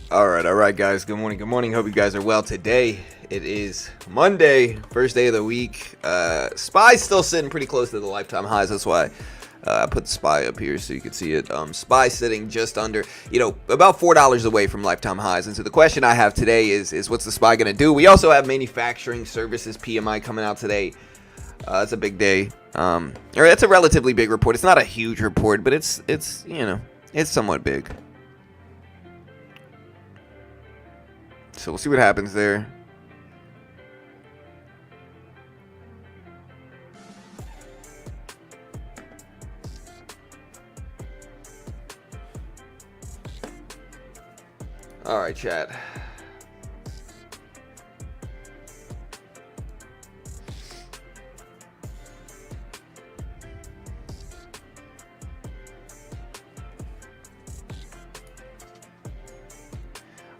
All right, guys. Good morning. Hope you guys are well today. It is Monday, first day of the week. SPY's still sitting pretty close to the lifetime highs. That's why I put the SPY up here so you can see it. SPY sitting just under, about $4 away from lifetime highs. And so the question I have today is what's the SPY going to do? We also have manufacturing services PMI coming out today. It's a big day. Or it's a relatively big report. It's not a huge report, but it's somewhat big. So we'll see what happens there. All right, chat.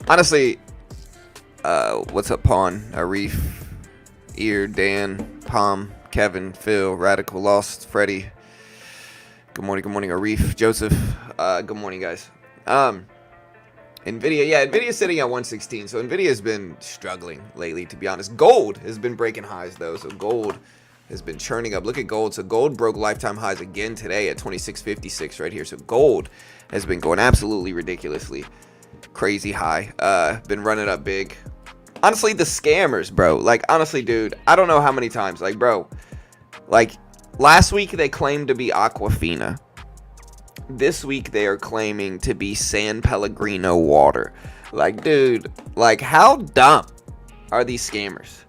Honestly, what's up, Pawn, Arif, Ear, Dan, Palm, Kevin, Phil, Radical, Lost, Freddie. Good morning, Arif, Joseph. Good morning, guys. Nvidia's sitting at 116. So Nvidia has been struggling lately, to be honest. Gold has been breaking highs though, so gold has been churning up. Look at gold. So gold broke lifetime highs again today at 26.56 right here. So gold has been going absolutely ridiculously crazy high. Been running up big. Honestly, the scammers, bro. Like, honestly, dude, I don't know how many times. Like, bro, like last week they claimed to be Aquafina. This week they are claiming to be San Pellegrino water. Like, dude, like, how dumb are these scammers?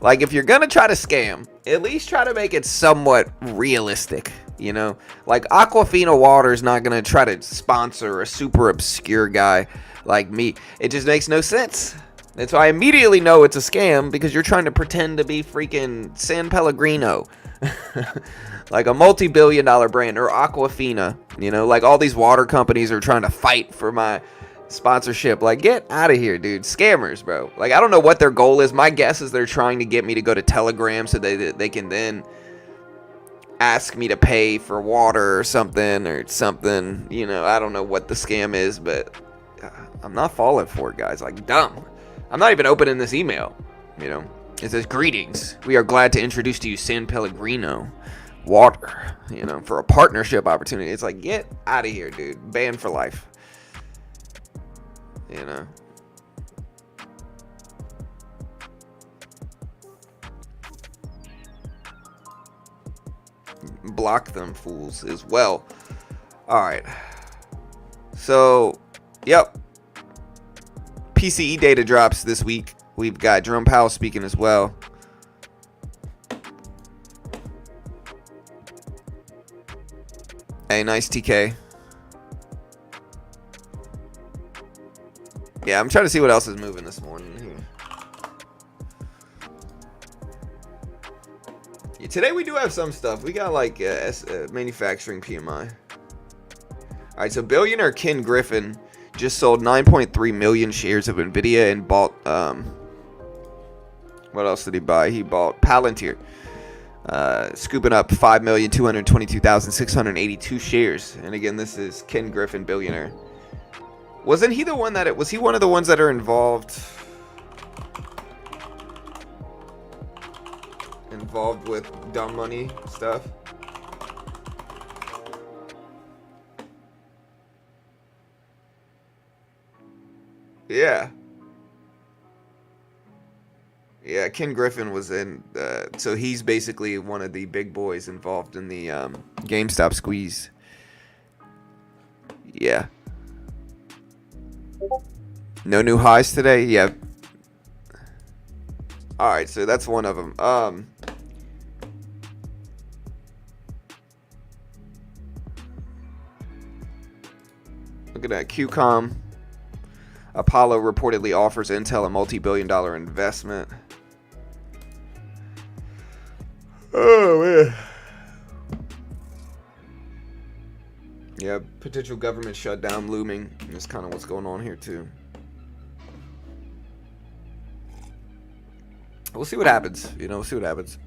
Like, if you're gonna try to scam, at least try to make it somewhat realistic. Like, Aquafina water is not gonna try to sponsor a super obscure guy like me. It just makes no sense. And so I immediately know it's a scam because you're trying to pretend to be freaking San Pellegrino. Like a multi-billion-dollar brand, or Aquafina. Like all these water companies are trying to fight for my sponsorship. Like, get out of here, dude. Scammers, bro. Like, I don't know what their goal is. My guess is they're trying to get me to go to Telegram so they can then ask me to pay for water or something. I don't know what the scam is, but I'm not falling for it, guys. Like, dumb. I'm not even opening this email. It says, greetings. We are glad to introduce to you San Pellegrino water, for a partnership opportunity. It's like, get out of here, dude. Banned for life. Block them fools as well. All right. So, yep. PCE data drops this week. We've got Jerome Powell speaking as well. Hey, nice TK. Yeah, I'm trying to see what else is moving this morning here. Yeah, today we do have some stuff. We got like manufacturing PMI. All right, so billionaire Ken Griffin just sold 9.3 million shares of Nvidia and bought what else did he buy? He bought Palantir, scooping up 5,222,682 shares. And again, this is Ken Griffin, billionaire. Wasn't he the one that was he one of the ones that are involved with dumb money stuff? Yeah. Yeah, Ken Griffin was in, so he's basically one of the big boys involved in the GameStop squeeze. Yeah. No new highs today? Yeah. Alright, so that's one of them. Look at that. QCOM. Apollo reportedly offers Intel a multi-billion-dollar investment. Oh, man. Yeah, potential government shutdown looming. That's kind of what's going on here, too. We'll see what happens. We'll see what happens.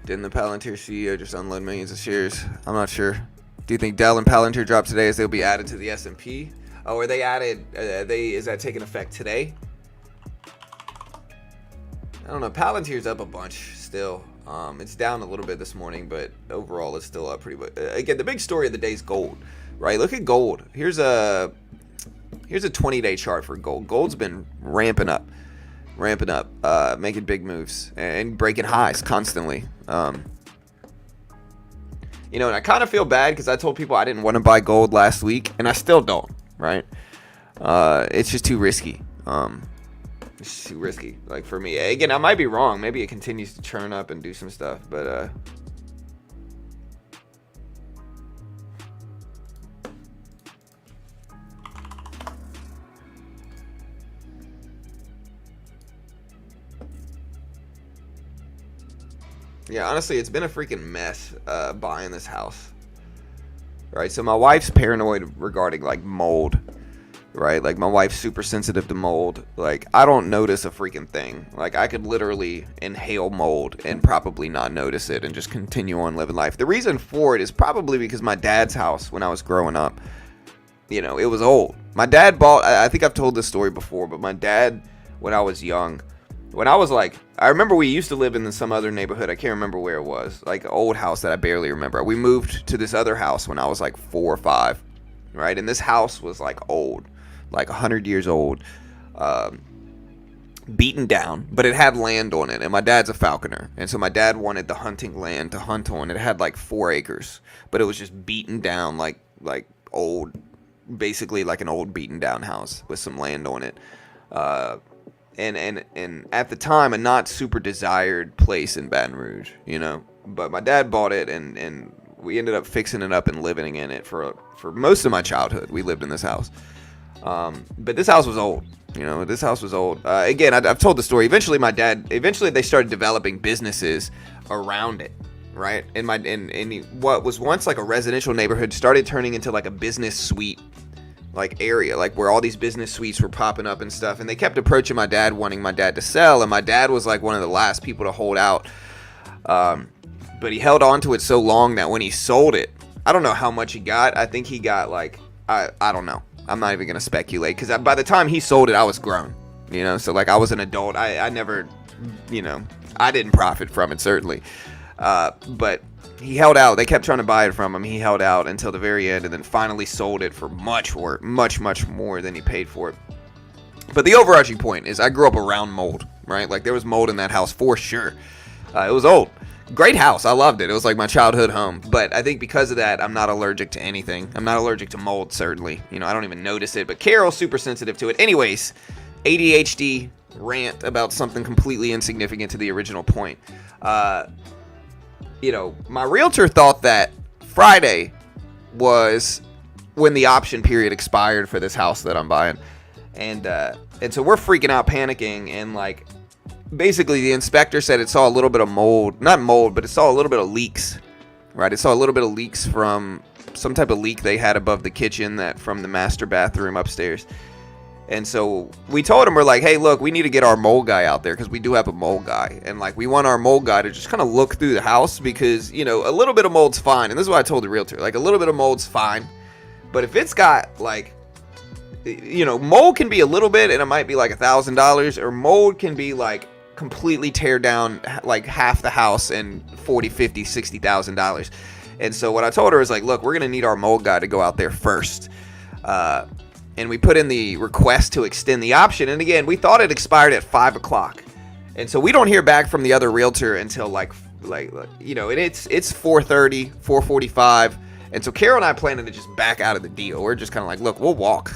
Didn't the Palantir CEO just unload millions of shares? I'm not sure. Do you think Dell and Palantir drop today as they'll be added to the S&P? Oh, are they added? Is that taking effect today? I don't know. Palantir's up a bunch still. It's down a little bit this morning, but overall it's still up pretty much. Again, the big story of the day is gold, right? Look at gold. Here's a 20-day chart for gold. Gold's been ramping up, making big moves and breaking highs constantly. And I kind of feel bad because I told people I didn't want to buy gold last week, and I still don't, right? It's just too risky. It's too risky, like, for me. Again, I might be wrong. Maybe it continues to churn up and do some stuff, but yeah, honestly, it's been a freaking mess buying this house, right? So my wife's paranoid regarding, like, mold, right? Like, my wife's super sensitive to mold. Like, I don't notice a freaking thing. Like, I could literally inhale mold and probably not notice it and just continue on living life. The reason for it is probably because my dad's house, when I was growing up, it was old. My dad bought, I think I've told this story before, but my dad, when I was young, I remember we used to live in some other neighborhood. I can't remember where it was, like an old house that I barely remember. We moved to this other house when I was like 4 or 5, right? And this house was like old, like 100 years old, beaten down, but it had land on it. And my dad's a falconer, and so my dad wanted the hunting land to hunt on. It had like 4 acres, but it was just beaten down, like old, basically like an old beaten down house with some land on it. And at the time, a not super desired place in Baton Rouge, But my dad bought it, and we ended up fixing it up and living in it for most of my childhood. We lived in this house. But this house was old. This house was old. Again, I've told the story. Eventually they started developing businesses around it, right? And what was once like a residential neighborhood started turning into like a business suite, like, area, like where all these business suites were popping up and stuff. And they kept approaching my dad, wanting my dad to sell, and my dad was like one of the last people to hold out. But he held on to it so long that when he sold it, I don't know how much he got. I think he got like, I don't know. I'm not even gonna speculate, because by the time he sold it, I was grown, so like I was an adult. I never, I didn't profit from it, certainly. But he held out. They kept trying to buy it from him. He held out until the very end, and then finally sold it for much more than he paid for it. But the overarching point is I grew up around mold, right? Like, there was mold in that house for sure. It was old. Great house. I loved it. It was like my childhood home. But I think because of that, I'm not allergic to anything. I'm not allergic to mold, certainly. I don't even notice it. But Carol's super sensitive to it. Anyways, ADHD rant about something completely insignificant to the original point. My realtor thought that Friday was when the option period expired for this house that I'm buying. And so we're freaking out, panicking, and like, basically the inspector said it saw a little bit of mold, not mold, but it saw a little bit of leaks, right? It saw a little bit of leaks from some type of leak they had above the kitchen, from the master bathroom upstairs. And so we told him, we're like, hey, look, we need to get our mold guy out there, because we do have a mold guy. And like, we want our mold guy to just kind of look through the house, because, a little bit of mold's fine. And this is what I told the realtor, like, a little bit of mold's fine. But if it's got like, mold can be a little bit, and it might be like $1,000, or mold can be like completely tear down like half the house and $40,000, $50,000, $60,000. And so what I told her is like, look, we're going to need our mold guy to go out there first. And we put in the request to extend the option. And again, we thought it expired at 5 o'clock. And so we don't hear back from the other realtor until like and it's 4:30, 4:45. And so Carol and I planning to just back out of the deal. We're just kind of like, look, we'll walk,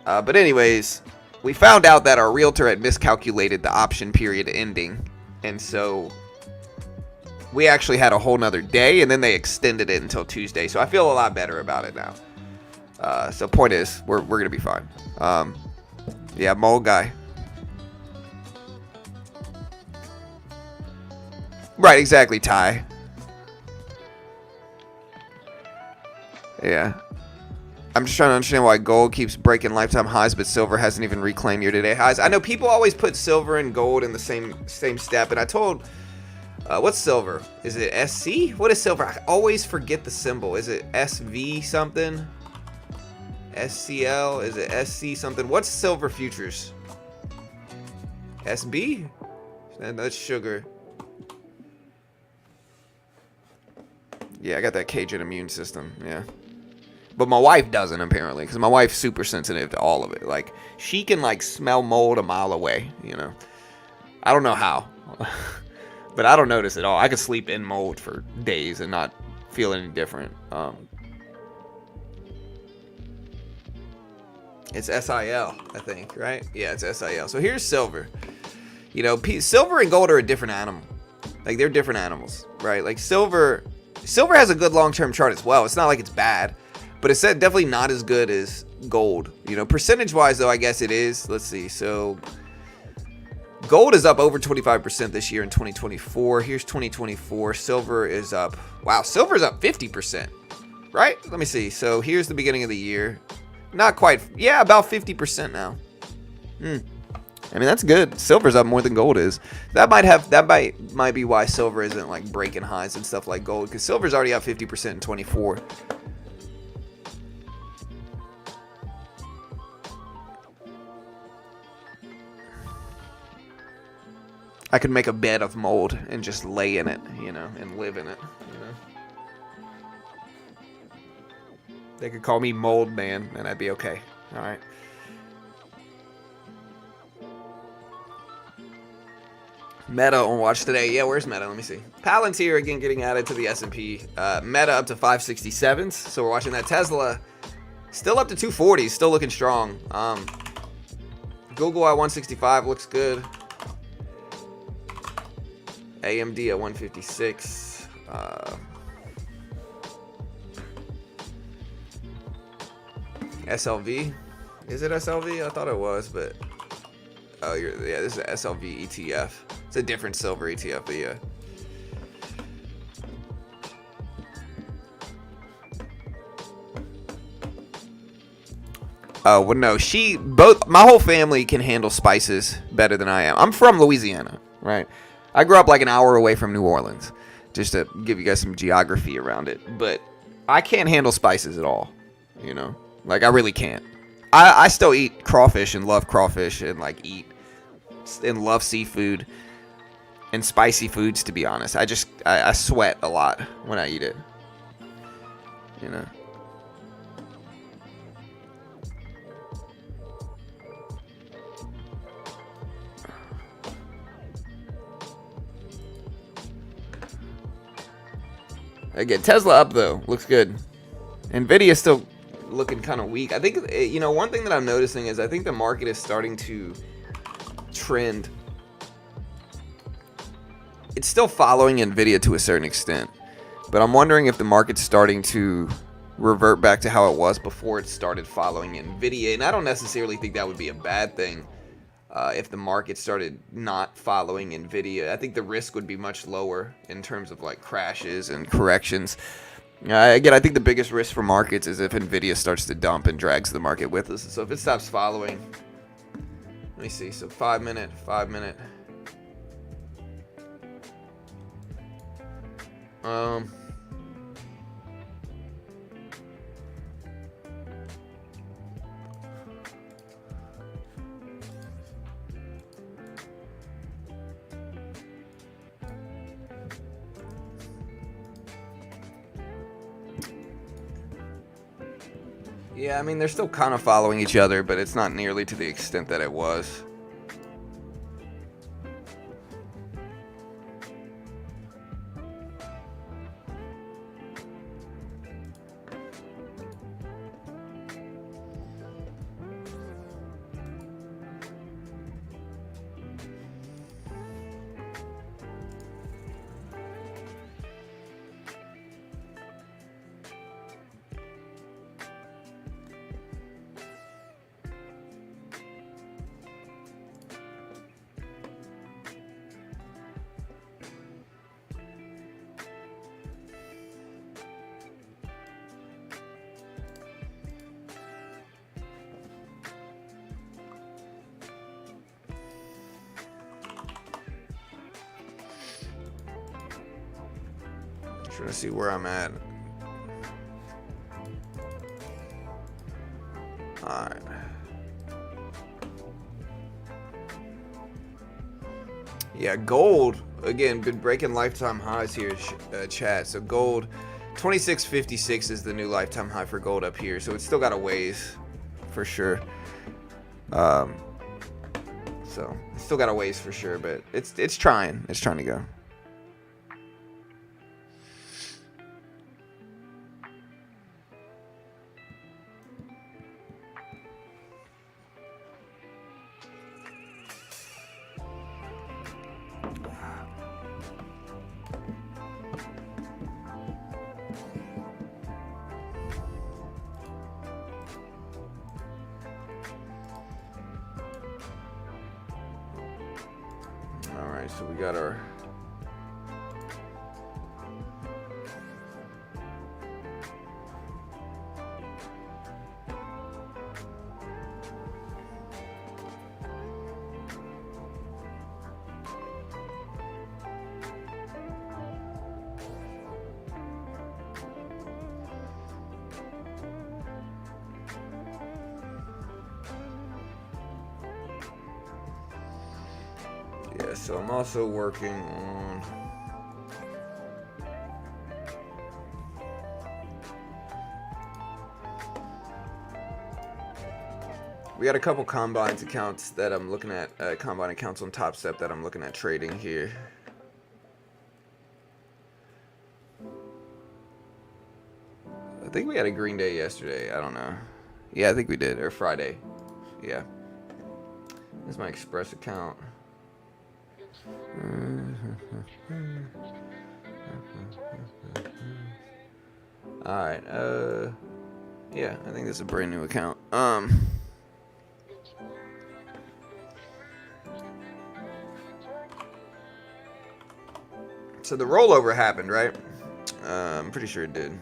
But anyways, we found out that our realtor had miscalculated the option period ending. And so we actually had a whole nother day, and then they extended it until Tuesday. So I feel a lot better about it now. So point is, we're gonna be fine. Yeah, mold guy. Right, exactly, Ty. Yeah. I'm just trying to understand why gold keeps breaking lifetime highs, but silver hasn't even reclaimed year-to-date highs. I know people always put silver and gold in the same step, and I told What's silver? Is it SC? What is silver? I always forget the symbol. Is it SV something? SCL? Is it SC something? What's silver futures? SB? That's sugar. Yeah, I got that Cajun immune system. Yeah. But my wife doesn't, apparently, because my wife's super sensitive to all of it. Like, she can, like, smell mold a mile away, you know. I don't know how. But I don't notice at all. I could sleep in mold for days and not feel any different. It's SIL, I think, right? Yeah, it's SIL. So here's silver. You know, silver and gold are a different animal. Like, they're different animals, right? Like, silver has a good long-term chart as well. It's not like it's bad. But it's definitely not as good as gold. You know, percentage-wise, though, I guess it is. Let's see. So, gold is up over 25% this year in 2024. Here's 2024. Silver is up. Wow, silver is up 50%. Right? Let me see. So, here's the beginning of the year. Not quite. Yeah, about 50% now. I mean, that's good. Silver's up more than gold is. That might be why silver isn't, like, breaking highs and stuff like gold. Because silver's already up 50% in 24. I could make a bed of mold and just lay in it, you know, and live in it, you know. They could call me Mold Man, and I'd be okay. All right. Meta on watch today. Yeah, where's Meta? Let me see. Palantir again getting added to the S&P. Meta up to 567s. So we're watching that. Tesla still up to 240s, still looking strong. Google at 165 looks good. AMD at 156. SLV. Is it SLV? I thought it was, but oh, yeah. This is an SLV ETF. It's a different silver ETF, but yeah. Oh, well, no. My whole family can handle spices better than I am. I'm from Louisiana, right? I grew up like an hour away from New Orleans, just to give you guys some geography around it. But I can't handle spices at all, you know? Like, I really can't. I still eat crawfish and love crawfish and, like, eat and love seafood and spicy foods, to be honest. I sweat a lot when I eat it, you know? Again, Tesla up, though. Looks good. Nvidia still looking kind of weak. I think, you know, one thing that I'm noticing is I think the market is starting to trend. It's still following Nvidia to a certain extent. But I'm wondering if the market's starting to revert back to how it was before it started following Nvidia. And I don't necessarily think that would be a bad thing. If the market started not following Nvidia, I think the risk would be much lower in terms of like crashes and corrections. Again, I think the biggest risk for markets is if Nvidia starts to dump and drags the market with us. So if it stops following, let me see. So 5 minute. Yeah, I mean, they're still kind of following each other, but it's not nearly to the extent that it was. Trying to see where I'm at. Alright. Yeah, gold, again, been breaking lifetime highs here, chat. So gold, 26.56 is the new lifetime high for gold up here. So it's still got a ways, for sure. So it's still got a ways for sure, but it's trying. It's trying to go. Alright, so we got our yeah, so I'm also working on we got a couple combines accounts that I'm looking at, combine accounts on Top Step that I'm looking at trading here. I think we had a green day yesterday. I don't know. Yeah, I think we did. Or Friday. Yeah. This is my Express account. Alright, yeah, I think this is a brand new account. So the rollover happened, right? I'm pretty sure it did.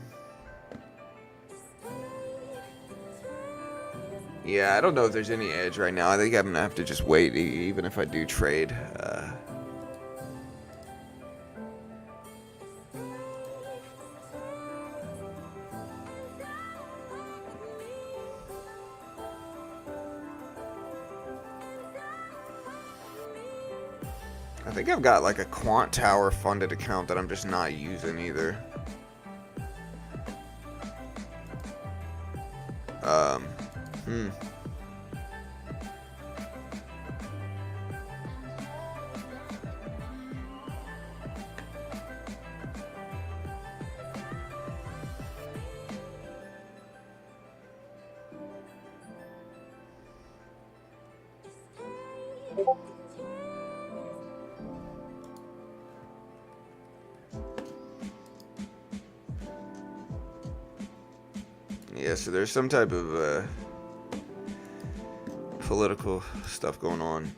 Yeah, I don't know if there's any edge right now. I think I'm gonna have to just wait, even if I do trade. I think I've got like a Quant Tower funded account that I'm just not using either. Yeah, so there's some type of political stuff going on.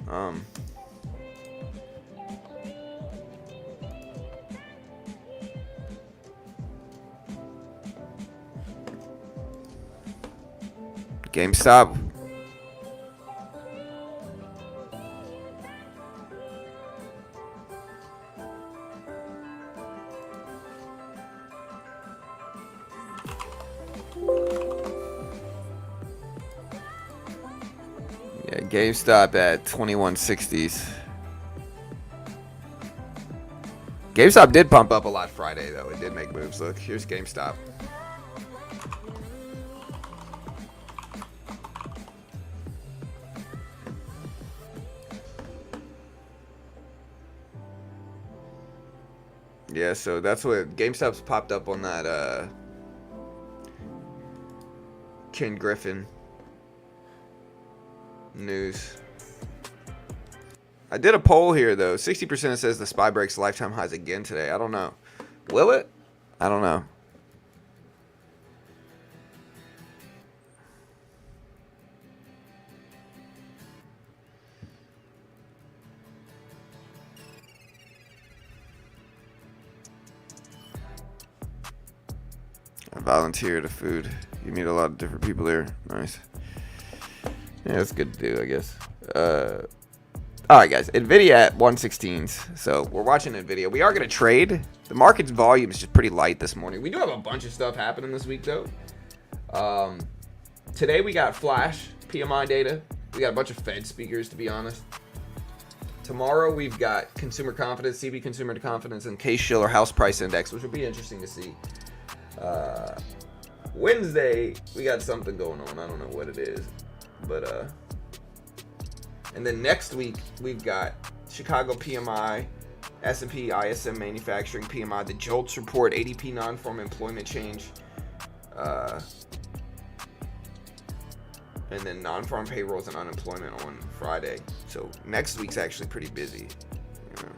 GameStop. Yeah, GameStop at 2160s. GameStop did pump up a lot Friday, though. It did make moves. Look, here's GameStop. Yeah, so that's what GameStop's popped up on that Ken Griffin news. I did a poll here though. 60% says the SPY breaks lifetime highs again today. I don't know. Will it? I don't know. I volunteer to food. You meet a lot of different people there. Nice. Yeah, that's good to do, I guess. All right, guys. Nvidia at 116. So we're watching Nvidia. We are going to trade. The market's volume is just pretty light this morning. We do have a bunch of stuff happening this week, though. Today we got flash PMI data. We got a bunch of Fed speakers, to be honest. Tomorrow we've got consumer confidence, CB consumer confidence, and Case-Shiller house price index, which will be interesting to see. Wednesday we got something going on. I don't know what it is, but and then next week we've got Chicago PMI, S&P ISM manufacturing PMI, the JOLTS report, ADP non-farm employment change, and then non-farm payrolls and unemployment on Friday. So next week's actually pretty busy. You know.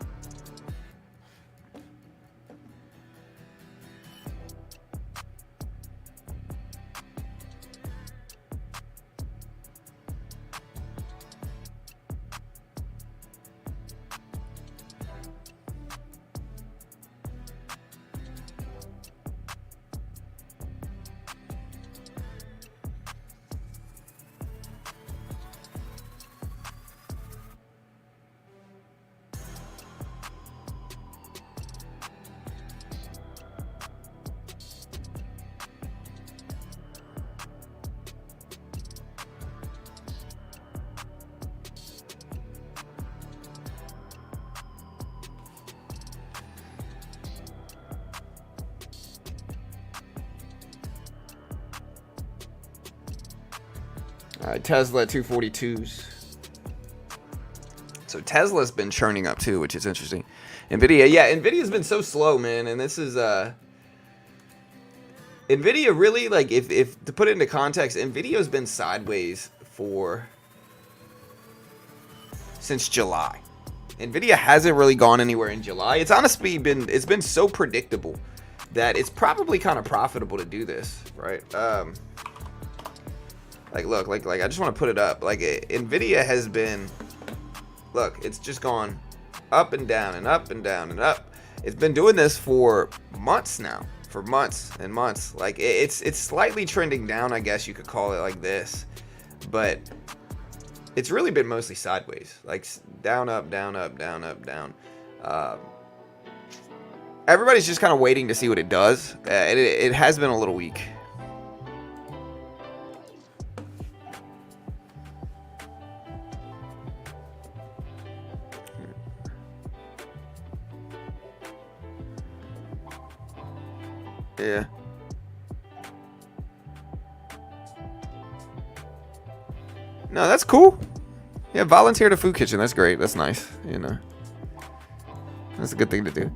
All right, Tesla at 242s. So Tesla's been churning up too, which is interesting. Nvidia, yeah, Nvidia's been so slow, man, and this is Nvidia really, like, if to put it into context, Nvidia's been sideways since July. Nvidia hasn't really gone anywhere in July. It's honestly been so predictable that it's probably kind of profitable to do this, right? Like, look, like I just want to put it up. Like, Nvidia has been, look, it's just gone up and down and up and down and up. It's been doing this for months now, for months and months. Like, it's slightly trending down, I guess you could call it like this, but it's really been mostly sideways, like down, up, down, up, down, up, down. Everybody's just kind of waiting to see what it does. It has been a little weak. Yeah. No, that's cool. Yeah, volunteer at a food kitchen. That's great. That's nice. You know, that's a good thing to do.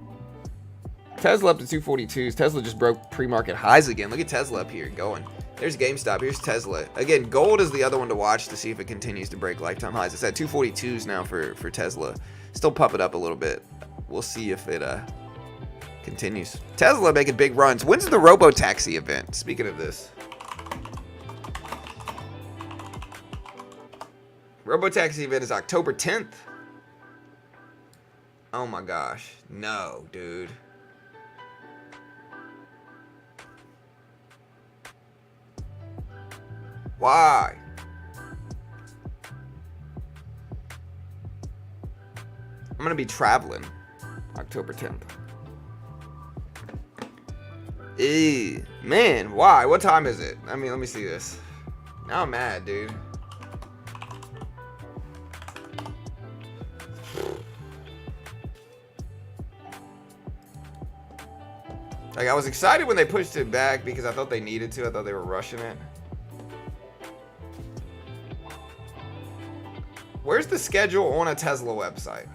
Tesla up to 242s. Tesla just broke pre-market highs again. Look at Tesla up here going. There's GameStop. Here's Tesla. Again, gold is the other one to watch to see if it continues to break lifetime highs. It's at 242s now for Tesla. Still pump it up a little bit. We'll see if it continues. Tesla making big runs. When's the robo-taxi event? Speaking of this. Robo-taxi event is October 10th. Oh my gosh. No, dude. Why? I'm going to be traveling October 10th. Man, why? What time is it? I mean, let me see this. Now I'm mad, dude. Like, I was excited when they pushed it back because I thought they needed to. I thought they were rushing it. Where's the schedule on a Tesla website?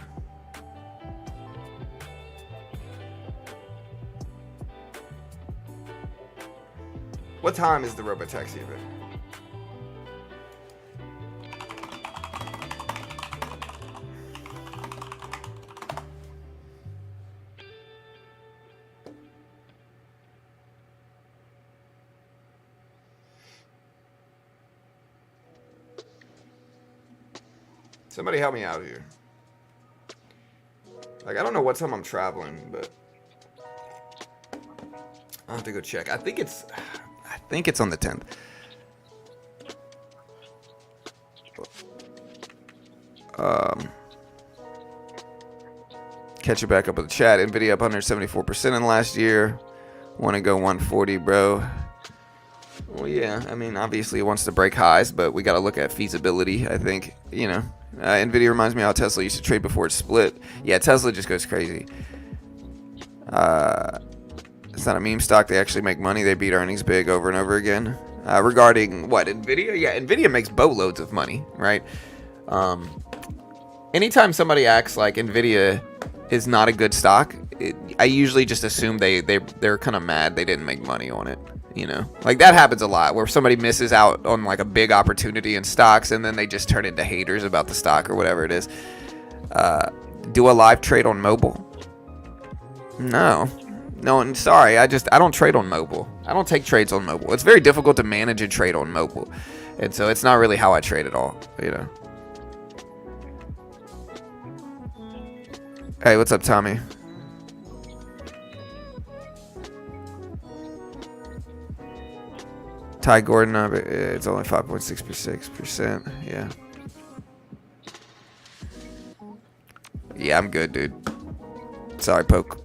What time is the robotaxi event? Somebody help me out here. Like, I don't know what time I'm traveling, but I'll have to go check. I think it's on the 10th. Catch it back up with the chat. Nvidia up 174% in the last year. Want to go 140, bro. Well, yeah, I mean, obviously it wants to break highs, but we got to look at feasibility, I think. You know, Nvidia reminds me how Tesla used to trade before it split. Yeah, Tesla just goes crazy. It's not a meme stock. They actually make money. They beat earnings big over and over again. Regarding what, Nvidia? Yeah, Nvidia makes boatloads of money, right? Anytime somebody acts like Nvidia is not a good stock, I usually just assume they're kind of mad they didn't make money on it. You know, like that happens a lot where somebody misses out on like a big opportunity in stocks and then they just turn into haters about the stock or whatever it is. Do a live trade on mobile? No, I'm sorry. I don't trade on mobile. I don't take trades on mobile. It's very difficult to manage a trade on mobile. And so it's not really how I trade at all, you know. Hey, what's up, Tommy? Ty Gordon, it's only 5.6%. Yeah. Yeah, I'm good, dude. Sorry, Poke.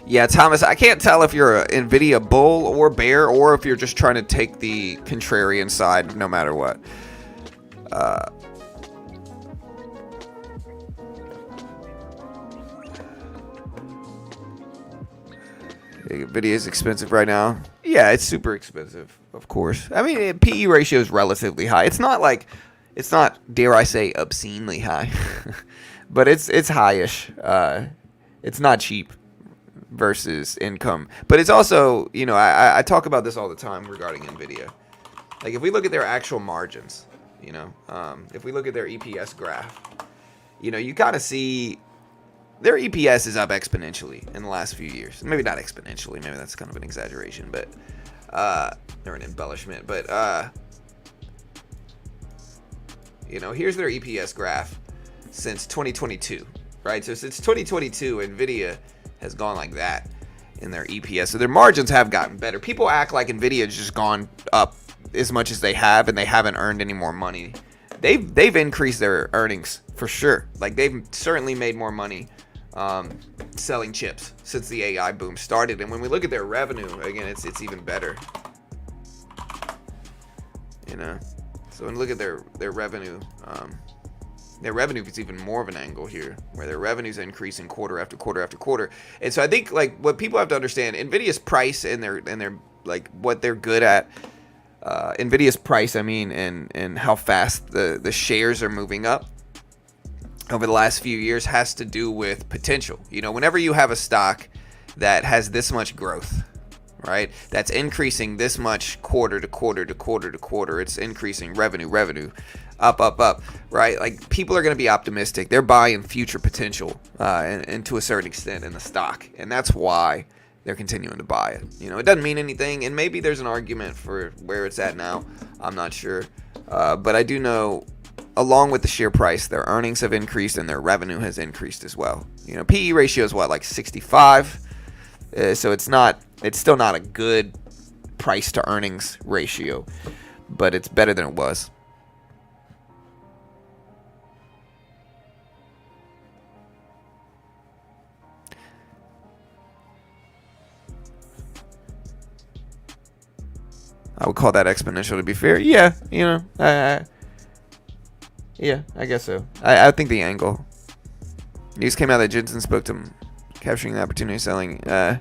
Yeah, Thomas, I can't tell if you're a Nvidia bull or bear, or if you're just trying to take the contrarian side no matter what. Nvidia is expensive right now. Yeah, it's super expensive, of course. I mean, PE ratio is relatively high. It's not, dare I say, obscenely high, but it's high-ish. It's not cheap versus income, but it's also, you know, I talk about this all the time regarding Nvidia. Like if we look at their actual margins, you know, if we look at their EPS graph, you know, you gotta see their EPS is up exponentially in the last few years. Maybe not exponentially, maybe that's kind of an exaggeration, but or an embellishment, but you know, here's their EPS graph since 2022, right? So since 2022, Nvidia has gone like that in their EPS. So their margins have gotten better. People act like Nvidia has just gone up as much as they have and they haven't earned any more money. They've increased their earnings for sure. Like they've certainly made more money selling chips since the AI boom started. And when we look at their revenue, again, it's even better. You know, so when we look at their revenue, their revenue is even more of an angle here, where their revenues increasing quarter after quarter after quarter. And so I think like what people have to understand, Nvidia's price and their like what they're good at, Nvidia's price, I mean, and how fast the shares are moving up over the last few years has to do with potential. You know, whenever you have a stock that has this much growth, right, that's increasing this much quarter to quarter to quarter to quarter, it's increasing revenue up, right? Like people are going to be optimistic. They're buying future potential and to a certain extent in the stock, and that's why they're continuing to buy it. You know, it doesn't mean anything, and maybe there's an argument for where it's at now. I'm not sure, but I do know, along with the share price, their earnings have increased and their revenue has increased as well. You know, PE ratio is what, like 65, so it's still not a good price to earnings ratio, but it's better than it was. I would call that exponential, to be fair. Yeah, you know, yeah, I guess so. I think the angle. News came out that Jensen spoke to him, capturing the opportunity selling. I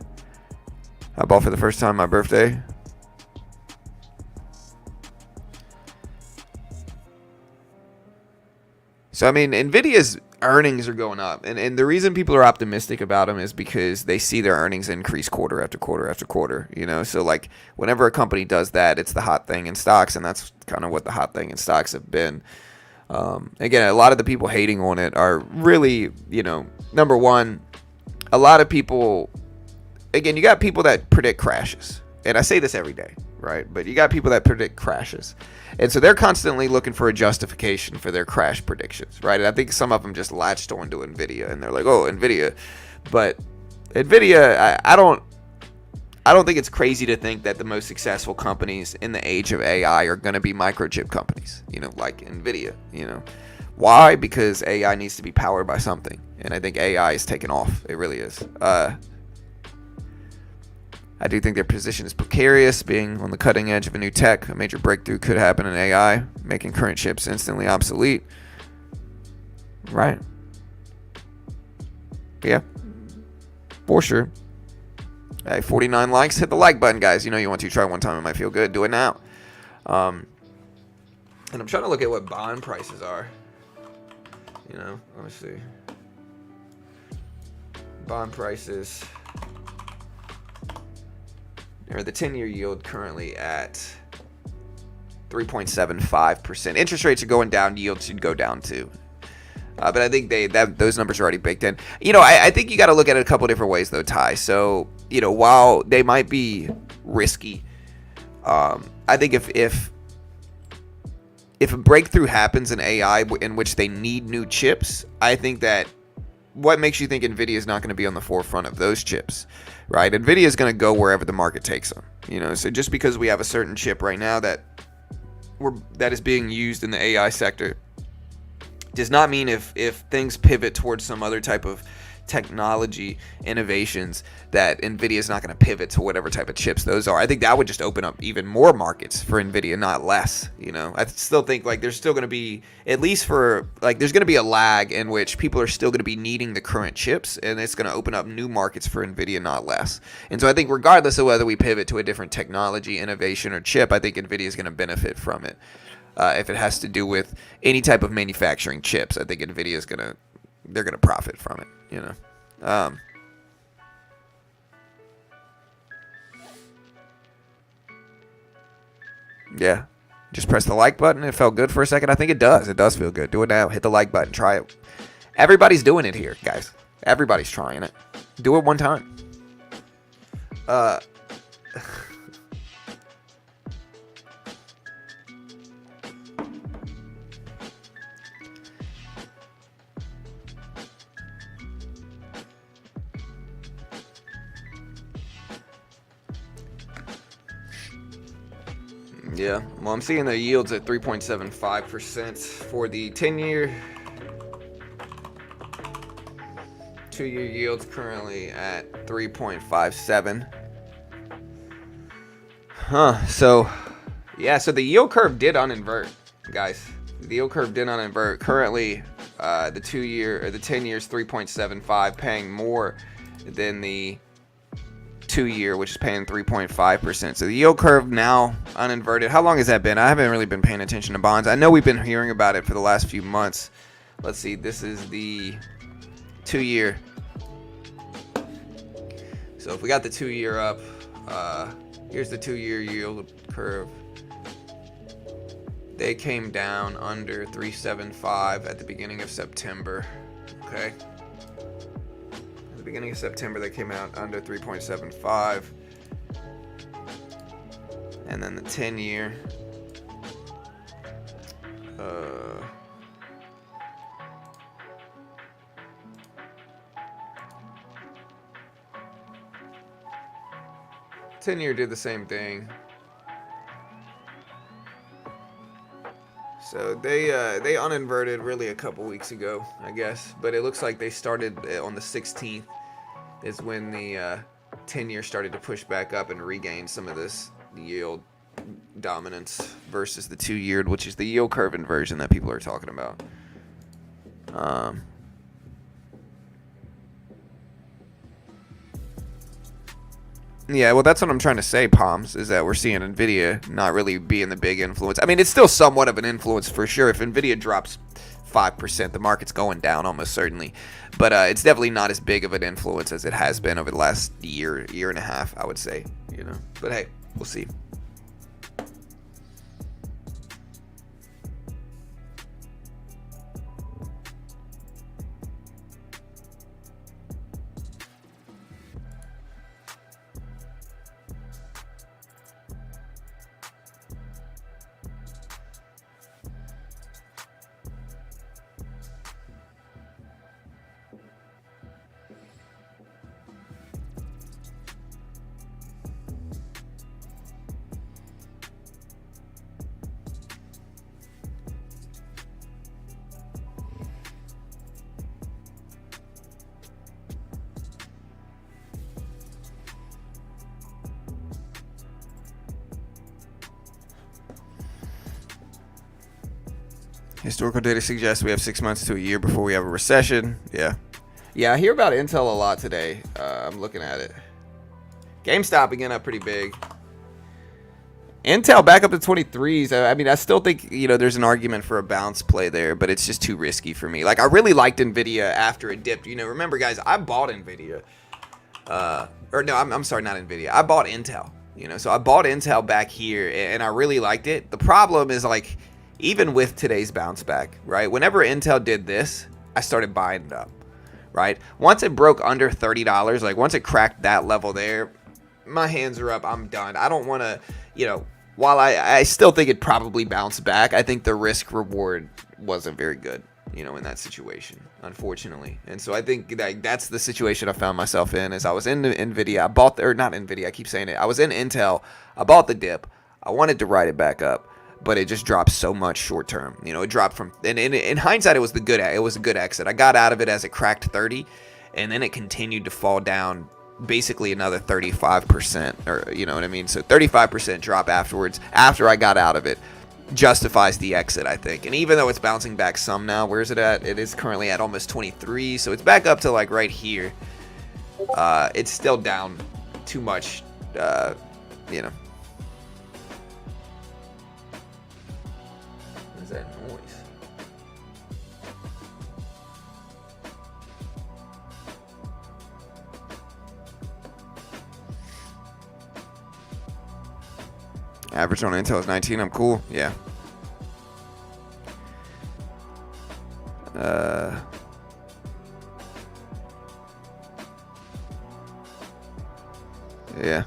bought for the first time my birthday. So, I mean, Nvidia's earnings are going up. And the reason people are optimistic about them is because they see their earnings increase quarter after quarter after quarter. You know, so like whenever a company does that, it's the hot thing in stocks. And that's kind of what the hot thing in stocks have been. Again, a lot of the people hating on it are really, you know, number one, a lot of people, again, you got people that predict crashes. And I say this every day, right? But you got people that predict crashes. And so they're constantly looking for a justification for their crash predictions, right? And I think some of them just latched onto Nvidia and they're like, oh, Nvidia. But Nvidia, I don't think it's crazy to think that the most successful companies in the age of AI are going to be microchip companies, like Nvidia, Why? Because AI needs to be powered by something. And I think AI is taking off. It really is. I do think their position is precarious, being on the cutting edge of a new tech. A major breakthrough could happen in AI, making current chips instantly obsolete. Right. Yeah. For sure. Hey, 49 likes. Hit the like button, guys. You want to try one time. It might feel good. Do it now. And I'm trying to look at what bond prices are. Let me see. Bond prices. Or the 10-year yield currently at 3.75%. Interest rates are going down. Yields should go down too. But I think those numbers are already baked in. I think you got to look at it a couple different ways though, Ty. So, while they might be risky, I think if a breakthrough happens in AI in which they need new chips, I think that what makes you think Nvidia is not going to be on the forefront of those chips, right? Nvidia is going to go wherever the market takes them, So just because we have a certain chip right now that is being used in the AI sector does not mean if things pivot towards some other type of technology innovations that Nvidia is not going to pivot to whatever type of chips those are. I think that would just open up even more markets for Nvidia, not less. I still think there's still going to be, at least for there's going to be a lag in which people are still going to be needing the current chips, and it's going to open up new markets for Nvidia, not less. And so I think regardless of whether we pivot to a different technology, innovation, or chip, I think Nvidia is going to benefit from it. If it has to do with any type of manufacturing chips, I think Nvidia is they're gonna profit from it. Yeah, just press the like button. It felt good for a second. I think it does. It does feel good. Do it now. Hit the like button. Try it. Everybody's doing it here, guys. Everybody's trying it. Do it one time. Yeah, well, I'm seeing the yields at 3.75% for the 10-year. 2-year yields currently at 3.57. So, yeah, so the yield curve did uninvert, guys. The yield curve did uninvert. Currently, the 2-year or the 10 years 3.75, paying more than the 2-year, which is paying 3.5%. So the yield curve now uninverted. How long has that been? I haven't really been paying attention to bonds. I know we've been hearing about it for the last few months. Let's see. This is the 2-year. So if we got the 2-year up, here's the 2-year yield curve. They came down under 3.75 at the beginning of September. Okay. Beginning of September, they came out under 3.75, and then the 10-year did the same thing. So they uninverted really a couple weeks ago, I guess, but it looks like they started on the 16th is when the 10-year started to push back up and regain some of this yield dominance versus the 2-year, which is the yield curve inversion that people are talking about. Yeah, well, that's what I'm trying to say, Palms, is that we're seeing Nvidia not really being the big influence. I mean, it's still somewhat of an influence for sure. If Nvidia drops 5%, the market's going down almost certainly. But it's definitely not as big of an influence as it has been over the last year and a half, I would say. But hey, we'll see. Historical data suggests we have 6 months to a year before we have a recession. Yeah. Yeah, I hear about Intel a lot today. I'm looking at it. GameStop again up pretty big. Intel back up to 23s. I mean, I still think, there's an argument for a bounce play there, but it's just too risky for me. Like, I really liked Nvidia after it dipped. Remember, guys, I bought Nvidia. I'm sorry, not Nvidia. I bought Intel. So I bought Intel back here, and I really liked it. The problem is, like, even with today's bounce back, right? Whenever Intel did this, I started buying it up, right? Once it broke under $30, like, once it cracked that level there, my hands are up. I'm done. I don't want to, while I still think it probably bounced back, I think the risk reward wasn't very good, in that situation, unfortunately. And so I think that's the situation I found myself in. As I was in Nvidia, I bought, or not Nvidia, I keep saying it. I was in Intel. I bought the dip. I wanted to ride it back up, but it just dropped so much short term. It dropped from, and in hindsight, it was a good exit. I got out of it as it cracked 30, and then it continued to fall down basically another 35%, or you know what I mean? So 35% drop afterwards, after I got out of it, justifies the exit, I think. And even though it's bouncing back some now, where's it at? It is currently at almost 23, so it's back up to like right here. It's still down too much, What is that noise? Average on Intel is 19. I'm cool. Yeah. Yeah.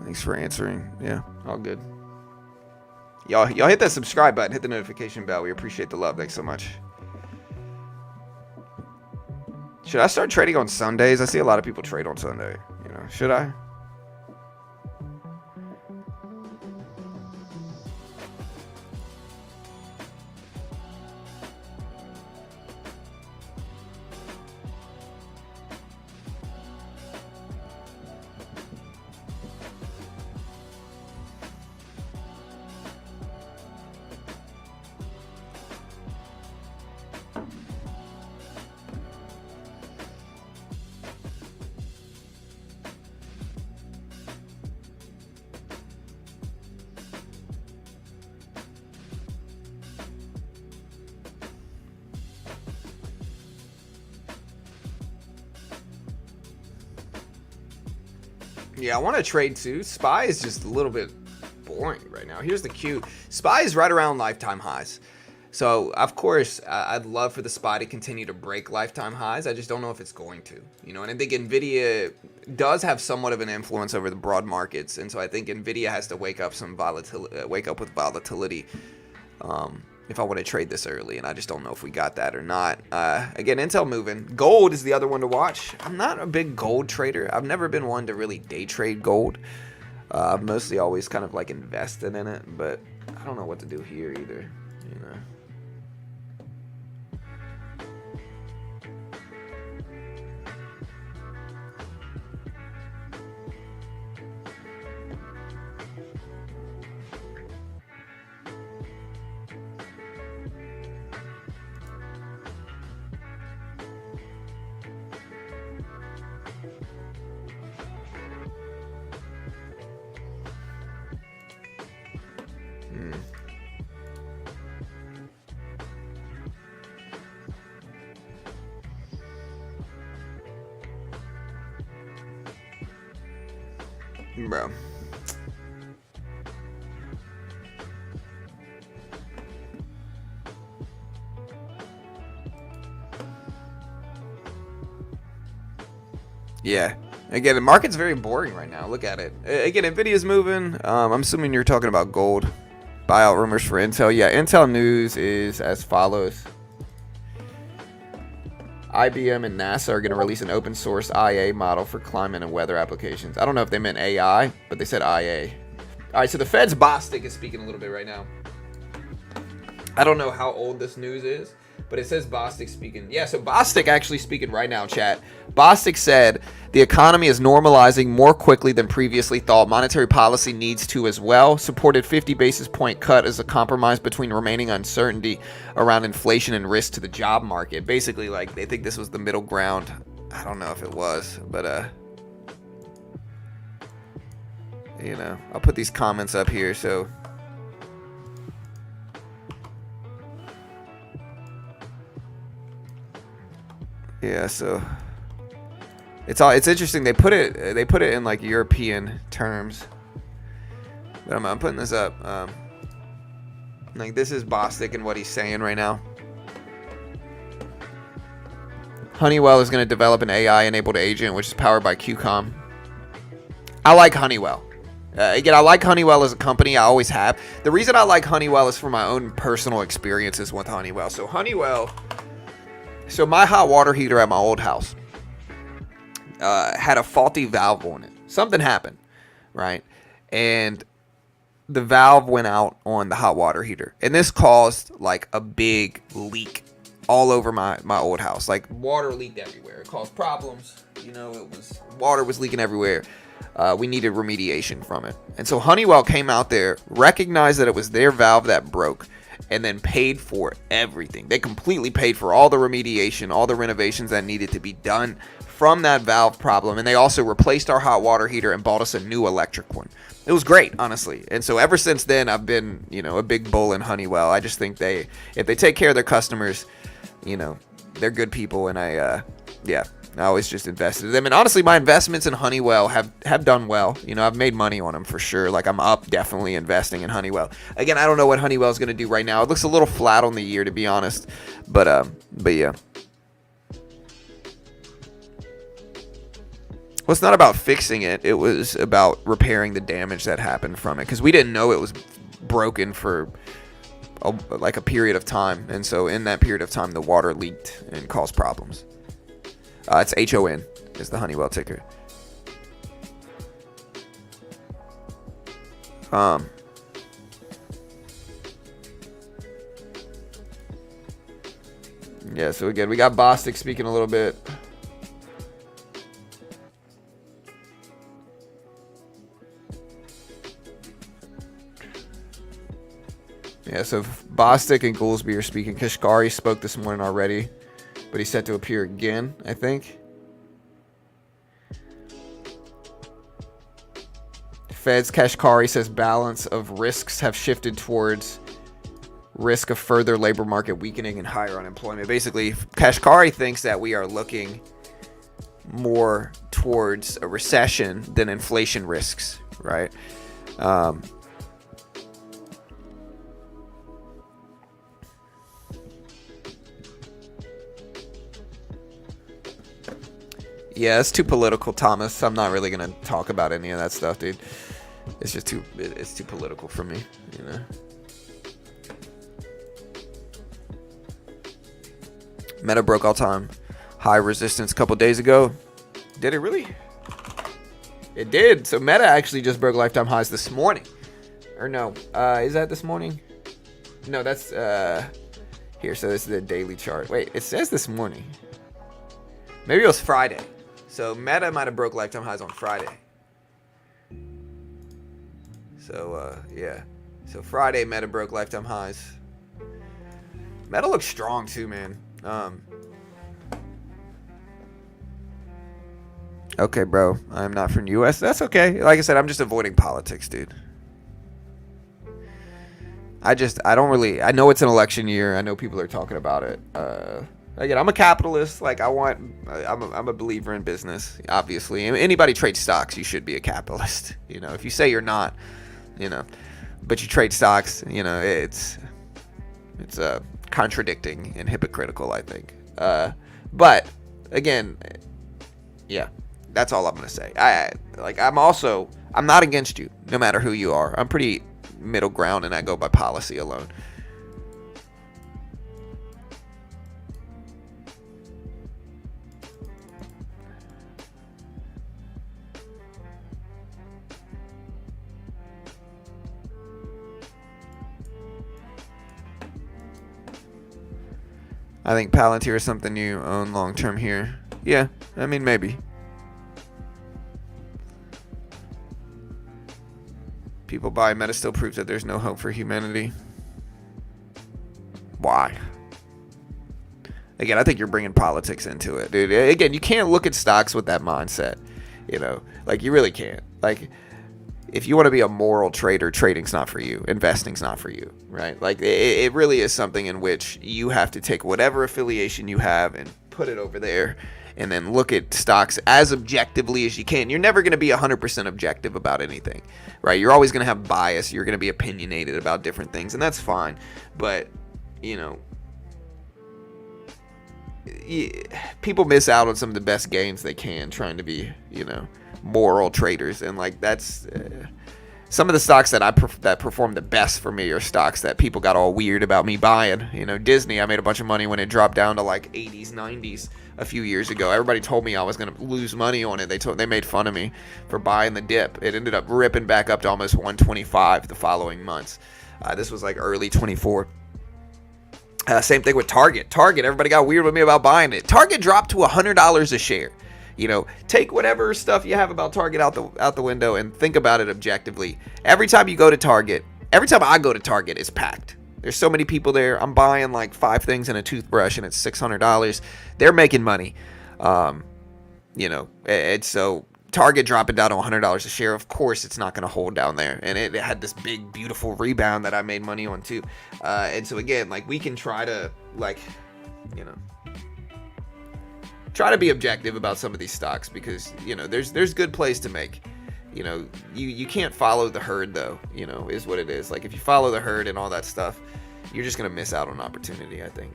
Thanks for answering. Yeah, all good. Y'all hit that subscribe button, hit the notification bell. We appreciate the love. Thanks so much. Should I start trading on Sundays? I see a lot of people trade on Sunday. Should I? Yeah, I want to trade too. SPY is just a little bit boring right now. Here's the cue. SPY is right around lifetime highs. So, of course, I'd love for the SPY to continue to break lifetime highs. I just don't know if it's going to. And I think Nvidia does have somewhat of an influence over the broad markets. And so I think Nvidia has to wake up with volatility if I want to trade this early. And I just don't know if we got that or not. Again, Intel moving. Gold is the other one to watch. I'm not a big gold trader. I've never been one to really day trade gold. I've mostly always kind of like invested in it. But I don't know what to do here either. Bro. Yeah. Again, the market's very boring right now. Look at it. Again, Nvidia's moving. I'm assuming you're talking about gold. Buyout rumors for Intel. Yeah, Intel news is as follows. IBM and NASA are going to release an open source IA model for climate and weather applications. I don't know if they meant AI, but they said IA. All right, so the Fed's Bostic is speaking a little bit right now. I don't know how old this news is, But it says Bostic speaking. Yeah, so Bostic actually speaking right now, chat. Bostic said the economy is normalizing more quickly than previously thought. Monetary policy needs to as well. Supported 50 basis point cut as a compromise between remaining uncertainty around inflation and risk to the job market. Basically, like, they think this was the middle ground. I don't know if it was, but you know, I'll put these comments up here so yeah, so it's interesting. They put it in like European terms, but I'm putting this up. Like, this is Bostic and what he's saying right now. Honeywell is going to develop an AI-enabled agent which is powered by QCOM. I like Honeywell. Again, I like Honeywell as a company. I always have. The reason I like Honeywell is for my own personal experiences with Honeywell. So my hot water heater at my old house had a faulty valve on it. Something happened, right? And the valve went out on the hot water heater. And this caused like a big leak all over my old house. Like, water leaked everywhere. It caused problems. You know, water was leaking everywhere. We needed remediation from it. And so Honeywell came out there, recognized that it was their valve that broke, and then paid for everything. They completely paid for all the remediation, all the renovations that needed to be done from that valve problem. And they also replaced our hot water heater and bought us a new electric one. It was great, honestly. And so ever since then, I've been, you know, a big bull in Honeywell. I just think if they take care of their customers, you know, they're good people. And I always just invested in them. And honestly, my investments in Honeywell have done well. You know, I've made money on them for sure. Like, I'm up definitely investing in Honeywell. Again, I don't know what Honeywell is going to do right now. It looks a little flat on the year, to be honest. But yeah. Well, it's not about fixing it. It was about repairing the damage that happened from it. Because we didn't know it was broken for like a period of time. And so in that period of time, the water leaked and caused problems. It's HON is the Honeywell ticker. Yeah, so again, we got Bostic speaking a little bit. Yeah, so Bostic and Goolsby are speaking. Kashkari spoke this morning already, but he's set to appear again, I think. Fed's Kashkari says balance of risks have shifted towards risk of further labor market weakening and higher unemployment. Basically, Kashkari thinks that we are looking more towards a recession than inflation risks, right? Yeah, it's too political, Thomas. I'm not really gonna talk about any of that stuff, dude. It's just it's too political for me, you know. Meta broke all-time high resistance a couple days ago. Did it really? It did. So Meta actually just broke lifetime highs this morning. Or no, is that this morning? No, that's here. So this is the daily chart. Wait, it says this morning. Maybe it was Friday. So Meta might have broke lifetime highs on Friday. So yeah. So Friday Meta broke lifetime highs. Meta looks strong too, man. Okay, bro. I'm not from US. That's okay. Like I said, I'm just avoiding politics, dude. I know it's an election year. I know people are talking about it. Again, I'm a capitalist. Like, I'm a believer in business, obviously. Anybody trades stocks, you should be a capitalist. You know, if you say you're not, you know, but you trade stocks, you know, it's contradicting and hypocritical, I think. But again, yeah, that's all I'm gonna say. I'm not against you, no matter who you are. I'm pretty middle ground, and I go by policy alone. I think Palantir is something you own long term here. Yeah, I mean, maybe. People buy Meta still proves that there's no hope for humanity. Why? Again, I think you're bringing politics into it, dude. Again, you can't look at stocks with that mindset. You know, like, you really can't. Like, if you want to be a moral trader, trading's not for you. Investing's not for you, right? Like, it really is something in which you have to take whatever affiliation you have and put it over there, and then look at stocks as objectively as you can. You're never going to be 100% objective about anything, right? You're always going to have bias. You're going to be opinionated about different things, and that's fine. But, you know, people miss out on some of the best gains they can trying to be, you know, moral traders. And, like, that's some of the stocks that that perform the best for me are stocks that people got all weird about me buying. You know, Disney, I made a bunch of money when it dropped down to like 80s, 90s a few years ago. Everybody told me I was going to lose money on it. They made fun of me for buying the dip. It ended up ripping back up to almost 125 the following months. This was like early 24. Same thing with Target. Everybody got weird with me about buying it. Target dropped to $100 a share. You know, take whatever stuff you have about Target out the window and think about it objectively. Every time you go to Target, every time I go to Target, it's packed. There's so many people there. I'm buying like 5 things and a toothbrush, and it's $600. They're making money. You know, it's so Target dropping down to $100 a share. Of course, it's not going to hold down there. And it had this big, beautiful rebound that I made money on too. And so again, like, we can try to, like, you know, try to be objective about some of these stocks, because, you know, there's good plays to make. You know, you can't follow the herd, though, you know, is what it is. Like, if you follow the herd and all that stuff, you're just going to miss out on opportunity, I think.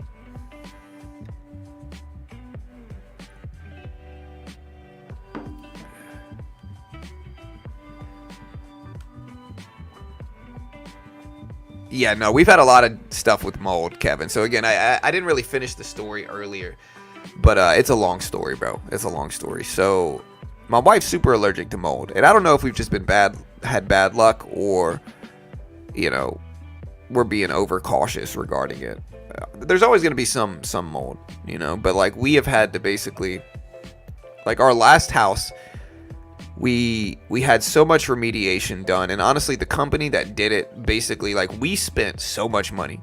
Yeah, no, we've had a lot of stuff with mold, Kevin. So again, I didn't really finish the story earlier, but it's a long story, bro. It's a long story. So my wife's super allergic to mold, and I don't know if we've just been had bad luck, or, you know, we're being overcautious regarding it. There's always going to be some mold, you know, but like, we have had to basically, like, our last house, we had so much remediation done, and honestly, the company that did it, basically, like, we spent so much money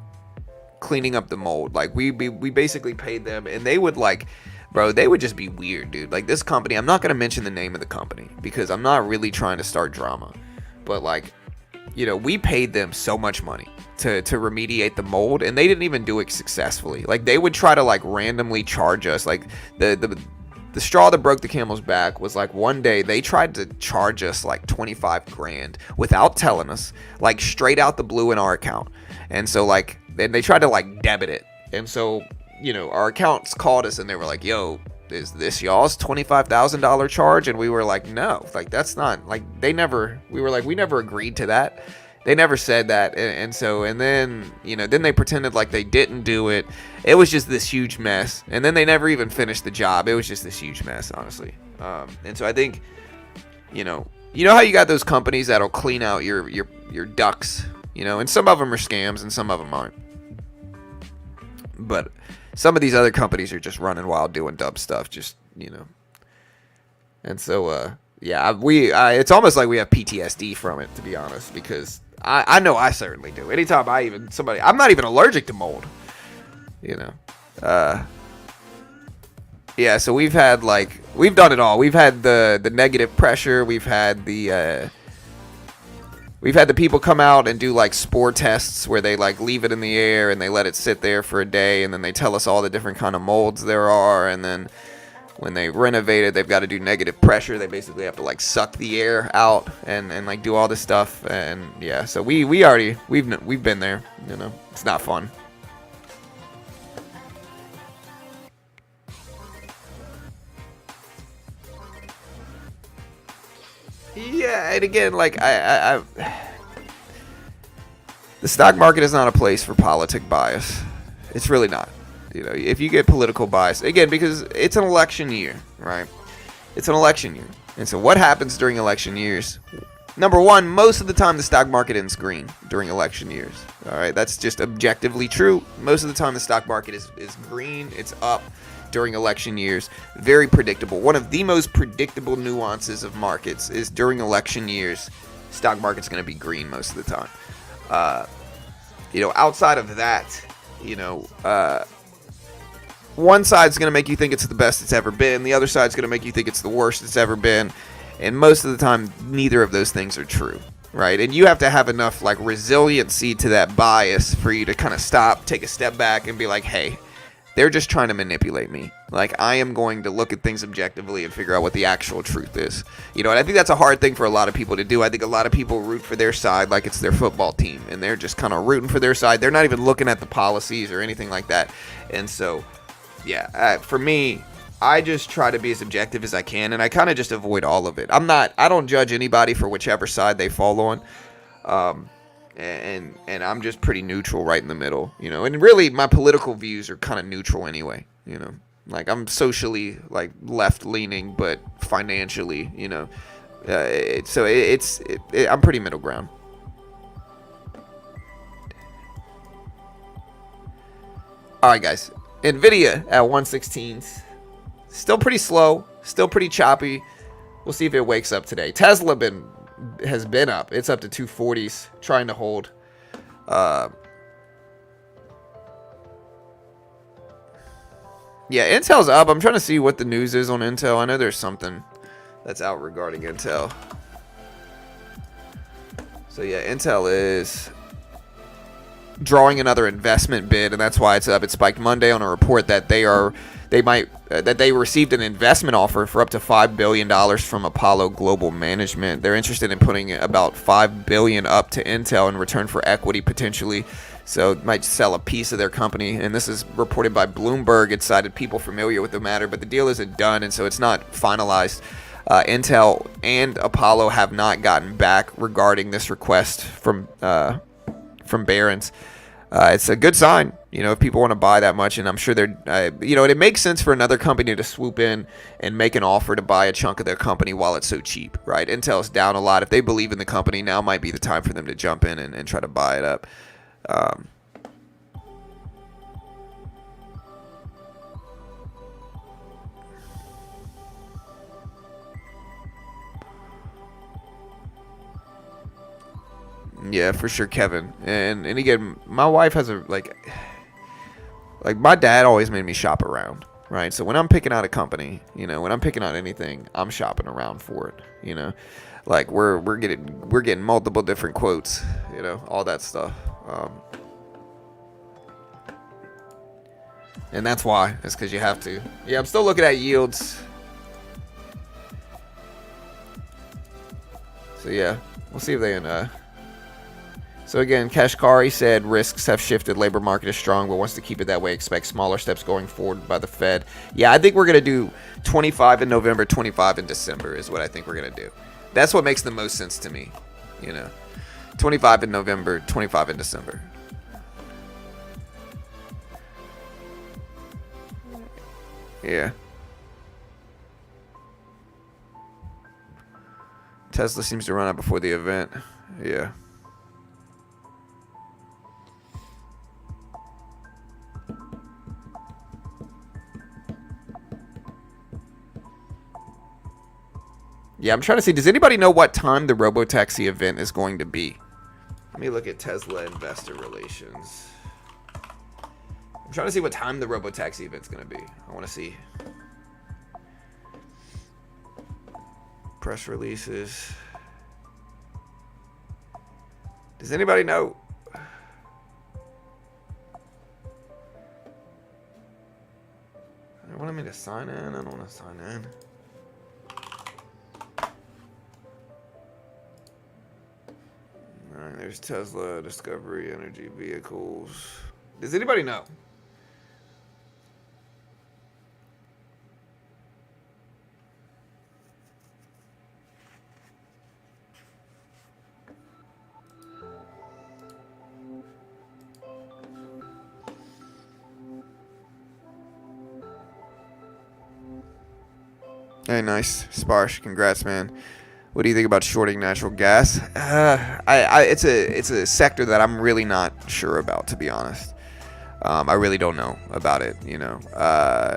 cleaning up the mold. Like, we basically paid them, and they would, like, bro, they would just be weird, dude. Like, this company, I'm not going to mention the name of the company because I'm not really trying to start drama, but, like, you know, we paid them so much money to remediate the mold, and they didn't even do it successfully. Like, they would try to, like, randomly charge us. Like, the straw that broke the camel's back was, like, one day they tried to charge us like 25 grand without telling us, like, straight out the blue in our account. And so, like, then they tried to, like, debit it. And so, you know, our accounts called us and they were like, yo, is this y'all's $25,000 charge? And we were like, no, like, that's not, like, we were like, we never agreed to that. They never said that. And then, you know, then they pretended like they didn't do it. It was just this huge mess. And then they never even finished the job. It was just this huge mess, honestly. And so I think, you know how you got those companies that'll clean out your ducks, you know, and some of them are scams and some of them aren't. But some of these other companies are just running wild, doing dumb stuff, just, you know. And so, yeah, it's almost like we have PTSD from it, to be honest, because I know I certainly do. Anytime I'm not even allergic to mold, you know. Yeah, so we've done it all. We've had the negative pressure. We've had the people come out and do, like, spore tests where they, like, leave it in the air and they let it sit there for a day, and then they tell us all the different kind of molds there are. And then when they renovate it, they've got to do negative pressure. They basically have to, like, suck the air out and like, do all this stuff. And yeah, so we've been there, you know. It's not fun. Yeah, and again, like, I the stock market is not a place for politic bias. It's really not. You know, if you get political bias, again, because it's an election year, right? It's an election year. And so what happens during election years? Number one, most of the time the stock market ends green during election years. All right, that's just objectively true. Most of the time the stock market is green. It's up during election years. Very predictable. One of the most predictable nuances of markets is during election years, stock market's going to be green most of the time. Outside of that, one side's going to make you think it's the best it's ever been. The other side's going to make you think it's the worst it's ever been. And most of the time, neither of those things are true, right? And you have to have enough resiliency to that bias for you to kind of stop, take a step back, and be like, hey, they're just trying to manipulate me. I am going to look at things objectively and figure out what the actual truth is. And I think that's a hard thing for a lot of people to do. I think a lot of people root for their side like it's their football team, and they're just kind of rooting for their side. They're not even looking at the policies or anything like that. And so, yeah, for me, I just try to be as objective as I can, and I kind of just avoid all of it. I don't judge anybody for whichever side they fall on. And I'm just pretty neutral right in the middle, and really my political views are kind of neutral anyway, I'm socially left leaning, but financially, I'm pretty middle ground. All right, guys, Nvidia at 116s. Still pretty slow, still pretty choppy. We'll see if it wakes up today. Tesla has been up. It's up to 240s, trying to hold. Yeah, Intel's up. I'm trying to see what the news is on Intel. I know there's something that's out regarding Intel. So yeah, Intel is drawing another investment bid, and that's why it's up. It spiked Monday on a report that they received an investment offer for up to $5 billion from Apollo Global Management. They're interested in putting about $5 billion up to Intel in return for equity potentially. So it might sell a piece of their company. And this is reported by Bloomberg. It cited people familiar with the matter, but the deal isn't done, and so it's not finalized. Intel and Apollo have not gotten back regarding this request from Barron's. It's a good sign, if people want to buy that much, and I'm sure they're, and it makes sense for another company to swoop in and make an offer to buy a chunk of their company while it's so cheap, right? Intel's down a lot. If they believe in the company, now might be the time for them to jump in and try to buy it up. Yeah, for sure, Kevin. And again, my wife has my dad always made me shop around, right? So when I'm picking out a company, when I'm picking out anything, I'm shopping around for it, we're getting multiple different quotes, all that stuff. And that's why. It's because you have to. Yeah, I'm still looking at yields. So yeah, we'll see if they So again, Kashkari said risks have shifted. Labor market is strong, but wants to keep it that way. Expect smaller steps going forward by the Fed. Yeah, I think we're going to do 25 in November, 25 in December is what I think we're going to do. That's what makes the most sense to me. 25 in November, 25 in December. Yeah. Tesla seems to run out before the event. Yeah. Yeah, I'm trying to see. Does anybody know what time the Robotaxi event is going to be? Let me look at Tesla investor relations. I'm trying to see what time the Robotaxi event's going to be. I want to see. Press releases. Does anybody know? They wanted me to sign in. I don't want to sign in. All right, there's Tesla, Discovery, Energy Vehicles. Does anybody know? Hey, nice. Sparsh, congrats, man. What do you think about shorting natural gas? It's a sector that I'm really not sure about, to be honest. I really don't know about it.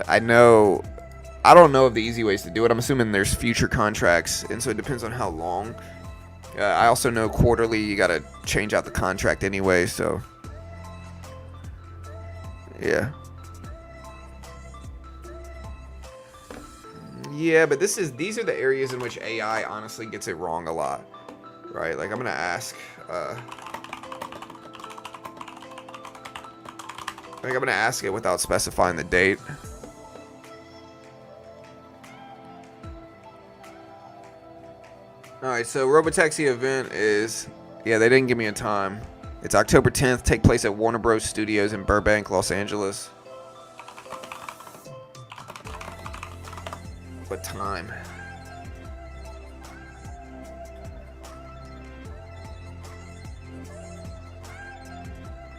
I don't know of the easy ways to do it. I'm assuming there's future contracts, and so it depends on how long. I also know quarterly you got to change out the contract anyway, so yeah. Yeah, but these are the areas in which AI honestly gets it wrong a lot, right? Like I'm gonna ask, it without specifying the date. All right, so Robotaxi event is, yeah, they didn't give me a time. It's October 10th, take place at Warner Bros. Studios in Burbank, Los Angeles. What time?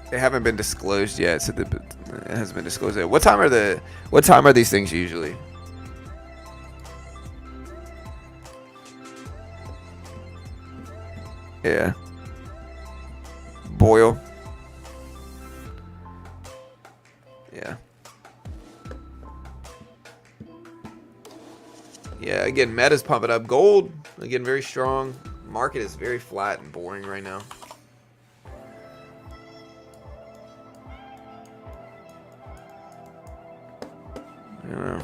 They haven't been disclosed yet, so it hasn't been disclosed yet. What time are these things usually? Yeah. Boyle. Yeah. Yeah, again, Meta's pumping up. Gold, again, very strong. Market is very flat and boring right now. I don't know.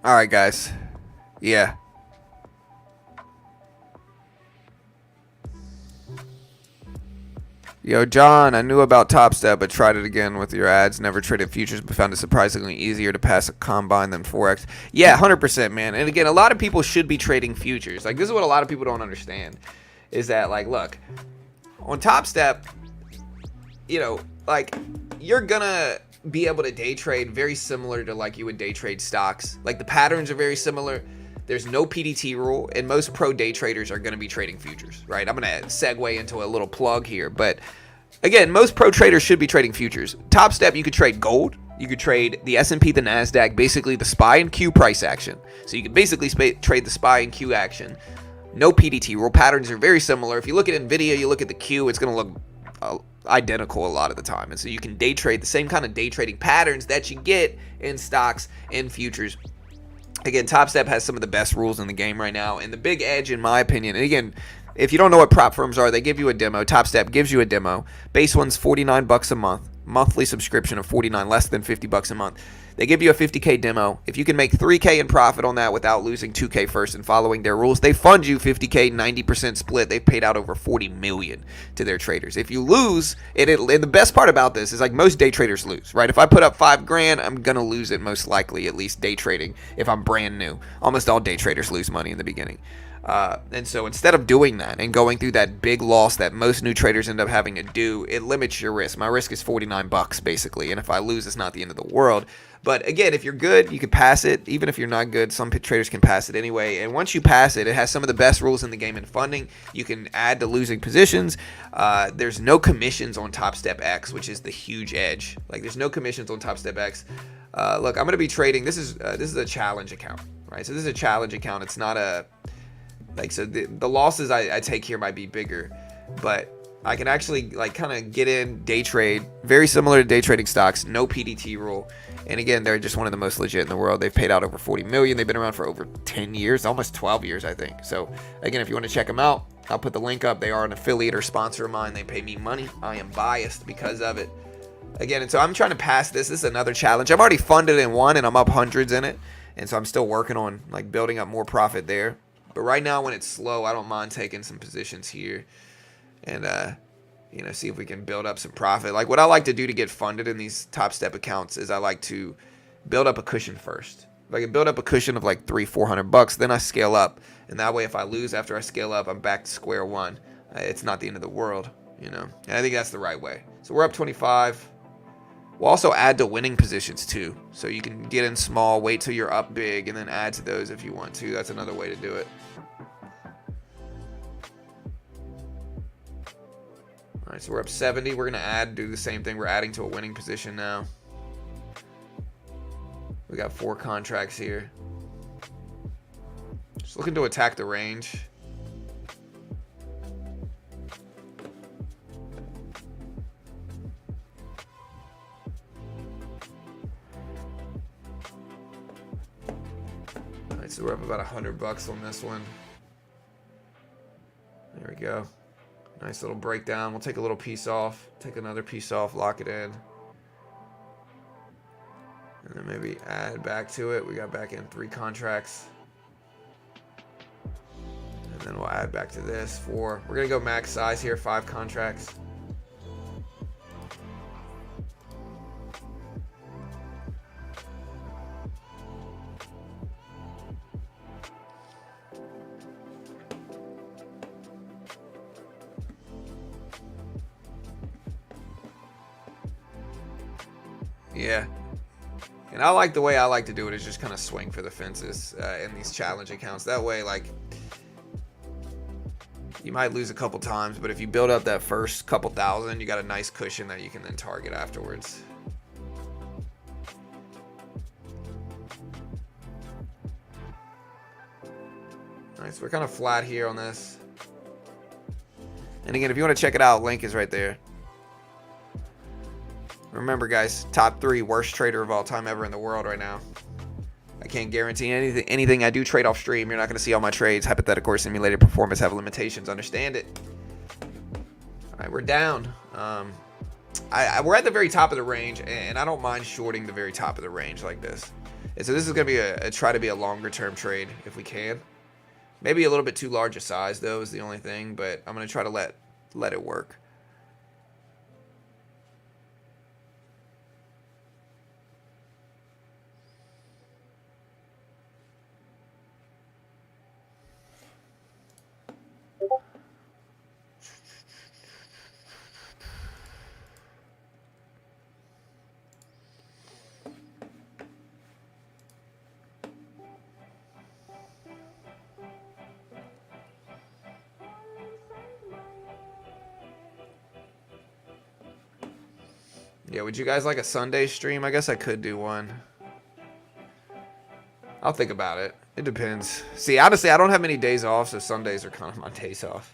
All right, guys. Yeah. Yo, John, I knew about Top Step, but tried it again with your ads. Never traded futures, but found it surprisingly easier to pass a combine than Forex. Yeah, 100%, man. And again, a lot of people should be trading futures. Like, this is what a lot of people don't understand. Is that, like, look, on Top Step, like, you're gonna be able to day trade very similar to like you would day trade stocks. Like the patterns are very similar. There's no PDT rule, and most pro day traders are going to be trading futures, right? I'm going to segue into a little plug here, but again, most pro traders should be trading futures. Top Step, you could trade gold, you could trade the S&P, the Nasdaq, basically the SPY and Q price action. So you can basically trade the SPY and Q action. No PDT rule. Patterns are very similar. If you look at Nvidia, you look at the Q, it's going to look identical a lot of the time. And so you can day trade the same kind of day trading patterns that you get in stocks and futures. Again, Top Step has some of the best rules in the game right now. And the big edge, in my opinion, and again, if you don't know what prop firms are, they give you a demo. Top Step gives you a demo. Base one's $49 a month. Monthly subscription of $49, less than $50 a month. They give you a 50K demo. If you can make 3K in profit on that without losing 2K first and following their rules, they fund you 50K, 90% split. They've paid out over $40 million to their traders. If you lose, and the best part about this is like most day traders lose, right? If I put up $5,000, I'm going to lose it most likely, at least day trading, if I'm brand new. Almost all day traders lose money in the beginning. And so instead of doing that and going through that big loss that most new traders end up having to do, it limits your risk. My risk is $49 basically, and if I lose, it's not the end of the world. But again, if you're good, you can pass it. Even if you're not good, some traders can pass it anyway. And once you pass it, it has some of the best rules in the game in funding. You can add to losing positions. There's no commissions on Top Step X, which is the huge edge. Like there's no commissions on Top Step X. Look, I'm going to be trading. This is a challenge account, right? So this is a challenge account. It's not a so the losses I take here might be bigger, but I can actually like kind of get in day trade, very similar to day trading stocks, no PDT rule. And again, they're just one of the most legit in the world. They've paid out over 40 million. They've been around for over 10 years, almost 12 years, I think. So again, if you want to check them out, I'll put the link up. They are an affiliate or sponsor of mine. They pay me money. I am biased because of it. Again, and so I'm trying to pass this. This is another challenge. I'm already funded in one, and I'm up hundreds in it. And so I'm still working on like building up more profit there. But right now, when it's slow, I don't mind taking some positions here and you know, see if we can build up some profit. Like what I like to do to get funded in these top step accounts is I like to build up a cushion first. If I can build up a cushion of like $300-400, then I scale up, and that way if I lose after I scale up, I'm back to square one. It's not the end of the world, you know. And I think that's the right way. So we're up 25. We'll also add to winning positions too, so you can get in small, wait till you're up big, and then add to those if you want to. That's another way to do it. All right, so we're up 70. We're gonna do the same thing. We're adding to a winning position now. We got 4 contracts here. Just looking to attack the range. All right, so we're up about $100 on this one. There we go. Nice little breakdown. We'll take a little piece off, take another piece off, lock it in. And then maybe add back to it. We got back in 3 contracts. And then we'll add back to this 4. We're going to go max size here, 5 contracts. Yeah. And I like the way I like to do it is just kind of swing for the fences in these challenge accounts. That way, like, you might lose a couple times, but if you build up that first couple thousand, you got a nice cushion that you can then target afterwards. Nice. We're kind of flat here on this. And again, if you want to check it out, link is right there. Remember, guys, top 3 worst trader of all time ever in the world right now. I can't guarantee anything I do trade off stream. You're not going to see all my trades. Hypothetical or simulated performance have limitations. Understand it. All right, we're down. We're at the very top of the range, and I don't mind shorting the very top of the range like this. And so this is going to be try to be a longer term trade if we can. Maybe a little bit too large a size, though, is the only thing. But I'm going to try to let it work. Yeah, would you guys like a Sunday stream? I guess I could do one. I'll think about it. It depends. See, honestly, I don't have many days off, so Sundays are kind of my days off.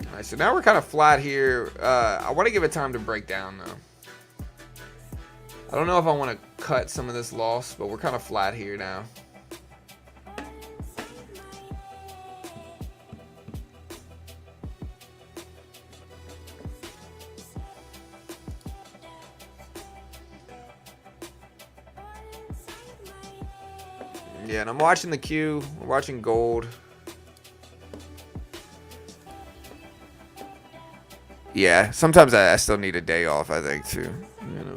Alright, so now we're kind of flat here. I want to give it time to break down, though. I don't know if I want to cut some of this loss, but we're kind of flat here now. Yeah, and I'm watching the Q. We're watching gold. Yeah, sometimes I still need a day off, I think, too. You know.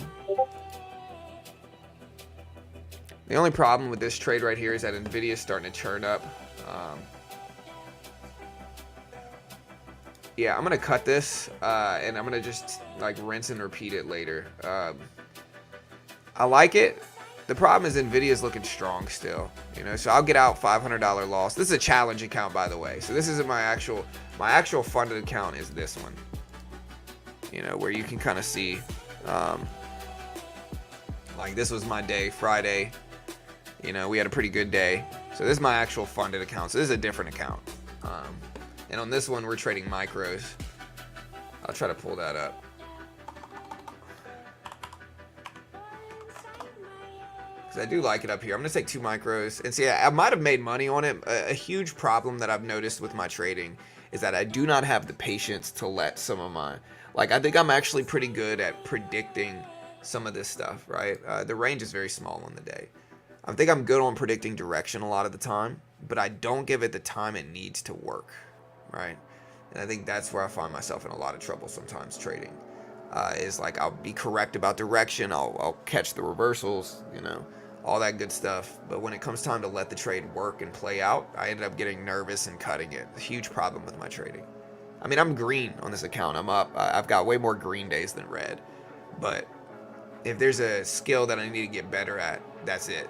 The only problem with this trade right here is that Nvidia is starting to churn up. Yeah, I'm going to cut this, and I'm going to just, like, rinse and repeat it later. I like it. The problem is Nvidia's looking strong still, you know, so I'll get out $500 loss. This is a challenge account, by the way. So this isn't my actual funded account is this one, you know, where you can kind of see, like this was my day, Friday, you know, we had a pretty good day. So this is my actual funded account. So this is a different account. And on this one, we're trading micros. I'll try to pull that up. Because I do like it up here. I'm going to take 2 micros. And see, I might have made money on it. A huge problem that I've noticed with my trading is that I do not have the patience to let some of my... Like, I think I'm actually pretty good at predicting some of this stuff, right? The range is very small on the day. I think I'm good on predicting direction a lot of the time, but I don't give it the time it needs to work, right? And I think that's where I find myself in a lot of trouble sometimes trading. Is like I'll be correct about direction, I'll catch the reversals, you know, all that good stuff. But when it comes time to let the trade work and play out, I ended up getting nervous and cutting it. A huge problem with my trading. I mean, I'm green on this account. I'm up. I've got way more green days than red. But if there's a skill that I need to get better at, that's it.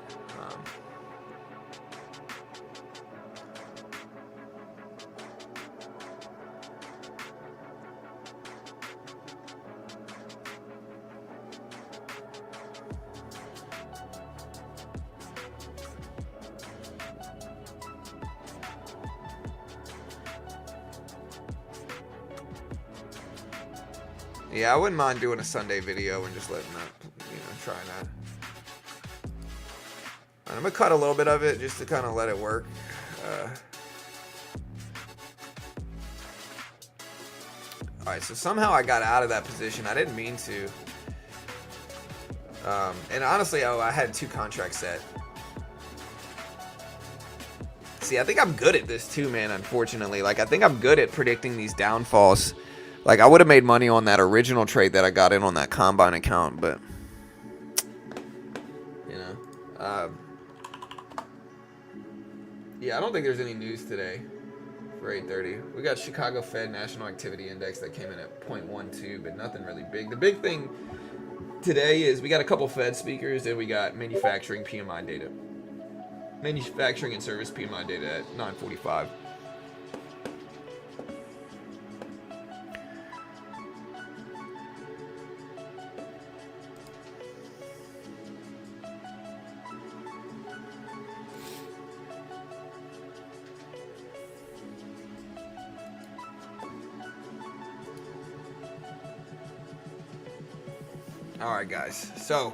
Yeah, I wouldn't mind doing a Sunday video and just letting that, you know, trying that. And I'm gonna cut a little bit of it just to kind of let it work. Alright, so somehow I got out of that position. I didn't mean to. And honestly, I had 2 contracts set. See, I think I'm good at this too, man, unfortunately. Like, I think I'm good at predicting these downfalls. Like, I would have made money on that original trade that I got in on that Combine account, but, you know. Yeah, I don't think there's any news today for 8:30. We got Chicago Fed National Activity Index that came in at 0.12, but nothing really big. The big thing today is we got a couple Fed speakers, and we got manufacturing PMI data. Manufacturing and service PMI data at 9:45. All right, guys. So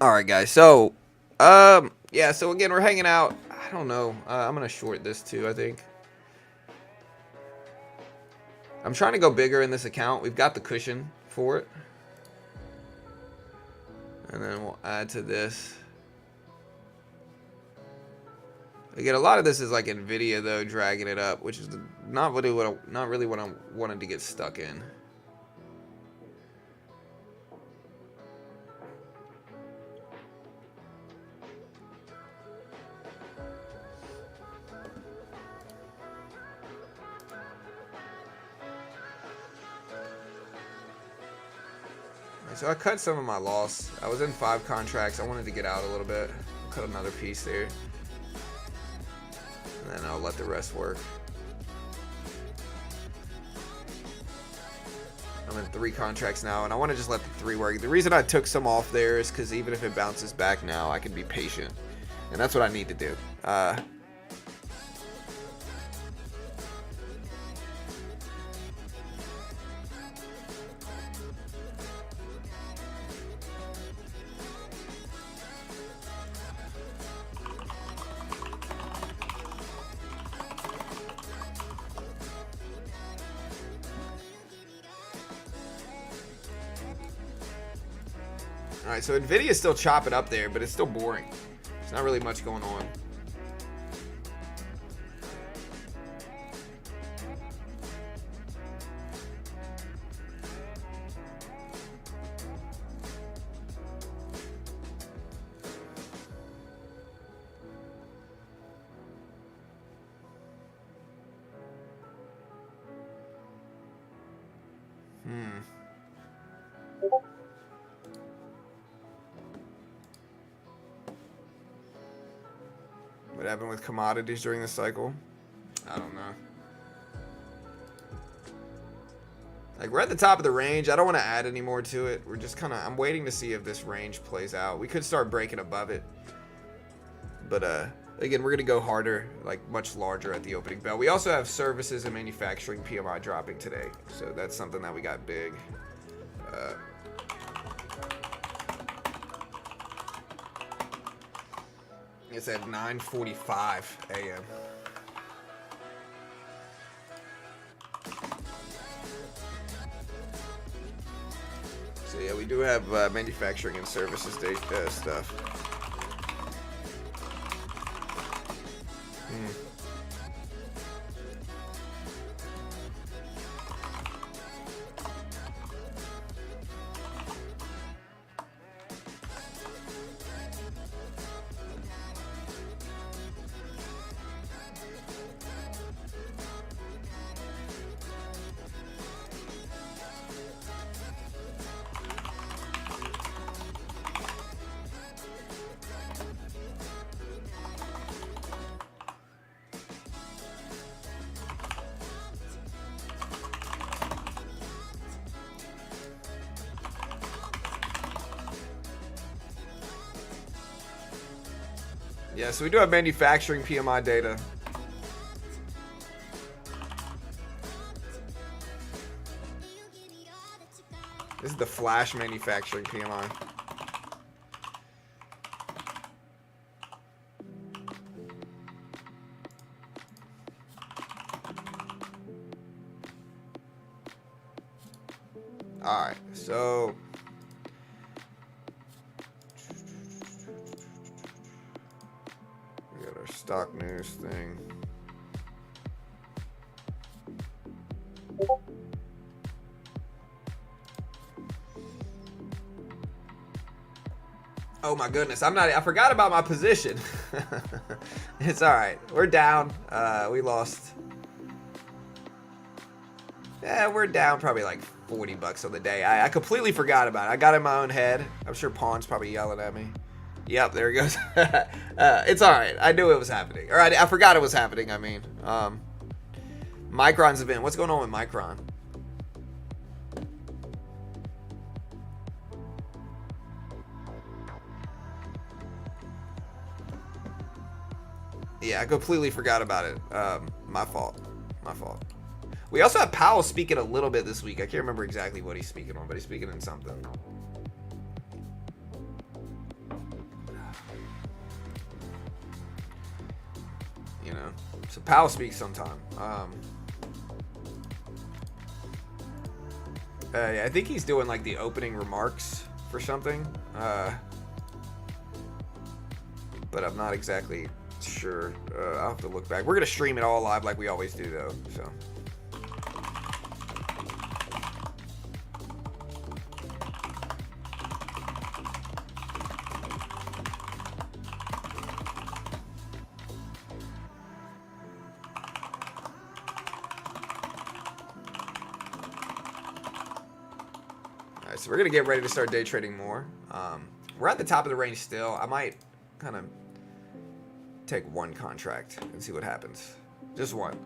all right, guys. So, yeah. So again, we're hanging out. I don't know. I'm gonna short this too. I think I'm trying to go bigger in this account. We've got the cushion for it, and then we'll add to this. Again, a lot of this is like Nvidia though, dragging it up, which is not really what I wanted to get stuck in. So I cut some of my loss. I was in 5 contracts. I wanted to get out a little bit. Cut another piece there. And then I'll let the rest work. I'm in 3 contracts now, and I want to just let the 3 work. The reason I took some off there is because even if it bounces back now, I can be patient. And that's what I need to do. Alright, so Nvidia is still chopping up there, but it's still boring. There's not really much going on. What happened with commodities during the cycle? I don't know. Like, we're at the top of the range. I don't want to add any more to it. We're just kind of, I'm waiting to see if this range plays out. We could start breaking above it. But, again, we're going to go harder, like much larger at the opening bell. We also have services and manufacturing PMI dropping today. So that's something that we got big. It's at 9:45 a.m. So yeah, we do have manufacturing and services day stuff. Yeah, so we do have manufacturing PMI data. This is the flash manufacturing PMI. All right, so we got our stock news thing. Oh my goodness, I forgot about my position. It's all right. We're down. We lost. Yeah, we're down probably like $40 on the day. I completely forgot about it. I got in my own head. I'm sure Pawn's probably yelling at me. Yep, there he goes. It's all right. I knew it was happening. All right, I forgot it was happening. I mean, Micron's event. What's going on with Micron? Yeah, I completely forgot about it. My fault. My fault. We also have Powell speaking a little bit this week. I can't remember exactly what he's speaking on, but he's speaking in something. You know, so Powell speaks sometime. Yeah, I think he's doing like the opening remarks for something. But I'm not exactly sure. I'll have to look back. We're gonna stream it all live like we always do, though. So. Alright, so we're going to get ready to start day trading more. We're at the top of the range still. I might kind of take one contract and see what happens. Just one.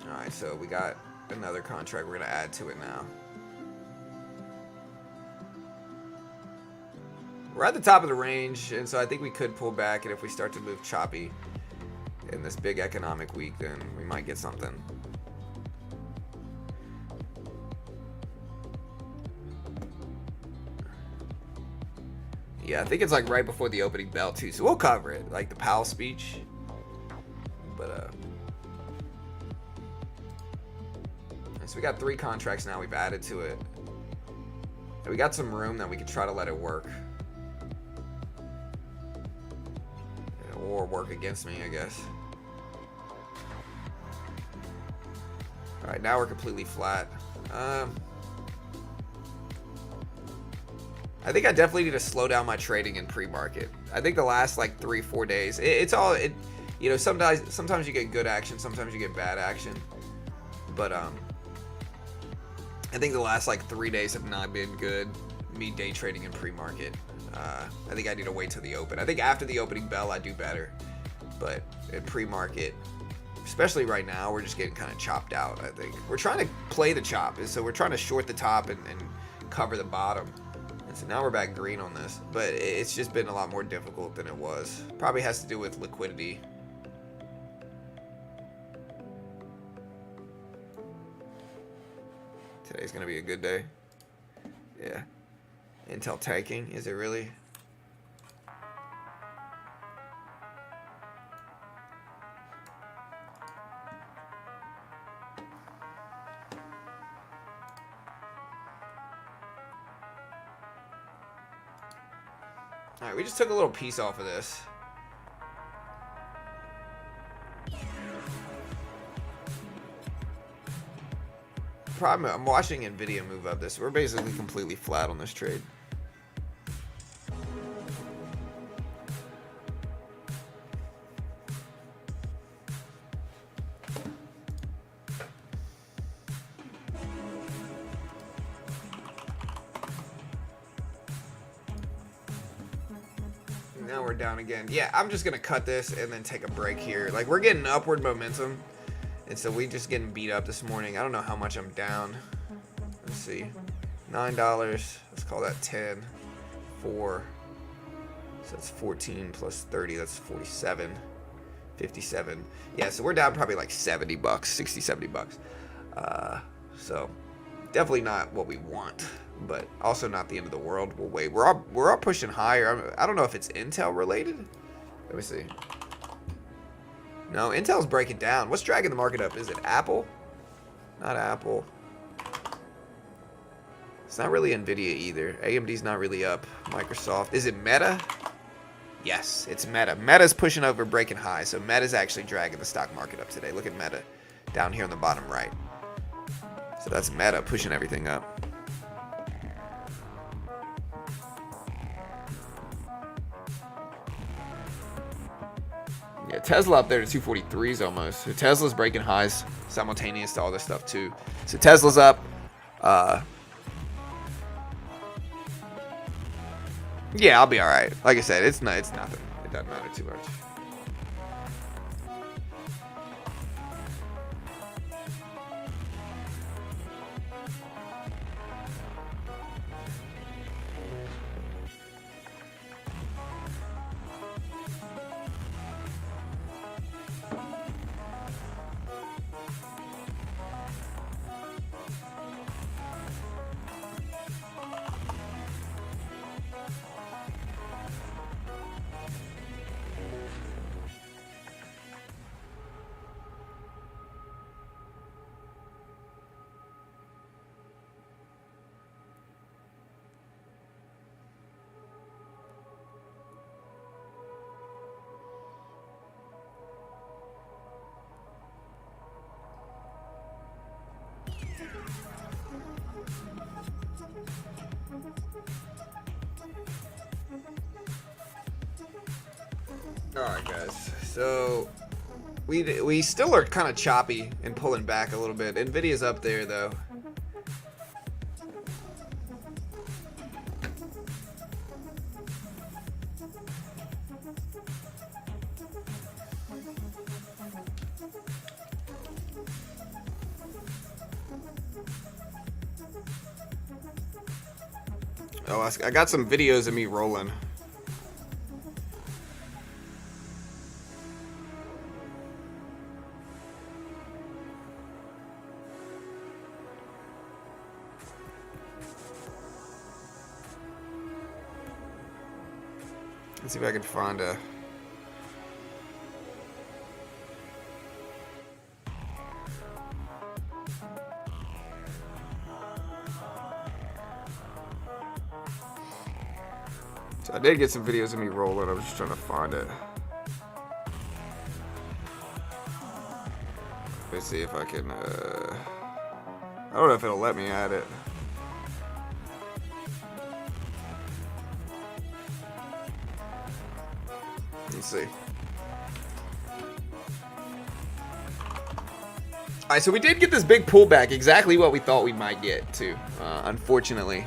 Alright, so we got another contract. We're going to add to it now. We're at the top of the range, and so I think we could pull back, and if we start to move choppy in this big economic week, then we might get something. Yeah, I think it's like right before the opening bell too, so we'll cover it, like the Powell speech. But so we got 3 contracts now we've added to it. And we got some room that we could try to let it work. Or work against me, I guess. Alright, now we're completely flat. I think I definitely need to slow down my trading in pre-market. I think the last like 3-4 days, you know, sometimes you get good action, sometimes you get bad action. But I think the last like 3 days have not been good. Me day trading in pre-market. I think I need to wait till the open. I think after the opening bell I do better. But in pre-market, especially right now, we're just getting kind of chopped out, I think. We're trying to play the chop. So we're trying to short the top and cover the bottom. And so now we're back green on this. But it's just been a lot more difficult than it was. Probably has to do with liquidity. Today's going to be a good day. Yeah. Intel tanking, is it really? Alright, we just took a little piece off of this. Problem, I'm watching Nvidia move up this. We're basically completely flat on this trade. Now we're down again. Yeah, I'm just gonna cut this and then take a break here. Like, we're getting upward momentum, and so we just getting beat up this morning. I don't know how much I'm down. Let's see, $9. Let's call that 10. 4. So that's 14 plus 30. That's 47. 57. Yeah, so we're down probably like $70, 60, $70. So definitely not what we want, but also not the end of the world. We'll wait. We're all pushing higher. I don't know if it's Intel related. Let me see. No, Intel's breaking down. What's dragging the market up? Is it Apple? Not Apple. It's not really Nvidia either. AMD's not really up. Microsoft. Is it Meta? Yes, it's Meta. Meta's pushing over, breaking high. So Meta's actually dragging the stock market up today. Look at Meta down here on the bottom right. So that's Meta pushing everything up. Yeah, Tesla up there to 243s almost. So Tesla's breaking highs simultaneous to all this stuff too. So Tesla's up. Yeah, I'll be all right. Like I said, it's nothing. It doesn't matter too much. All right, guys. So we still are kind of choppy and pulling back a little bit. Nvidia's up there though. Oh, I got some videos of me rolling. Let's see if I can find a... So I did get some videos of me rolling. I was just trying to find it. Let's see if I can... I don't know if it'll let me add it. Let's see. Alright, so we did get this big pullback, exactly what we thought we might get, too, unfortunately.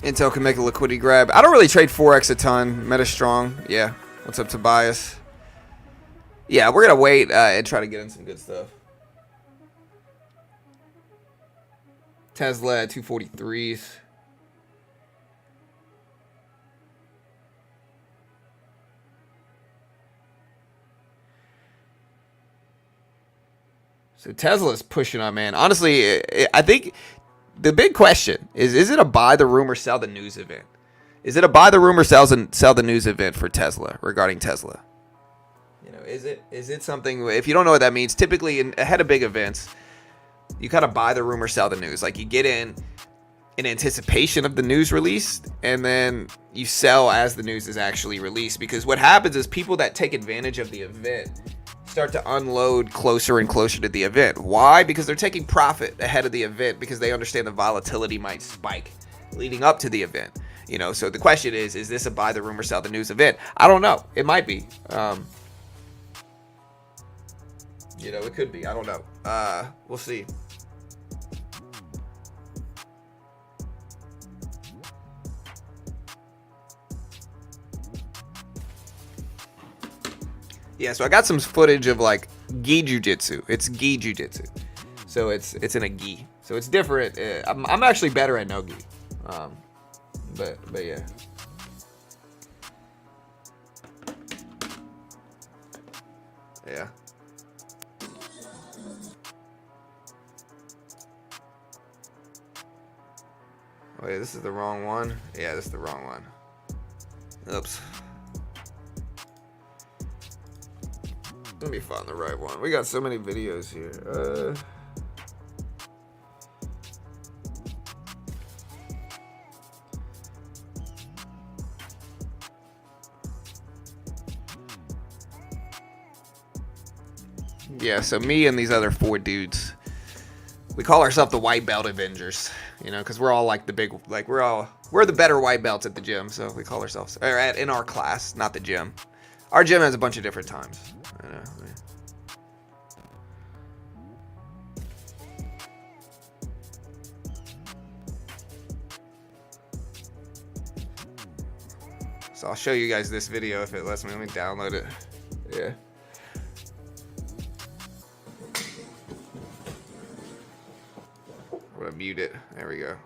Intel can make a liquidity grab. I don't really trade Forex a ton. Meta strong. Yeah. What's up, Tobias? Yeah, we're going to wait and try to get in some good stuff. Tesla at 243s. So Tesla's pushing on, man. Honestly, I think... The big question is it a buy the rumor, sell the news event? Is it a buy the rumor, sell the news event for Tesla regarding Tesla? You know, is it something, if you don't know what that means, typically ahead of big events, you kind of buy the rumor, sell the news. Like you get in anticipation of the news release, and then you sell as the news is actually released. Because what happens is people that take advantage of the event start to unload closer and closer to the event. Why? Because they're taking profit ahead of the event because they understand the volatility might spike leading up to the event. You know, so the question is this a buy the rumor, sell the news event? I don't know. It might be. You know, it could be. I don't know. We'll see. Yeah, so I got some footage of like gi jujitsu. It's gi jujitsu, so it's in a gi, so it's different. I'm actually better at no gi, but yeah. Yeah. Wait, this is the wrong one. Yeah, this is the wrong one. Oops. Let me find the right one. We got so many videos here. Yeah, so me and these other 4 dudes, we call ourselves the White Belt Avengers, you know, because we're all like the big, like we're the better white belts at the gym, so we call ourselves, or in our class, not the gym. Our gym has a bunch of different times. I know. So I'll show you guys this video if it lets me. Let me download it. Yeah. I'm gonna mute it. There we go.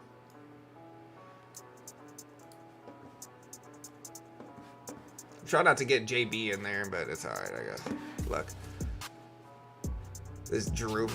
Try not to get JB in there, but it's alright, I guess. Look. This Drew.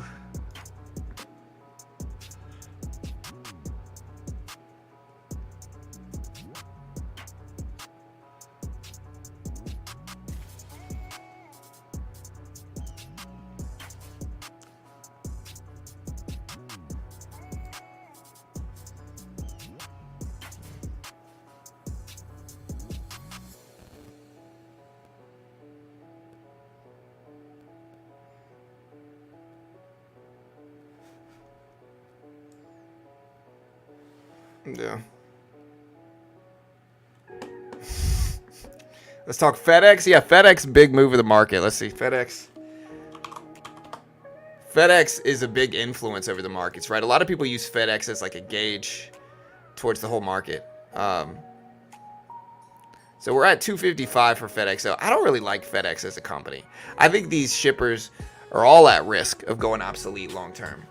Yeah. Let's talk FedEx. Yeah, FedEx, big move of the market. Let's see. FedEx is a big influence over the markets, right? A lot of people use FedEx as like a gauge towards the whole market. So we're at 255 for FedEx. So I don't really like FedEx as a company. I think these shippers are all at risk of going obsolete long term.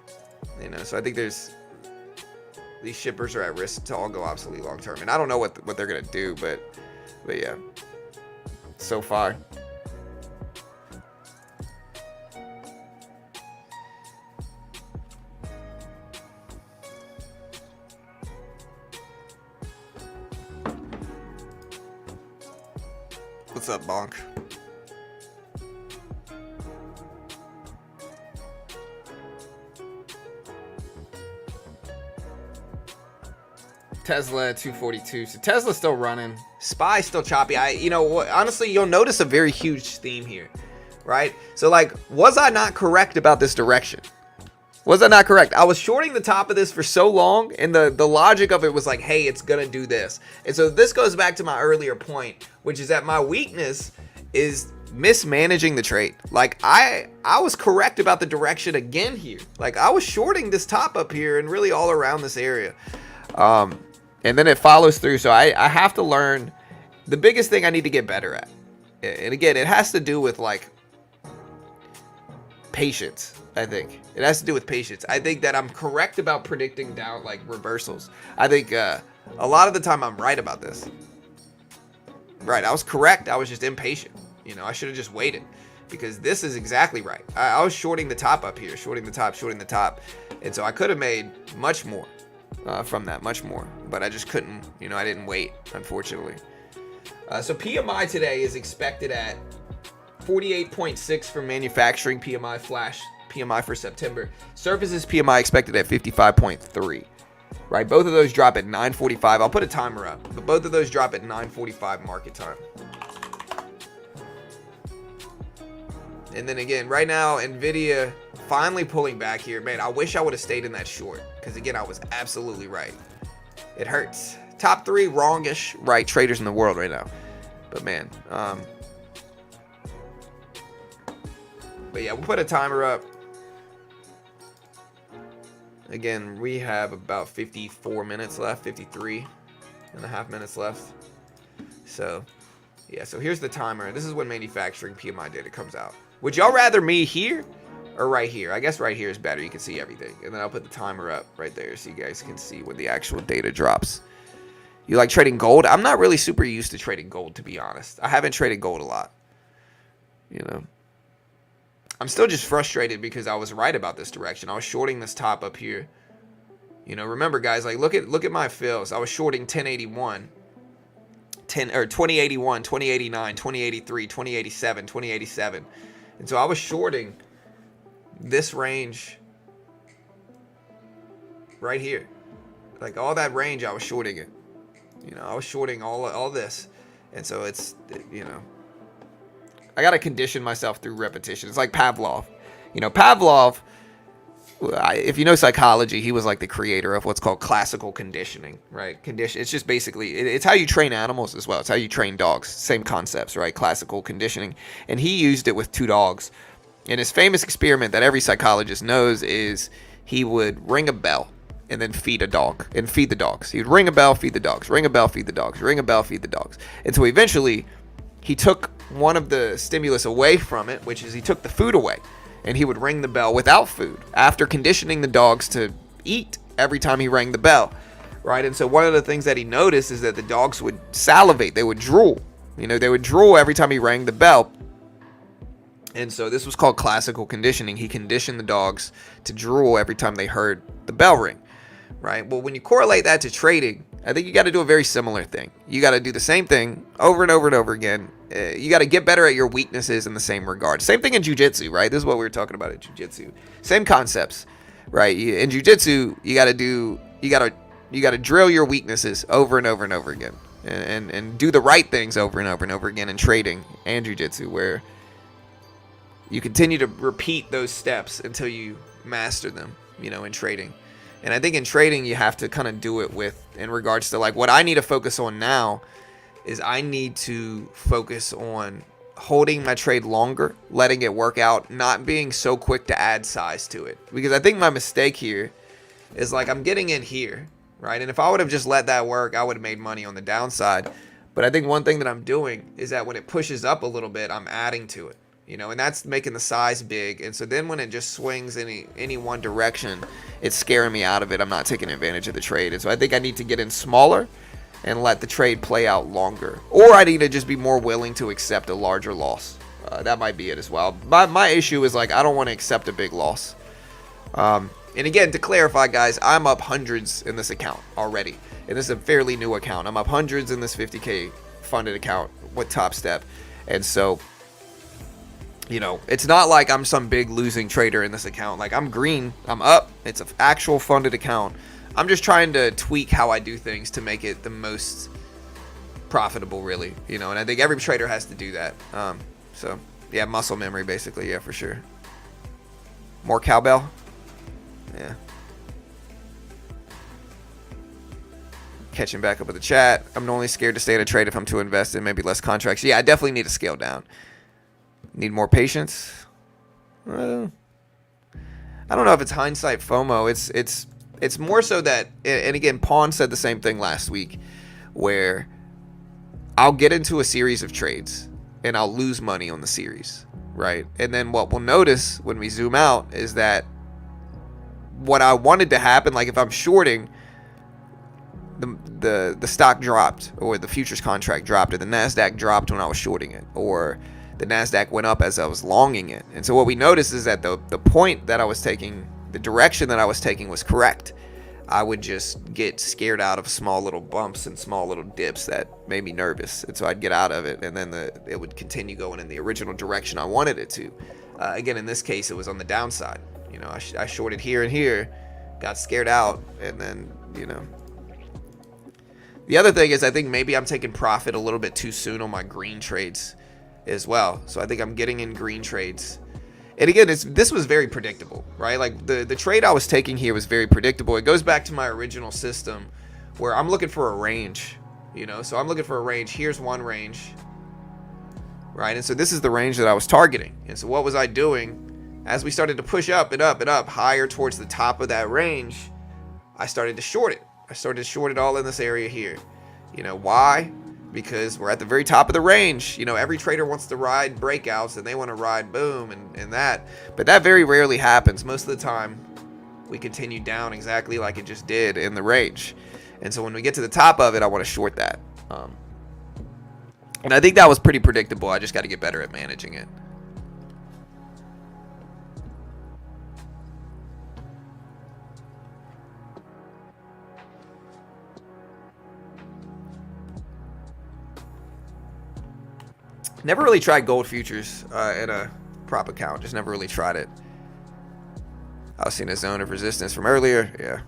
You know, so I think these shippers are at risk to all go obsolete long term. And I don't know what they're gonna do, but yeah, so far. What's up, Bonk? Tesla at 242. So Tesla's still running. SPY still choppy. Honestly, you'll notice a very huge theme here, right? So like, was I not correct about this direction? Was I not correct? I was shorting the top of this for so long, and the logic of it was like, hey, it's gonna do this. And so this goes back to my earlier point, which is that my weakness is mismanaging the trade. Like I was correct about the direction again here. Like I was shorting this top up here and really all around this area. And then it follows through. So I have to learn the biggest thing I need to get better at. And again, it has to do with like patience. I think it has to do with patience. I think that I'm correct about predicting down like reversals. I think a lot of the time I'm right about this. Right, I was correct. I was just impatient. You know, I should have just waited because this is exactly right. I was shorting the top up here, shorting the top, and so I could have made much more from that, much more. But I just couldn't. You know, I didn't wait, unfortunately. So PMI today is expected at 48.6 for manufacturing PMI flash. PMI for September. Services PMI expected at 55.3. Right, both of those drop at 9:45. I'll put a timer up, but both of those drop at 9:45 market time. And then again, right now, Nvidia finally pulling back here. Man, I wish I would have stayed in that short because again, I was absolutely right. It hurts. Top 3 wrongish right traders in the world right now. But man, but yeah, we'll put a timer up. Again, we have about 54 minutes left, 53 and a half minutes left. So, yeah, so here's the timer. This is when manufacturing PMI data comes out. Would y'all rather me here or right here? I guess right here is better. You can see everything. And then I'll put the timer up right there so you guys can see when the actual data drops. You like trading gold? I'm not really super used to trading gold, to be honest. I haven't traded gold a lot. You know. I'm still just frustrated because I was right about this direction. I was shorting this top up here. You know, remember guys, like look at my fills. I was shorting 1081, 2081, 2089, 2083, 2087, 2087. And so I was shorting this range right here. Like all that range, I was shorting it. You know, I was shorting all this. And so it's, you know, I got to condition myself through repetition. It's like Pavlov. You know, Pavlov, if you know psychology, he was like the creator of what's called classical conditioning, right? It's just basically, it's how you train animals as well. It's how you train dogs. Same concepts, right? Classical conditioning. And he used it with 2 dogs. And his famous experiment that every psychologist knows is he would ring a bell and then feed a dog and feed the dogs. He would ring a bell, feed the dogs, ring a bell, feed the dogs, ring a bell, feed the dogs. And so eventually he took one of the stimulus away from it, which is he took the food away, and he would ring the bell without food after conditioning the dogs to eat every time he rang the bell, right? And so one of the things that he noticed is that the dogs would salivate, they would drool, you know, they would drool every time he rang the bell. And so this was called classical conditioning. He conditioned the dogs to drool every time they heard the bell ring, right? Well, when you correlate that to trading, I think you got to do a very similar thing. You got to do the same thing over and over and over again. You got to get better at your weaknesses in the same regard. Same thing in jiu-jitsu, right? This is what we were talking about in jiu-jitsu. Same concepts, right? In jiu-jitsu, you got to drill your weaknesses over and over and over again, and do the right things over and over and over again in trading and jiu-jitsu, where you continue to repeat those steps until you master them, you know, in trading. And I think in trading, you have to kind of do it with, in regards to like what I need to focus on now is I need to focus on holding my trade longer, letting it work out, not being so quick to add size to it. Because I think my mistake here is like I'm getting in here, right? And if I would have just let that work, I would have made money on the downside. But I think one thing that I'm doing is that when it pushes up a little bit, I'm adding to it, you know, and that's making the size big. And so then when it just swings any one direction, it's scaring me out of it. I'm not taking advantage of the trade. And so I think I need to get in smaller and let the trade play out longer. Or I need to just be more willing to accept a larger loss. That might be it as well. My issue is like I don't want to accept a big loss. And again, to clarify, guys, I'm up hundreds in this account already. And this is a fairly new account. I'm up hundreds in this 50K funded account with Top Step. And so, you know, it's not like I'm some big losing trader in this account. Like, I'm green. I'm up. It's an actual funded account. I'm just trying to tweak how I do things to make it the most profitable, really. You know, and I think every trader has to do that. So, yeah, muscle memory, basically. Yeah, for sure. More cowbell? Yeah. Catching back up with the chat. I'm only scared to stay in a trade if I'm too invested. Maybe less contracts. Yeah, I definitely need to scale down. Need more patience. I don't know if it's hindsight FOMO. It's more so that, and again, Pawn said the same thing last week, where I'll get into a series of trades and I'll lose money on the series, right? And then what we'll notice when we zoom out is that what I wanted to happen, like if I'm shorting, the stock dropped, or the futures contract dropped, or the NASDAQ dropped when I was shorting it, or the NASDAQ went up as I was longing it. And so what we noticed is that the point that I was taking, the direction that I was taking was correct. I would just get scared out of small little bumps and small little dips that made me nervous. And so I'd get out of it, and then it would continue going in the original direction I wanted it to. Again, in this case, it was on the downside. You know, I shorted here and here, got scared out, and then, you know. The other thing is I think maybe I'm taking profit a little bit too soon on my green trades as well. So I think I'm getting in green trades. And again, this was very predictable, right? Like the trade I was taking here was very predictable. It goes back to my original system where I'm looking for a range, you know. So I'm looking for a range. Here's one range, right? And so this is the range that I was targeting. And so what was I doing? As we started to push up and up and up higher towards the top of that range, I started to short it. I started to short it all in this area here. You know, why? Because we're at the very top of the range. You know, every trader wants to ride breakouts and they want to ride boom and that. But that very rarely happens. Most of the time, we continue down exactly like it just did in the range. And so when we get to the top of it, I want to short that. And I think that was pretty predictable. I just got to get better at managing it. Never really tried gold futures in a prop account. Just never really tried it. I was seeing a zone of resistance from earlier. Yeah.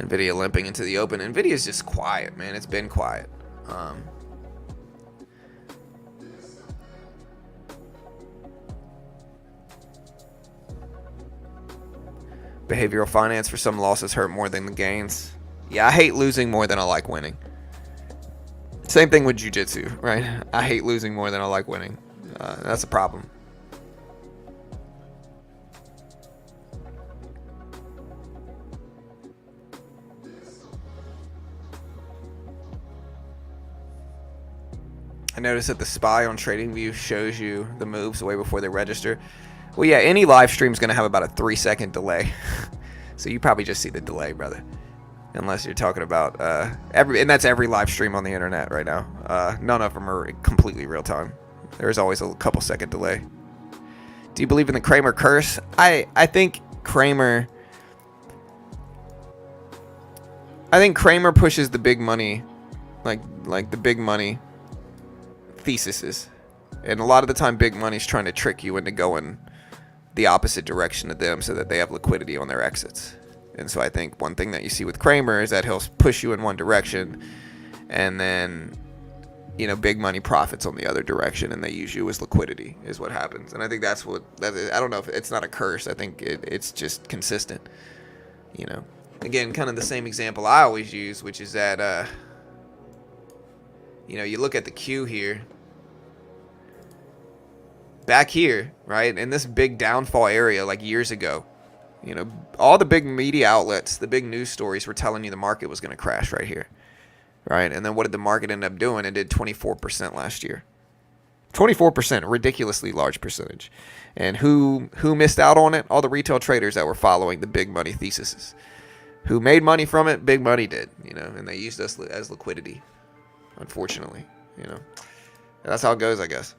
Nvidia limping into the open. Nvidia's just quiet, man. It's been quiet. Behavioral finance, for some losses hurt more than the gains. Yeah, I hate losing more than I like winning. Same thing with jiu-jitsu, right? I hate losing more than I like winning. That's a problem. I noticed that the SPY on TradingView shows you the moves way before they register. Well, yeah, any live stream is going to have about a 3-second delay. So you probably just see the delay, brother. Unless you're talking about and that's every live stream on the internet right now. None of them are completely real time. There's always a couple second delay. Do you believe in the Kramer curse? I think Kramer pushes the big money, like the big money theses, and a lot of the time big money's trying to trick you into going the opposite direction of them so that they have liquidity on their exits. And so I think one thing that you see with Kramer is that he'll push you in one direction, and then big money profits on the other direction, and they use you as liquidity is what happens. And I think that's what that is. I don't know if it's not a curse. I think it's just consistent. Again, kind of the same example I always use, which is that you look at the Q here, back here, right, in this big downfall area like years ago. All the big media outlets, the big news stories were telling you the market was going to crash right here, right? And then what did the market end up doing? It did 24% last year. 24%, a ridiculously large percentage. And who missed out on it? All the retail traders that were following the big money theses. Who made money from it? Big money did, and they used us as liquidity, unfortunately, And that's how it goes, I guess.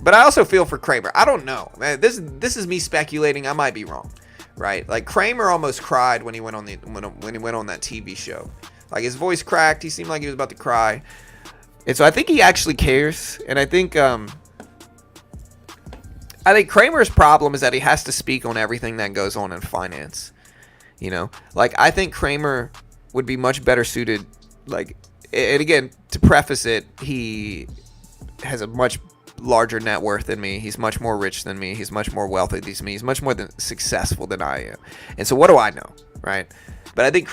But I also feel for Kramer. I don't know. This is me speculating. I might be wrong, right? Like Kramer almost cried when he went on when he went on that TV show. Like his voice cracked. He seemed like he was about to cry. And so I think he actually cares. And I think Kramer's problem is that he has to speak on everything that goes on in finance. Like I think Kramer would be much better suited. Like, and again, to preface it, he has a much larger net worth than me. He's much more rich than me. He's much more wealthy than me. He's much more successful than I am. And so what do I know, right? But I think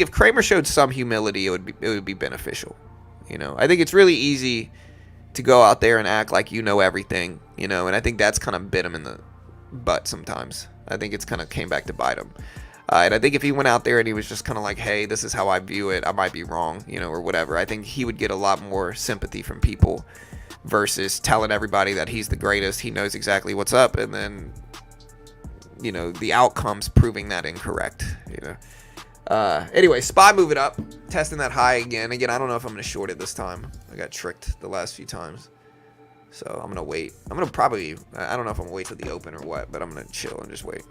if Kramer showed some humility, it would be beneficial. I think it's really easy to go out there and act like you know everything, and I think that's kind of bit him in the butt sometimes. I think it's kind of came back to bite him. And I think if he went out there and he was just kind of like, hey, this is how I view it, I might be wrong, or whatever, I think he would get a lot more sympathy from people versus telling everybody that he's the greatest, he knows exactly what's up, and then, the outcomes proving that incorrect, Anyway, SPY moving up, testing that high again. Again, I don't know if I'm going to short it this time. I got tricked the last few times. So I'm going to wait. I don't know if I'm going to wait till the open or what, but I'm going to chill and just wait.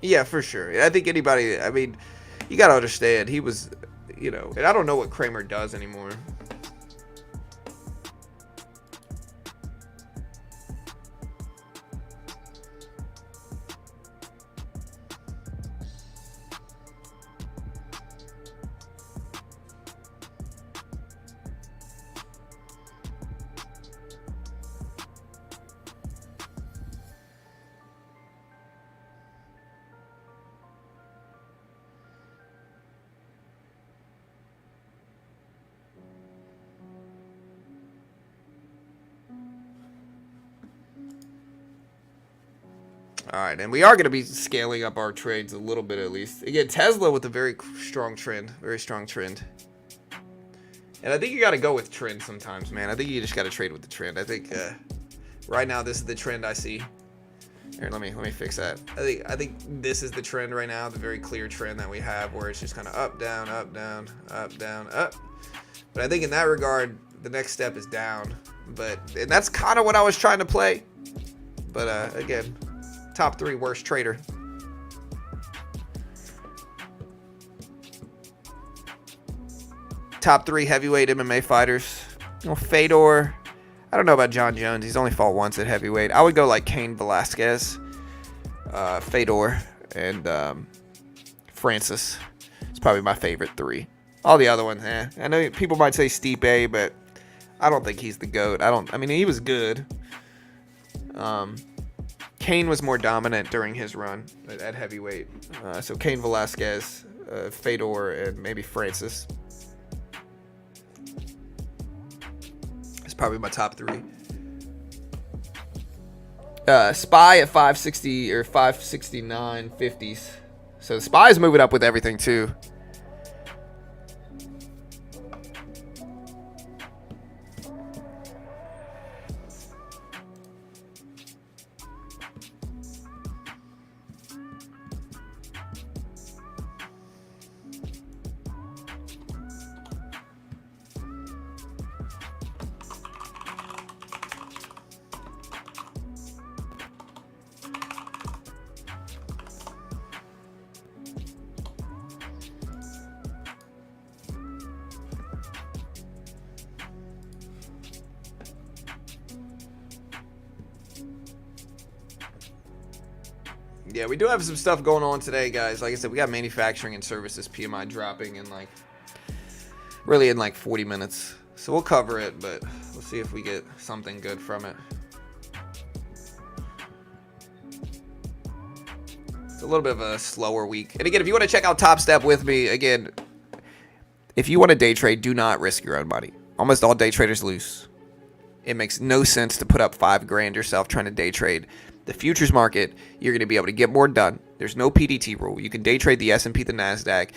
Yeah, for sure. I think anybody, you got to understand, he was, and I don't know what Kramer does anymore. All right, and we are going to be scaling up our trades a little bit at least. Again, Tesla with a very strong trend. And I think you got to go with trend sometimes, man. I think you just got to trade with the trend. I think right now this is the trend I see. Here, let me fix that. I think this is the trend right now, the very clear trend that we have, where it's just kind of up, down, up, down, up, down, up. But I think in that regard, the next step is down. And that's kind of what I was trying to play. But again, top 3 worst trader. Top 3 heavyweight MMA fighters. Fedor. I don't know about John Jones. He's only fought once at heavyweight. I would go like Cain Velasquez, Fedor, and Francis. It's probably my favorite 3. All the other ones, I know people might say Stipe, but I don't think he's the GOAT. He was good. Cain was more dominant during his run at heavyweight. So Cain Velasquez, Fedor, and maybe Francis. It's probably my top 3. SPY at 560 or 569.50s. So SPY is moving up with everything too. Yeah, we do have some stuff going on today, guys. Like I said, we got manufacturing and services PMI dropping in like really in like 40 minutes. So we'll cover it, but we'll see if we get something good from it. It's a little bit of a slower week. And again, if you want to check out Top Step with me, again, if you want to day trade, do not risk your own money. Almost all day traders lose. It makes no sense to put up $5,000 yourself trying to day trade the futures market. You're going to be able to get more done. There's no PDT rule. You can day trade the S&P, the NASDAQ,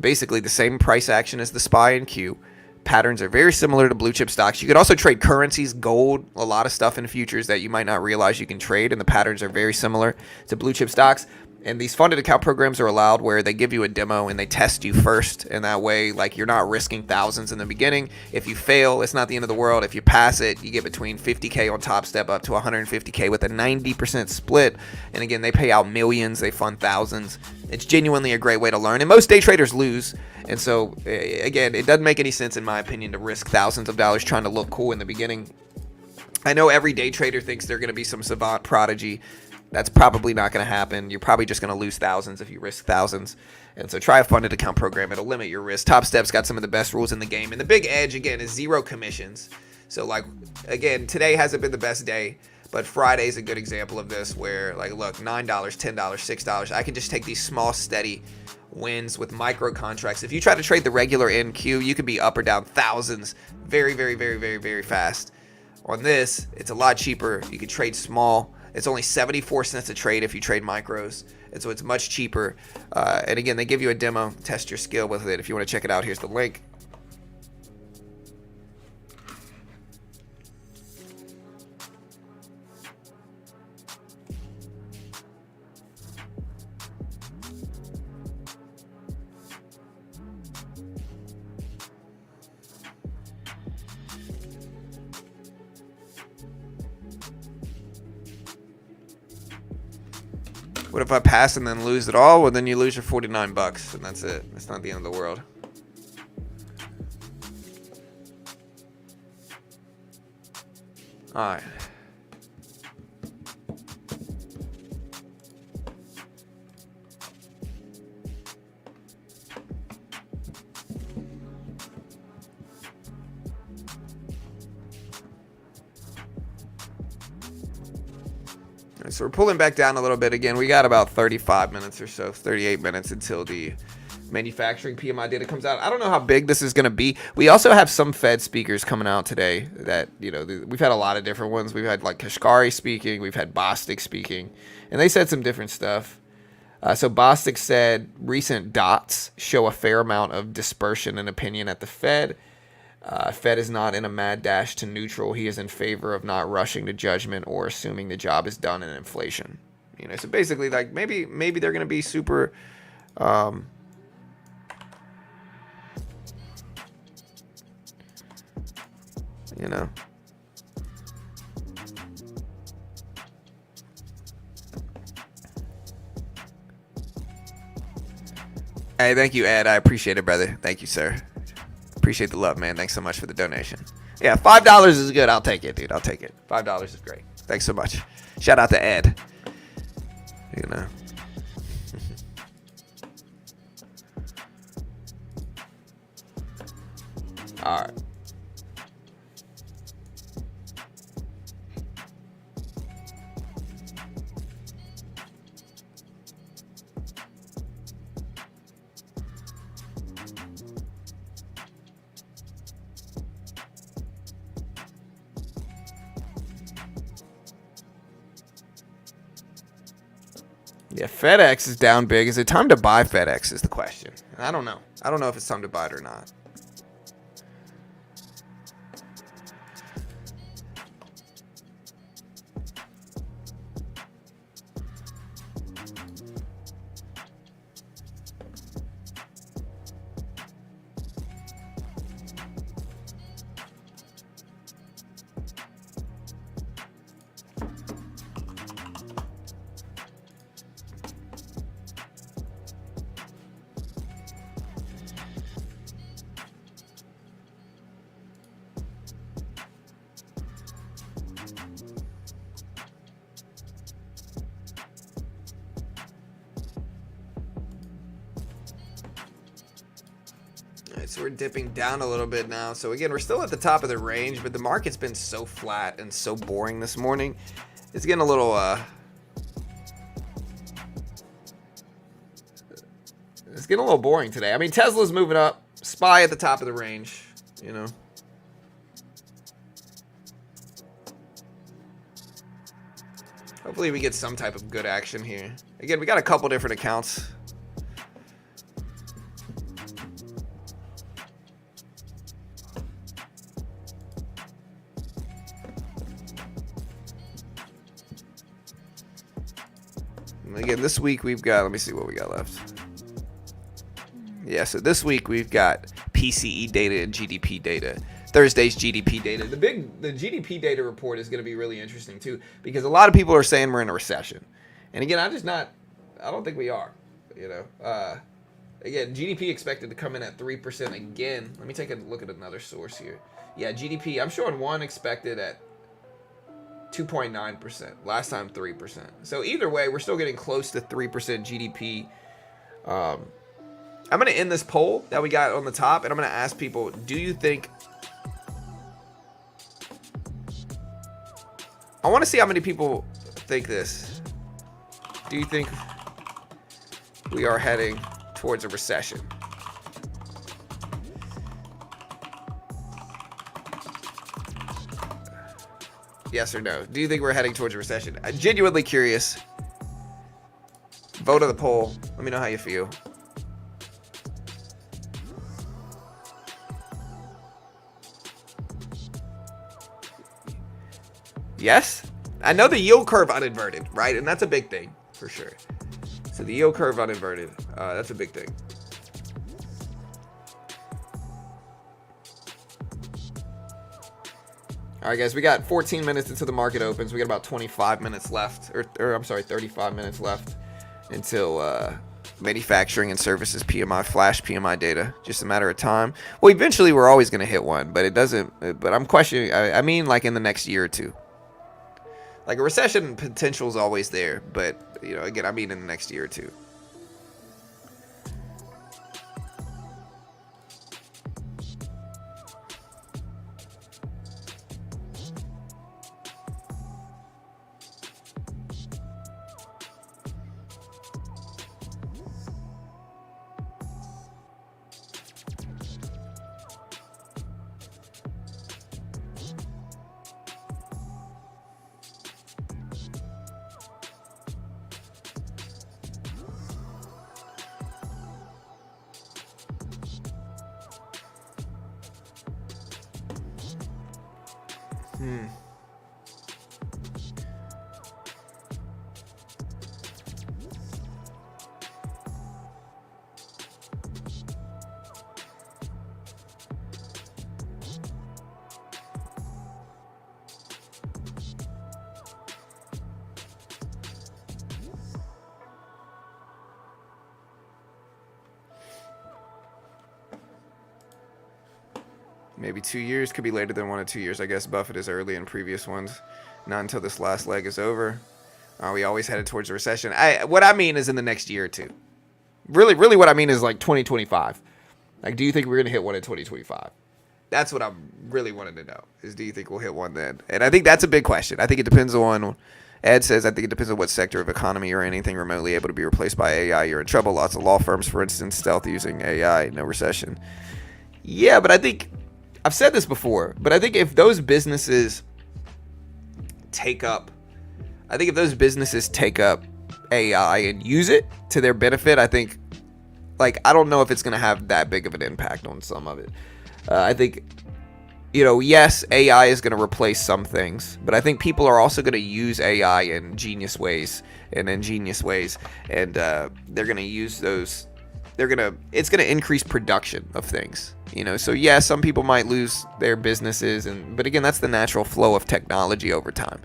basically the same price action as the SPY and Q. Patterns are very similar to blue chip stocks. You can also trade currencies, gold, a lot of stuff in futures that you might not realize you can trade, and the patterns are very similar to blue chip stocks. And these funded account programs are allowed where they give you a demo and they test you first. And that way, like, you're not risking thousands in the beginning. If you fail, it's not the end of the world. If you pass it, you get between 50K on Top Step up to 150K with a 90% split. And again, they pay out millions. They fund thousands. It's genuinely a great way to learn. And most day traders lose. And so, again, it doesn't make any sense, in my opinion, to risk thousands of dollars trying to look cool in the beginning. I know every day trader thinks they're going to be some savant prodigy. That's probably not going to happen. You're probably just going to lose thousands if you risk thousands. And so try a funded account program. It'll limit your risk. Top Step's got some of the best rules in the game. And the big edge, again, is zero commissions. So, like, again, today hasn't been the best day, but Friday's a good example of this where, like, look, $9, $10, $6. I can just take these small, steady wins with micro contracts. If you try to trade the regular NQ, you could be up or down thousands very, very, very, very, very fast. On this, it's a lot cheaper. You can trade small. It's only 74 cents a trade if you trade micros. And so it's much cheaper. And again, they give you a demo, test your skill with it. If you want to check it out, here's the link. What if I pass and then lose it all? Well, then you lose your 49 bucks, and that's it. It's not the end of the world. All right. So we're pulling back down a little bit again. We got about 35 minutes or so, 38 minutes until the manufacturing PMI data comes out. I don't know how big this is going to be. We also have some Fed speakers coming out today that, you know, we've had a lot of different ones. We've had like Kashkari speaking. We've had Bostic speaking. And they said some different stuff. So Bostic said recent dots show a fair amount of dispersion in opinion at the Fed. Fed is not in a mad dash to neutral. He is in favor of not rushing to judgment or assuming the job is done in inflation. You know, so basically, like maybe they're going to be super. You know. Hey, thank you, Ed. I appreciate it, brother. Thank you, sir. Appreciate the love, man. Thanks so much for the donation. Yeah, $5 is good. I'll take it, dude. I'll take it. $5 is great. Thanks so much. Shout out to Ed. You know. All right. Yeah, FedEx is down big. Is it time to buy FedEx is the question. I don't know. I don't know if it's time to buy it or not. right, so we're dipping down a little bit now. So again, we're still at the top of the range, but the market's been so flat and so boring this morning. It's getting a little it's getting a little boring today. I mean, Tesla's moving up, SPY at the top of the range, you know. Hopefully we get some type of good action here. Again, we got a couple different accounts. And again, this week we've got, let me see what we got left. Yeah, so this week we've got PCE data and GDP data. Thursday's GDP data. The GDP data report is going to be really interesting too, because a lot of people are saying we're in a recession. And again, I don't think we are, you know. Again, GDP expected to come in at 3% again. Let me take a look at another source here. Yeah, GDP, I'm showing one expected at 2.9%. Last time 3%. So either way, we're still getting close to 3% GDP. I'm going to end this poll that we got on the top, and I'm going to ask people, do you think... I want to see how many people think this. Do you think we are heading towards a recession? Yes or no? Do you think we're heading towards a recession? I'm genuinely curious. Vote of the poll. Let me know how you feel. Yes? I know the yield curve uninverted, right? And that's a big thing, for sure. So the yield curve uninverted, that's a big thing. All right, guys, we got 14 minutes until the market opens. We got about 25 minutes left, or I'm sorry, 35 minutes left until manufacturing and services PMI, flash PMI data. Just a matter of time. Well, eventually we're always going to hit one, but it doesn't. But I'm questioning. I mean, like in the next year or two. Like a recession potential is always there, but you know, again, I mean in the next year or two. Maybe 2 years, could be later than 1 or 2 years. I guess Buffett is early in previous ones. Not until this last leg is over. We always headed towards a recession. What I mean is in the next year or two. Really what I mean is like 2025. Like, do you think we're going to hit one in 2025? That's what I'm really wanting to know, is do you think we'll hit one then? And I think that's a big question. I think it depends on, Ed says, I think it depends on what sector of economy or anything remotely able to be replaced by AI. You're in trouble. Lots of law firms, for instance, stealth using AI. No recession. Yeah, but I think... I've said this before, but I think if those businesses take up AI and use it to their benefit, I think, like, I don't know if it's going to have that big of an impact on some of it. I think, you know, yes, AI is going to replace some things, but I think people are also going to use AI in ingenious ways, and they're going to use those. It's going to increase production of things, you know. So yeah, some people might lose their businesses, but again, that's the natural flow of technology over time.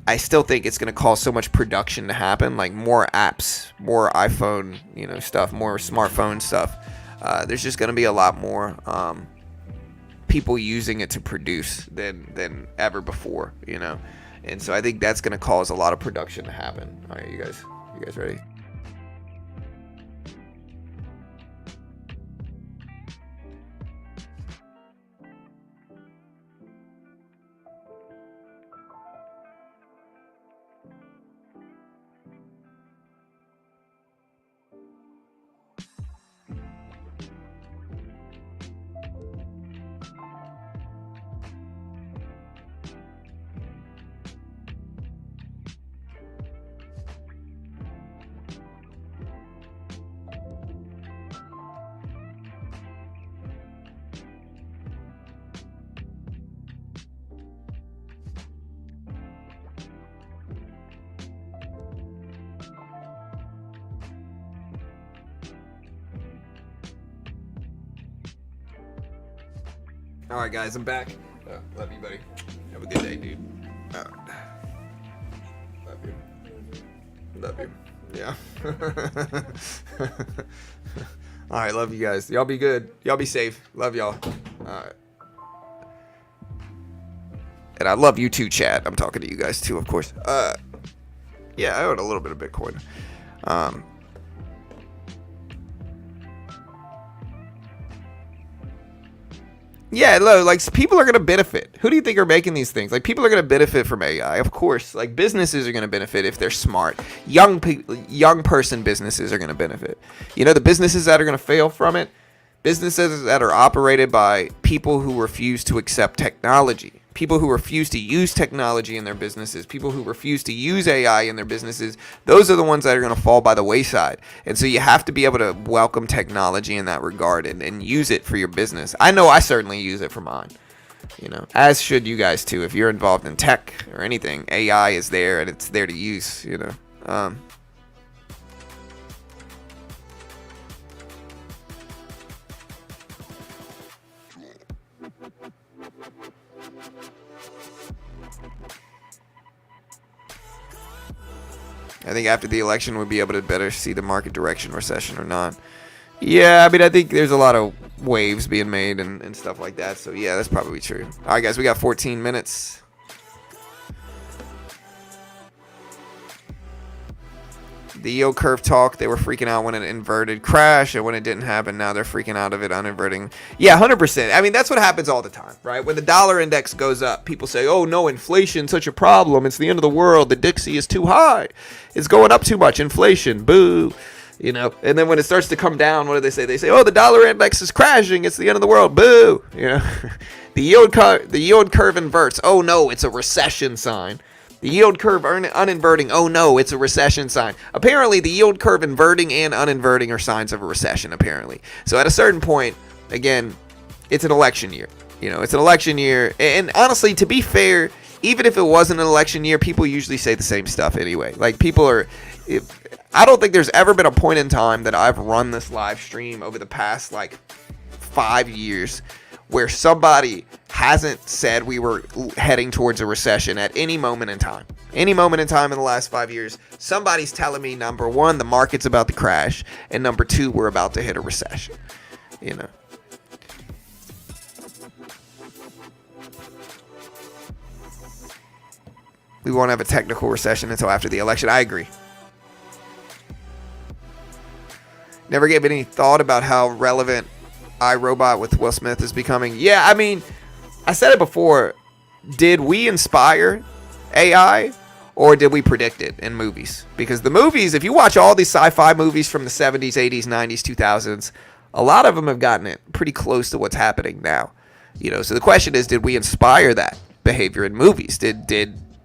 I still think it's going to cause so much production to happen, like more apps, more iPhone, you know, stuff, more smartphone stuff. There's just going to be a lot more people using it to produce than ever before, you know. And so I think that's going to cause a lot of production to happen. All right, you guys ready? All right, guys, I'm back. Love you, buddy. Have a good day, dude. Love you. Love you. Yeah. All right, love you guys. Y'all be good. Y'all be safe. Love y'all. All right. And I love you too, chat. I'm talking to you guys too, of course. Yeah, I own a little bit of Bitcoin. Yeah, like people are going to benefit. Who do you think are making these things? Like people are going to benefit from AI, of course. Like businesses are going to benefit if they're smart. Young person businesses are going to benefit. You know, the businesses that are going to fail from it, businesses that are operated by people who refuse to accept technology, people who refuse to use technology in their businesses, people who refuse to use AI in their businesses, those are the ones that are going to fall by the wayside. And so you have to be able to welcome technology in that regard and use it for your business. I know I certainly use it for mine, you know, as should you guys too. If you're involved in tech or anything, AI is there and it's there to use, you know. I think after the election we'll be able to better see the market direction, recession or not. Yeah, I mean, I think there's a lot of waves being made and stuff like that. So, yeah, that's probably true. All right, guys, we got 14 minutes. The yield curve talk, they were freaking out when it inverted crash, and when it didn't happen, now they're freaking out of it uninverting. Yeah, 100%. I mean, that's what happens all the time, right? When the dollar index goes up, people say, oh, no, inflation's such a problem. It's the end of the world. The Dixie is too high. It's going up too much. Inflation. Boo. You know, and then when it starts to come down, what do they say? They say, oh, the dollar index is crashing. It's the end of the world. Boo. You know, the yield curve inverts. Oh, no, it's a recession sign. The yield curve uninverting. Oh no, it's a recession sign. Apparently, the yield curve inverting and uninverting are signs of a recession, apparently. So at a certain point, again, it's an election year. You know, it's an election year. And honestly, to be fair, even if it wasn't an election year, people usually say the same stuff anyway. Like, people are... I don't think there's ever been a point in time that I've run this live stream over the past, like, 5 years where somebody hasn't said we were heading towards a recession at any moment in time. Any moment in time in the last 5 years, somebody's telling me, number one, the market's about to crash, and number two, we're about to hit a recession. You know. We won't have a technical recession until after the election. I agree. Never gave any thought about how relevant iRobot with Will Smith is becoming. Yeah, I mean, I said it before. Did we inspire AI or did we predict it in movies? Because the movies, if you watch all these sci-fi movies from the 70s, 80s, 90s, 2000s, a lot of them have gotten it pretty close to what's happening now. You know, so the question is, did we inspire that behavior in movies? Did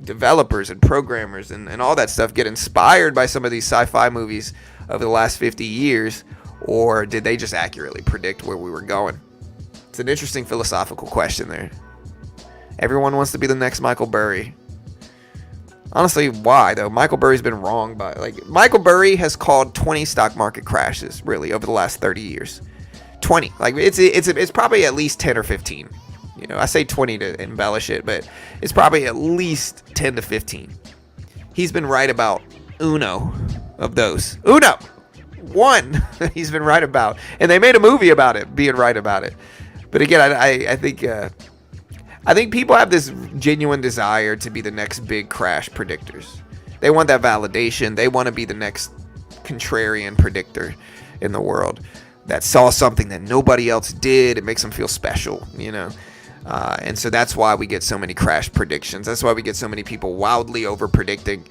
developers and programmers and all that stuff get inspired by some of these sci-fi movies over the last 50 years? Or did they just accurately predict where we were going? It's an interesting philosophical question there. Everyone wants to be the next Michael Burry. Honestly, why though? Michael Burry's been wrong by Michael Burry has called 20 stock market crashes really over the last 30 years. 20. Like it's probably at least 10 or 15. You know, I say 20 to embellish it, but it's probably at least 10 to 15. He's been right about uno of those. Uno. One he's been right about, and they made a movie about it being right about it. But again, I think people have this genuine desire to be the next big crash predictors. They want that validation. They want to be the next contrarian predictor in the world that saw something that nobody else did. It makes them feel special, you know. And so that's why we get so many crash predictions. That's why we get so many people wildly over predicting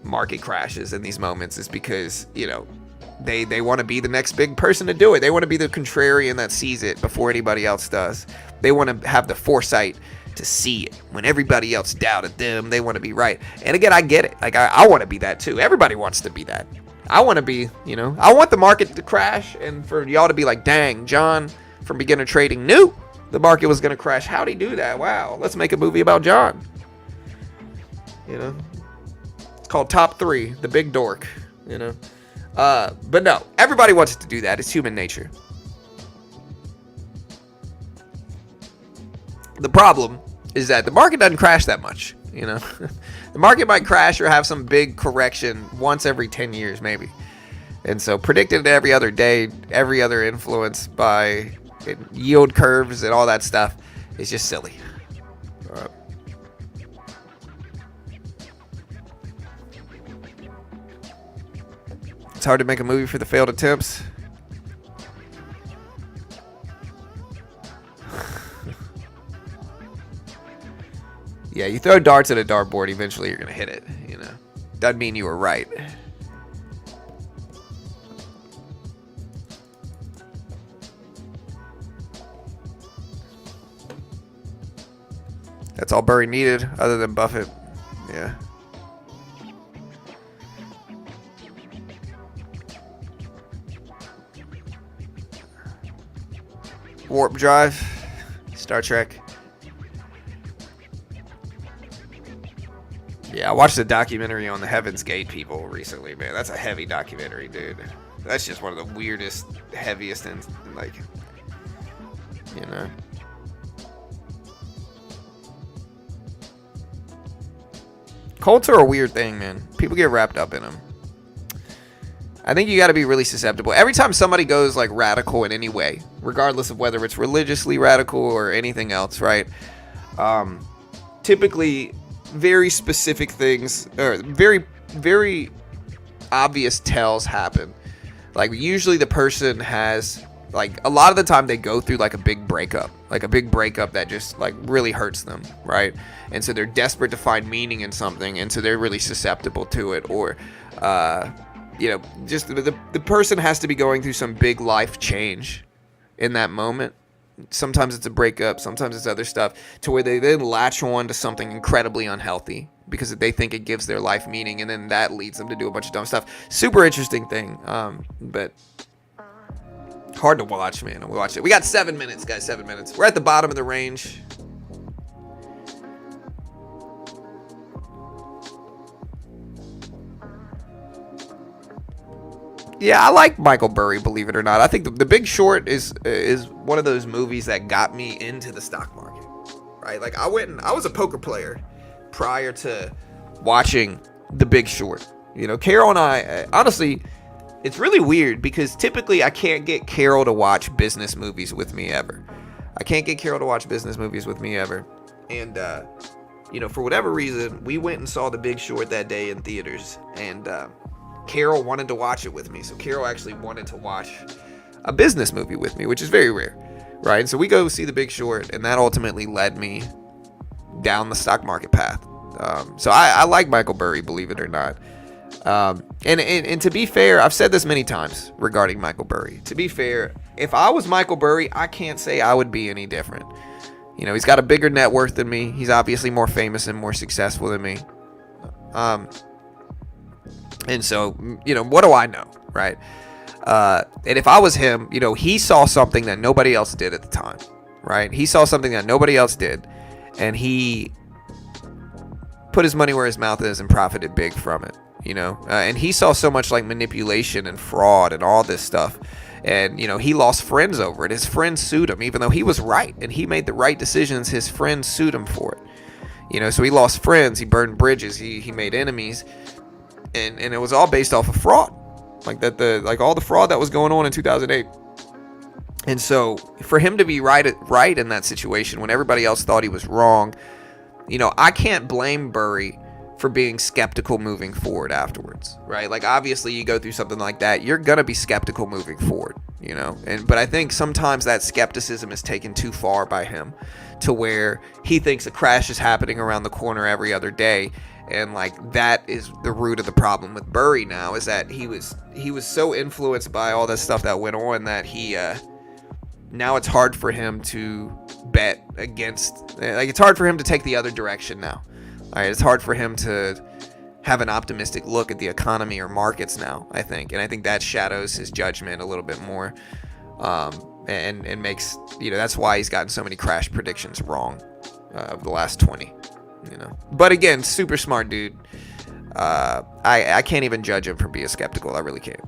market crashes in these moments, is because, you know, they want to be the next big person to do it. They want to be the contrarian that sees it before anybody else does. They want to have the foresight to see it when everybody else doubted them. They want to be right. And again, I get it. Like I want to be that too. Everybody wants to be that. I want to be, you know, I want the market to crash and for y'all to be like, dang, John from beginner trading knew the market was going to crash. How'd he do that? Wow. Let's make a movie about John. You know, it's called Top 3, The Big Dork, you know. But no, everybody wants to do that. It's human nature. The problem is that the market doesn't crash that much. The market might crash or have some big correction once every 10 years, maybe. And so predicted every other day, every other influence by yield curves and all that stuff is just silly. It's hard to make a movie for the failed attempts. Yeah, you throw darts at a dartboard, eventually you're going to hit it. Doesn't mean you were right. That's all Burry needed, other than Buffett. Yeah. Warp drive. Star Trek. Yeah, I watched a documentary on the Heaven's Gate people recently, man. That's a heavy documentary, dude. That's just one of the weirdest, heaviest, and Cults are a weird thing, man. People get wrapped up in them. I think you got to be really susceptible. Every time somebody goes like radical in any way, regardless of whether it's religiously radical or anything else, right? Typically, very specific things, or very, very obvious tells happen. Like usually the person has, like a lot of the time they go through like a big breakup that just like really hurts them, right? And so they're desperate to find meaning in something, and so they're really susceptible to it. Or just the person has to be going through some big life change in that moment. Sometimes it's a breakup, sometimes it's other stuff, to where they then latch on to something incredibly unhealthy because they think it gives their life meaning, and then that leads them to do a bunch of dumb stuff. Super interesting thing, but hard to watch, man. We watch it. We got 7 minutes, guys. 7 minutes. We're at the bottom of the range. Yeah, I like Michael Burry, believe it or not. I think the Big Short is one of those movies that got me into the stock market, right? Like I was a poker player prior to watching The Big Short. Carol and I, honestly, it's really weird because typically I can't get Carol to watch business movies with me ever. And, for whatever reason, we went and saw The Big Short that day in theaters, and Carol wanted to watch it with me. So Carol actually wanted to watch a business movie with me, which is very rare, right? And so we go see The Big Short, and that ultimately led me down the stock market path. So I like Michael Burry, believe it or not. And to be fair, I've said this many times regarding Michael Burry. To be fair, if I was Michael Burry, I can't say I would be any different. He's got a bigger net worth than me. He's obviously more famous and more successful than me. And so, what do I know, right? And if I was him, he saw something that nobody else did at the time, right? He saw something that nobody else did, and he put his money where his mouth is and profited big from it, and he saw so much like manipulation and fraud and all this stuff. And, he lost friends over it. His friends sued him, even though he was right and he made the right decisions. His friends sued him for it, so he lost friends. He burned bridges. He made enemies. And it was all based off of fraud, like all the fraud that was going on in 2008. And so for him to be right in that situation when everybody else thought he was wrong, I can't blame Burry for being skeptical moving forward afterwards, right? Like obviously you go through something like that, you're gonna be skeptical moving forward, but I think sometimes that skepticism is taken too far by him, to where he thinks a crash is happening around the corner every other day. And like that is the root of the problem with Burry now, is that he was so influenced by all this stuff that went on that he now it's hard for him to bet against, like it's hard for him to take the other direction now. All right, it's hard for him to have an optimistic look at the economy or markets now, I think. And I think that shadows his judgment a little bit more, and makes, that's why he's gotten so many crash predictions wrong of the last 20. But again, super smart dude. I can't even judge him for being skeptical. I really can't.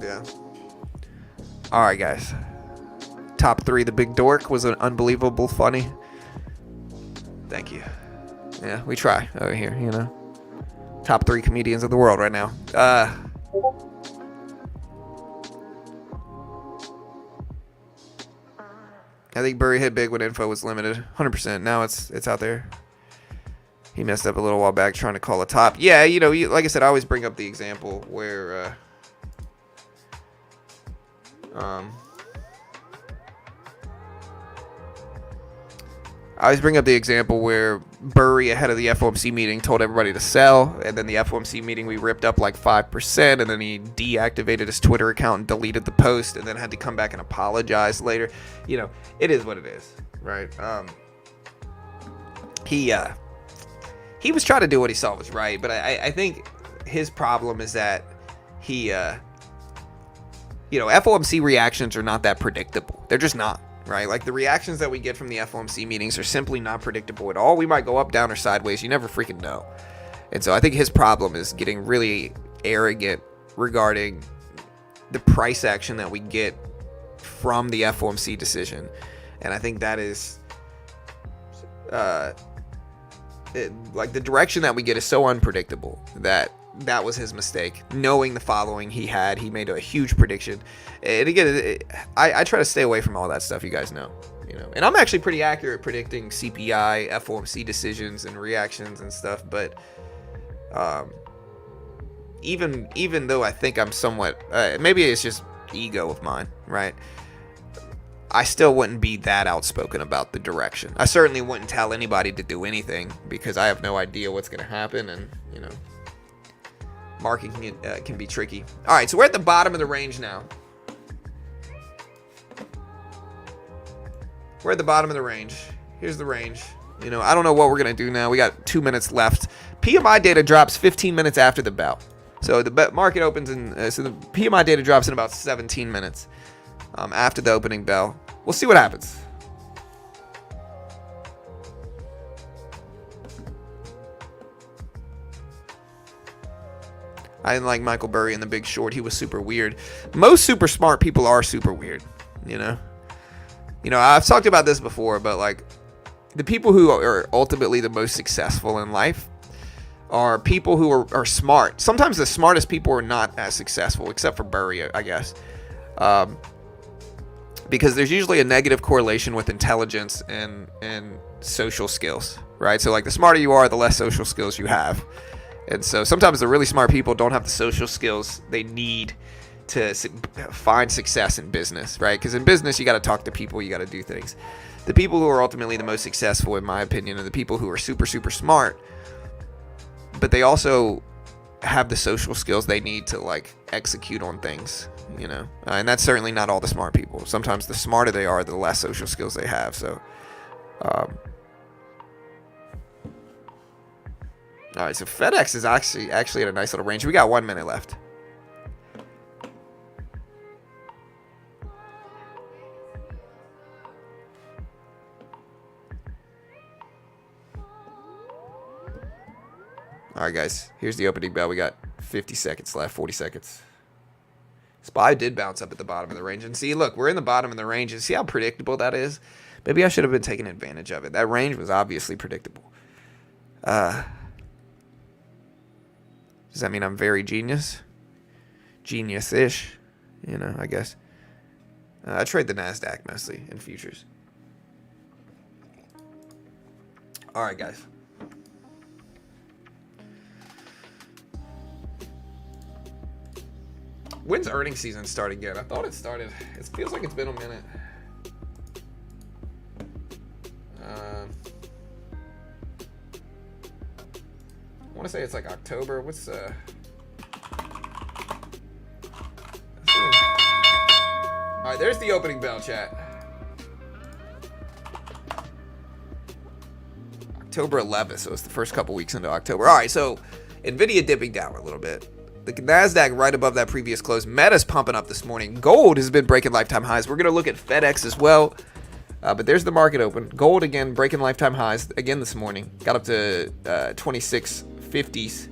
Yeah. All right, guys. Top 3, the big dork was an unbelievable funny. Thank you. Yeah, we try over here, you know. Top 3 comedians of the world right now. I think Burry hit big when info was limited. 100%. Now it's out there. He messed up a little while back trying to call a top. Yeah, you know, like I said, I always bring up the example where Burry ahead of the FOMC meeting told everybody to sell, and then the FOMC meeting we ripped up like 5%, and then he deactivated his Twitter account and deleted the post, and then had to come back and apologize later. You know, it is what it is, right? He was trying to do what he saw was right, but I think his problem is that he, FOMC reactions are not that predictable. They're just not. Right, like the reactions that we get from the FOMC meetings are simply not predictable at all. We might go up, down, or sideways. You never freaking know. And so I think his problem is getting really arrogant regarding the price action that we get from the FOMC decision. And I think that is, like the direction that we get is so unpredictable that was his mistake. Knowing the following he made a huge prediction. And again, I try to stay away from all that stuff, you guys know. And I'm actually pretty accurate predicting CPI, FOMC decisions, and reactions and stuff. But even though I think I'm somewhat, maybe it's just ego of mine, right? I still wouldn't be that outspoken about the direction. I certainly wouldn't tell anybody to do anything because I have no idea what's going to happen, and market can be tricky. All right, so we're at the bottom of the range now. We're at the bottom of the range. Here's the range. I don't know what we're going to do now. We got 2 minutes left. PMI data drops 15 minutes after the bell. So the market opens so the PMI data drops in about 17 minutes after the opening bell. We'll see what happens. I didn't like Michael Burry in The Big Short. He was super weird. Most super smart people are super weird, I've talked about this before, but like the people who are ultimately the most successful in life are people who are smart. Sometimes the smartest people are not as successful, except for Burry, I guess. Because there's usually a negative correlation with intelligence and social skills, right? So like the smarter you are, the less social skills you have. And so sometimes the really smart people don't have the social skills they need to find success in business, right? Because in business, you got to talk to people, you got to do things. The people who are ultimately the most successful, in my opinion, are the people who are super, super smart, but they also have the social skills they need to like execute on things, and that's certainly not all the smart people. Sometimes the smarter they are, the less social skills they have. So, all right, so FedEx is actually at a nice little range. We got 1 minute left. All right, guys, here's the opening bell. We got 50 seconds left, 40 seconds. SPY did bounce up at the bottom of the range. And see, look, we're in the bottom of the range. And see how predictable that is? Maybe I should have been taking advantage of it. That range was obviously predictable. Does that mean I'm very genius? Genius-ish, I guess. I trade the NASDAQ mostly in futures. All right, guys. When's earnings season start again? I thought it started. It feels like it's been a minute. I want to say it's like October. What's All right, there's the opening bell, chat. October 11th, so it's the first couple weeks into October. All right, so Nvidia dipping down a little bit. The NASDAQ right above that previous close. Meta's pumping up this morning. Gold has been breaking lifetime highs. We're going to look at FedEx as well. But there's the market open. Gold again breaking lifetime highs again this morning. Got up to 2650s.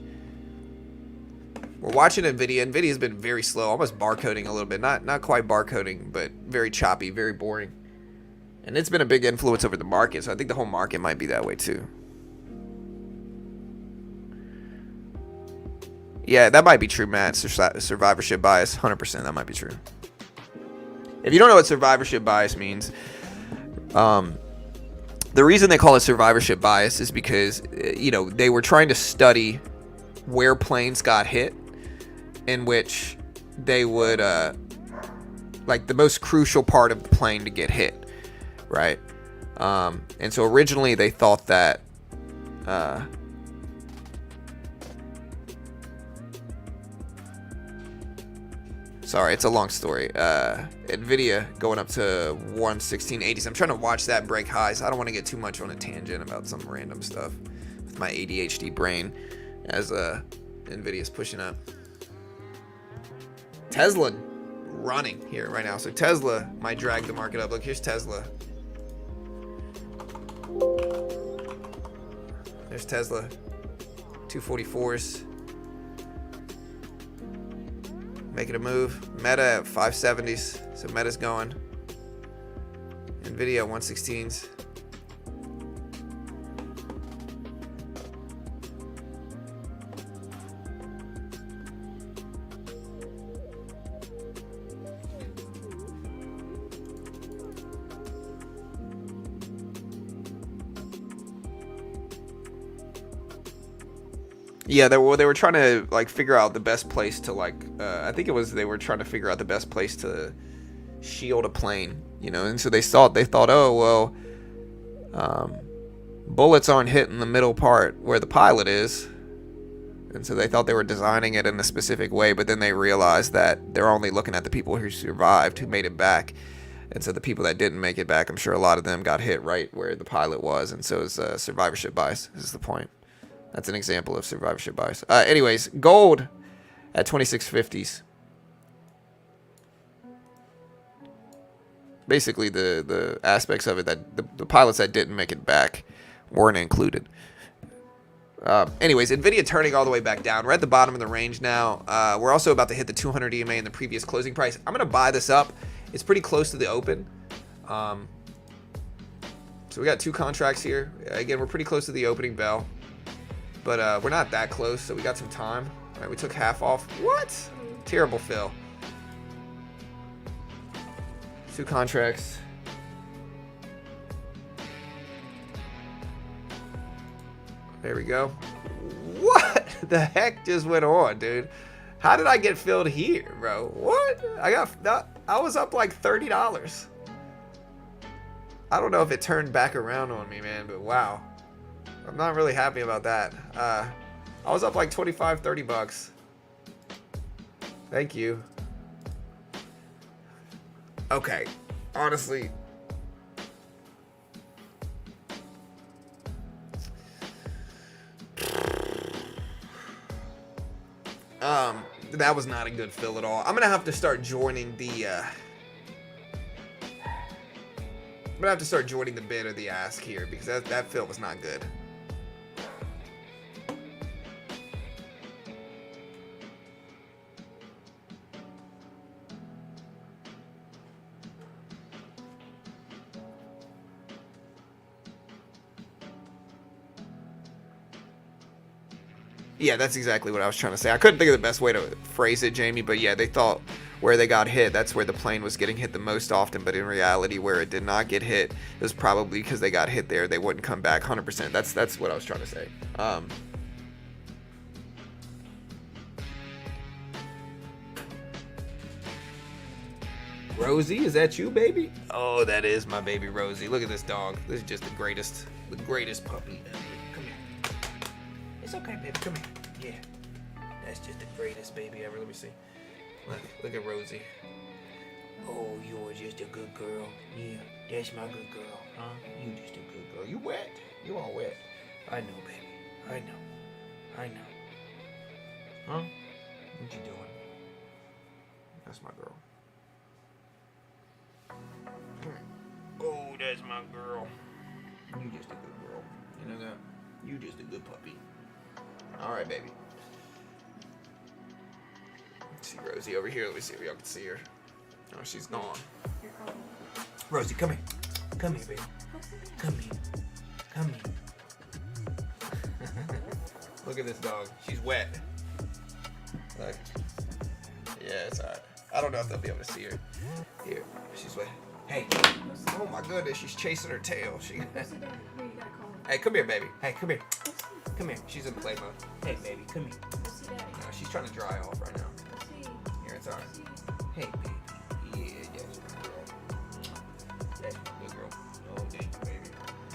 We're watching Nvidia. Nvidia's been very slow, almost barcoding a little bit. Not quite barcoding, but very choppy, very boring. And it's been a big influence over the market, so I think the whole market might be that way too. Yeah, that might be true, Matt. Survivorship bias, 100%. That might be true. If you don't know what survivorship bias means, the reason they call it survivorship bias is because, you know, they were trying to study where planes got hit, in which they would, like the most crucial part of the plane to get hit, right? And so originally they thought that, sorry, it's a long story. Nvidia going up to 116.80. I'm trying to watch that break highs. I don't want to get too much on a tangent about some random stuff with my ADHD brain as Nvidia's pushing up. Tesla running here right now. So Tesla might drag the market up. Look, here's Tesla. There's Tesla. 244s. Making a move. Meta at 570s. So Meta's going. Nvidia at 116s. Yeah, they were trying to like figure out the best place to like I think it was they were trying to figure out the best place to shield a plane, you know, and so they thought, oh well, bullets aren't hitting the middle part where the pilot is, and so they thought they were designing it in a specific way, but then they realized that they're only looking at the people who survived, who made it back, and so the people that didn't make it back, I'm sure a lot of them got hit right where the pilot was, and so it's survivorship bias is the point. That's an example of survivorship bias. Anyways, gold at 2650s. Basically, the aspects of it that the pilots that didn't make it back weren't included. Anyways, Nvidia turning all the way back down. We're at the bottom of the range now. We're also about to hit the 200 EMA in the previous closing price. I'm going to buy this up. It's pretty close to the open. So we got two contracts here. Again, we're pretty close to the opening bell. But we're not that close, so we got some time. All right, we took half off. What? Terrible fill. Two contracts. There we go. What the heck just went on, dude? How did I get filled here, bro? What? I was up like $30. I don't know if it turned back around on me, man, but wow. I'm not really happy about that. I was up like 25, 30 bucks. Thank you. Okay. Honestly. That was not a good fill at all. I'm gonna have to start joining the bid or the ask here because that fill was not good. Yeah, that's exactly what I was trying to say. I couldn't think of the best way to phrase it, Jamie, but yeah, they thought where they got hit, that's where the plane was getting hit the most often, but in reality, where it did not get hit, it was probably because they got hit there. They wouldn't come back 100%. That's what I was trying to say. Rosie, is that you, baby? Oh, that is my baby Rosie. Look at this dog. This is just the greatest puppy ever. Come here. It's okay, baby. Come here. Yeah. That's just the greatest baby ever. Let me see. Look at Rosie. Oh, you're just a good girl. Yeah, that's my good girl. Huh? You just a good girl. You wet. You all wet. I know, baby. I know. Huh? What you doing? That's my girl. Oh, that's my girl. You just a good girl. You know that? You just a good puppy. All right, baby. See Rosie over here. Let me see if y'all can see her. Oh, she's gone. Rosie, come here. Come here, baby. Come here. Come here. Look at this dog. She's wet. Look. Yeah, it's alright. I don't know if they'll be able to see her. Here, she's wet. Hey. Oh my goodness, she's chasing her tail. Hey, come here, baby. Hey, come here. Come here. She's in play mode. Hey, baby, come here. No, she's trying to dry off right now. Here, it's alright. Hey, baby. Yeah, that's a good girl. That's a good girl. Oh, thank you, baby.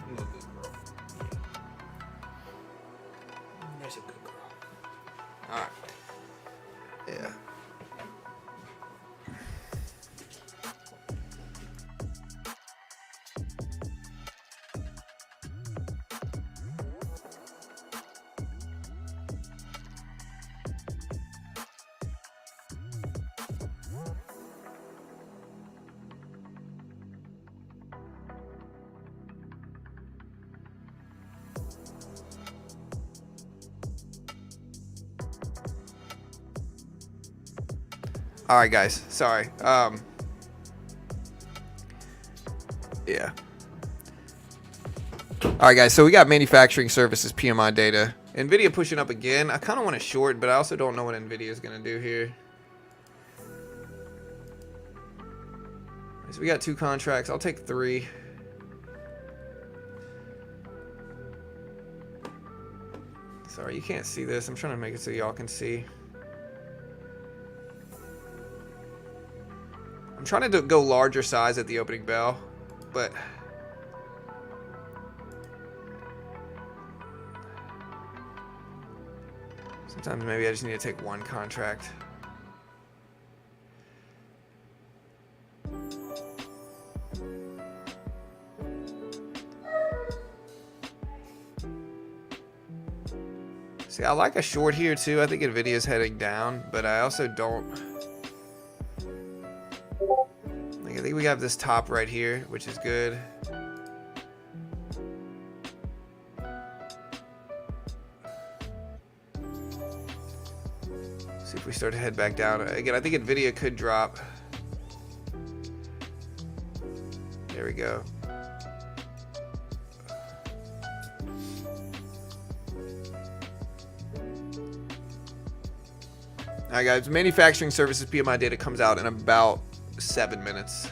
You a good girl. Yeah. That's a good girl. Alright. Yeah. All right, guys. Sorry. Yeah. All right, guys. So we got manufacturing services PMI data. Nvidia pushing up again. I kind of want to short, but I also don't know what Nvidia is going to do here. So we got 2 contracts. I'll take 3. Sorry, you can't see this. I'm trying to make it so y'all can see. I'm trying to go larger size at the opening bell, but sometimes maybe I just need to take 1 contract. See, I like a short here too. I think Nvidia's heading down, but I also don't. I think we have this top right here, which is good. See if we start to head back down. Again, I think Nvidia could drop. There we go. All right, guys. Manufacturing services PMI data comes out in about 7 minutes.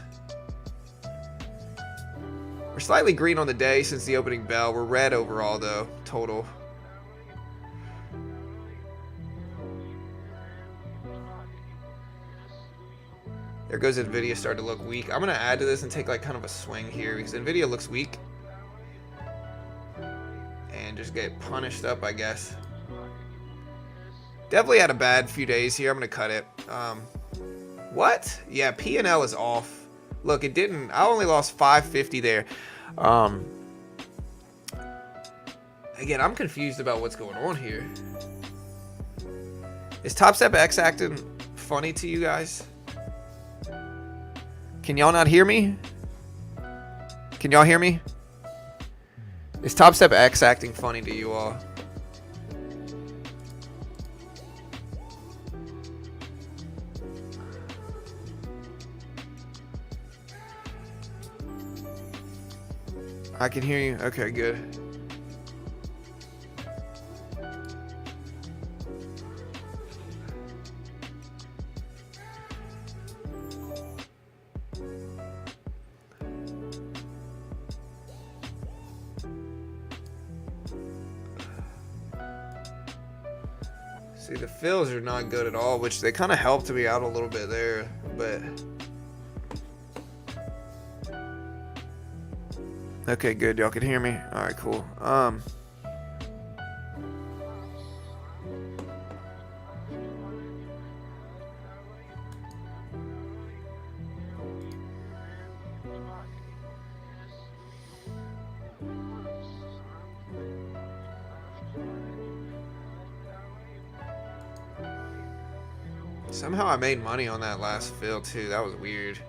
We're slightly green on the day since the opening bell. We're red overall, though, total. There goes Nvidia starting to look weak. I'm going to add to this and take like kind of a swing here because Nvidia looks weak. And just get punished up, I guess. Definitely had a bad few days here. I'm going to cut it. What? Yeah, P&L is off. Look, it didn't. I only lost 550 there. Again, I'm confused about what's going on here. Is Top Step X acting funny to you guys? Can y'all not hear me? Can y'all hear me? Is Top Step X acting funny to you all? I can hear you. Okay, good. See, the fills are not good at all, which they kind of helped me out a little bit there, but... Okay, good. Y'all can hear me? Alright, cool. Somehow I made money on that last fill too. That was weird.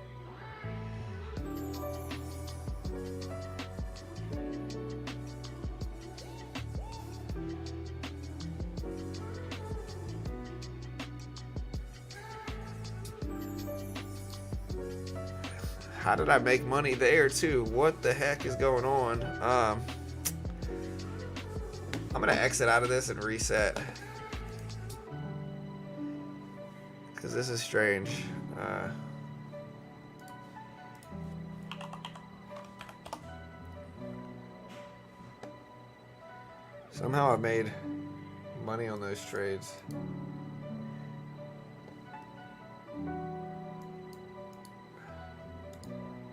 How did I make money there too? What the heck is going on? I'm gonna exit out of this and reset, because this is strange. Somehow I made money on those trades.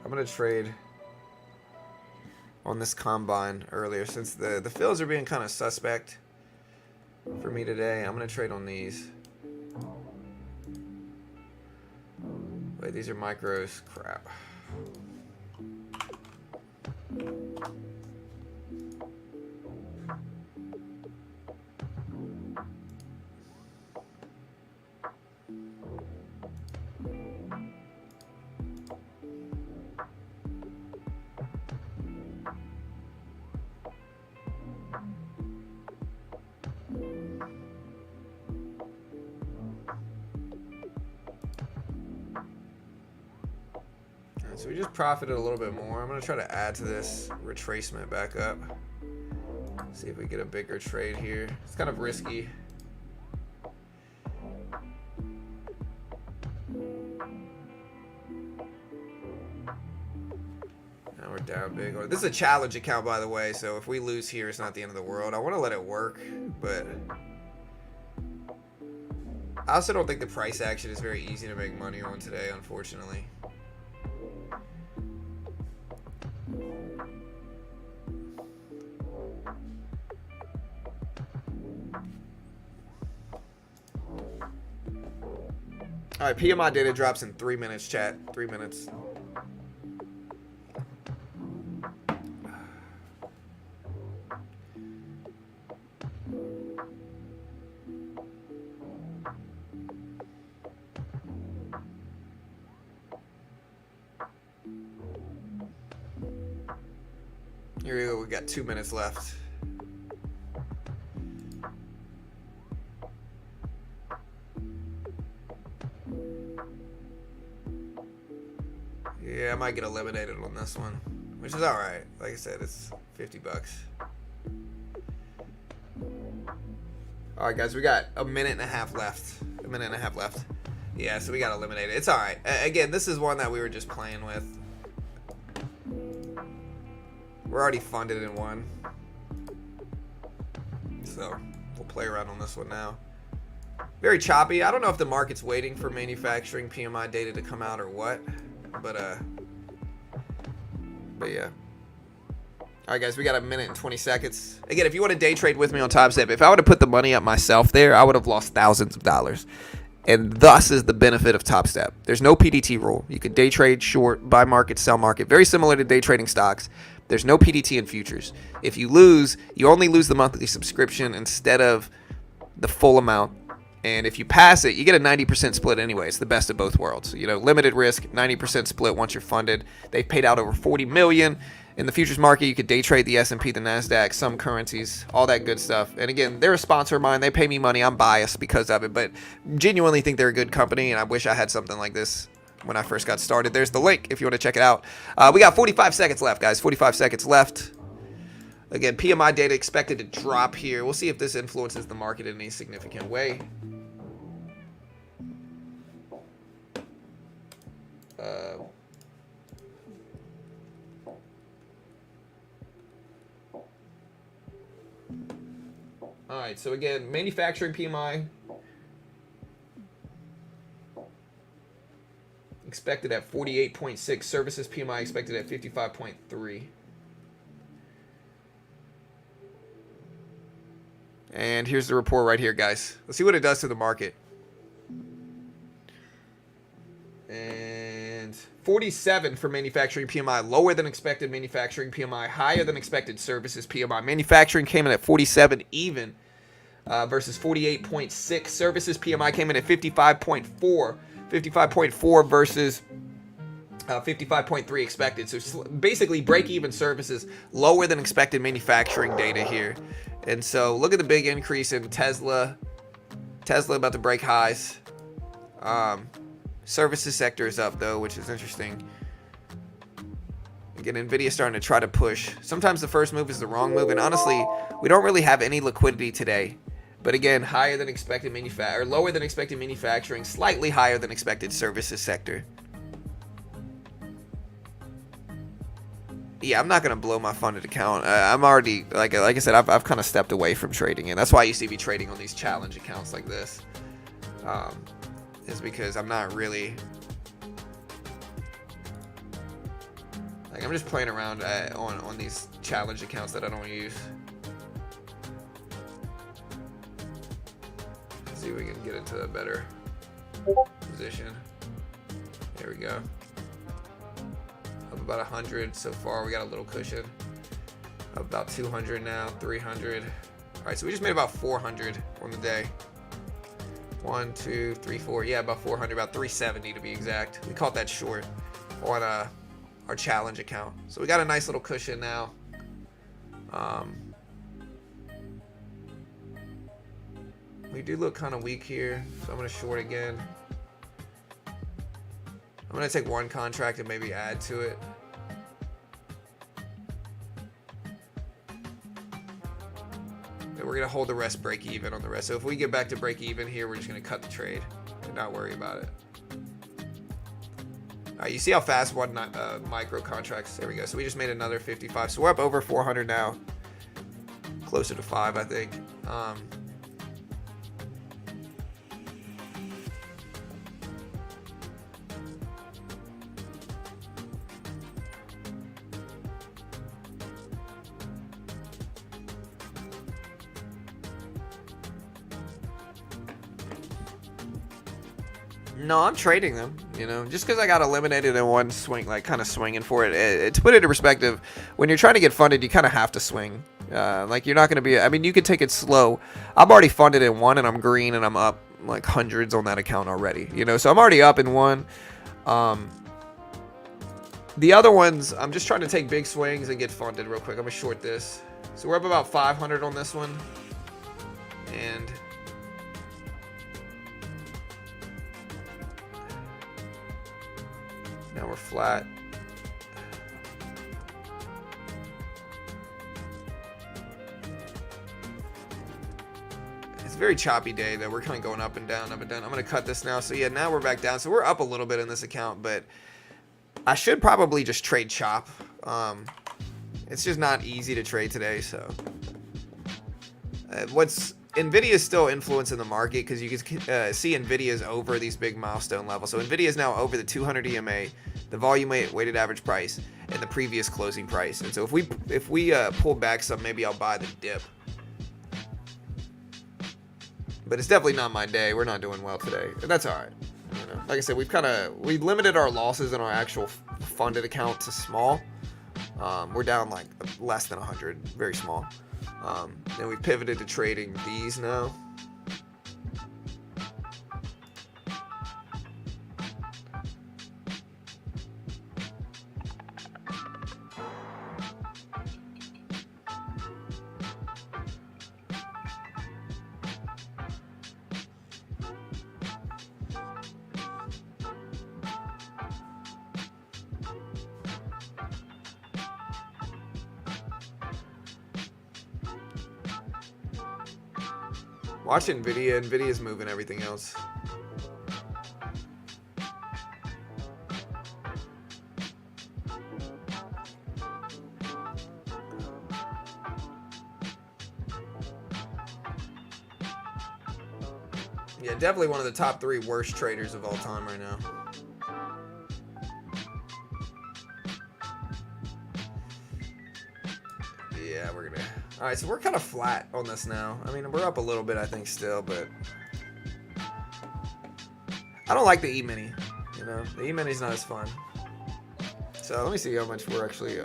I'm gonna trade on this combine earlier, since the fills are being kind of suspect for me today. I'm gonna trade on these. Wait, these are micros. Crap. So we just profited a little bit more. I'm going to try to add to this retracement back up. See if we get a bigger trade here. It's kind of risky. Now we're down big. This is a challenge account, by the way, so if we lose here, it's not the end of the world. I want to let it work, but I also don't think the price action is very easy to make money on today, unfortunately. All right, PMI data drops in 3 minutes, chat. 3 minutes. Here we go. We got 2 minutes left. Yeah, I might get eliminated on this one, which is all right. Like I said, it's 50 bucks. All right, guys, we got a minute and a half left. A minute and a half left. Yeah, so we got eliminated. It's all right. Again, this is one that we were just playing with. We're already funded in one, so we'll play around on this one now. Very choppy. I don't know if the market's waiting for manufacturing PMI data to come out or what, but yeah. All right, guys, we got a minute and 20 seconds. Again, if you want to day trade with me on TopStep, if I would have put the money up myself there, I would have lost thousands of dollars. And thus is the benefit of TopStep. There's no PDT rule. You can day trade, short, buy market, sell market. Very similar to day trading stocks. There's no PDT in futures. If you lose, you only lose the monthly subscription instead of the full amount. And if you pass it, you get a 90% split anyway. It's the best of both worlds. You know, limited risk, 90% split once you're funded. They've paid out over $40 million. In the futures market, you could day trade the S&P, the NASDAQ, some currencies, all that good stuff. And again, they're a sponsor of mine. They pay me money. I'm biased because of it, but genuinely think they're a good company, and I wish I had something like this when I first got started. There's the link if you want to check it out. We got 45 seconds left, guys. 45 seconds left. Again, PMI data expected to drop here. We'll see if this influences the market in any significant way. All right, so again, manufacturing PMI expected at 48.6, services PMI expected at 55.3. And here's the report right here, guys. Let's see what it does to the market. And 47 for manufacturing PMI, lower than expected manufacturing PMI, higher than expected services PMI. Manufacturing came in at 47 even versus 48.6. Services PMI came in at 55.4. 55.4 versus 55.3 expected. So basically break-even services, lower than expected manufacturing data here. And so look at the big increase in Tesla. Tesla about to break highs. Services sector is up though, which is interesting. Again, Nvidia starting to try to push. Sometimes the first move is the wrong move, and honestly, we don't really have any liquidity today. But again, higher than expected or lower than expected manufacturing, slightly higher than expected services sector. Yeah, I'm not gonna blow my funded account. I'm already like I said, I've kind of stepped away from trading, and that's why you see me trading on these challenge accounts like this. Is because I'm not really like I'm just playing around on these challenge accounts that I don't use. Let's see if we can get into a better position. There we go. About 100 so far. We got a little cushion. About 200 now, 300. All right, so we just made about 400 on the day. 1, 2, 3, 4. Yeah, about 400, about 370 to be exact. We caught that short on our challenge account. So we got a nice little cushion now. We do look kind of weak here, so I'm going to short again. I'm going to take one contract and maybe add to it. And we're going to hold the rest break even on the rest. So if we get back to break even here, we're just going to cut the trade and not worry about it. All right, you see how fast one micro contracts. There we go. So we just made another 55. So we're up over 400 now. Closer to 5, I think. No, I'm trading them, you know, just because I got eliminated in one swing, like kind of swinging for it. To put it into perspective, when you're trying to get funded, you kind of have to swing. Like you're not going to be, I mean, you can take it slow. I'm already funded in one and I'm green and I'm up like hundreds on that account already, you know, so I'm already up in one. The other ones, I'm just trying to take big swings and get funded real quick. I'm going to short this. So we're up about 500 on this one. And now we're flat. It's a very choppy day though. We're kind of going up and down, up and down. I'm going to cut this now. So yeah, now we're back down. So we're up a little bit in this account, but I should probably just trade chop. It's just not easy to trade today. So Nvidia is still influencing the market because you can see Nvidia is over these big milestone levels. So Nvidia is now over the 200 EMA, the volume weighted average price, and the previous closing price. And so if we pull back some, maybe I'll buy the dip. But it's definitely not my day. We're not doing well today, and that's all right. You know, like I said, we limited our losses in our actual funded account to small. We're down like less than 100, very small. And we pivoted to trading these now. Watch Nvidia. Nvidia's moving everything else. Yeah, definitely one of the top 3 worst traders of all time right now. Yeah, we're gonna. All right, so we're kind of flat on this now. I mean, we're up a little bit, I think, still, but I don't like the E-mini. You know, the E-mini's not as fun. So let me see how much we're actually.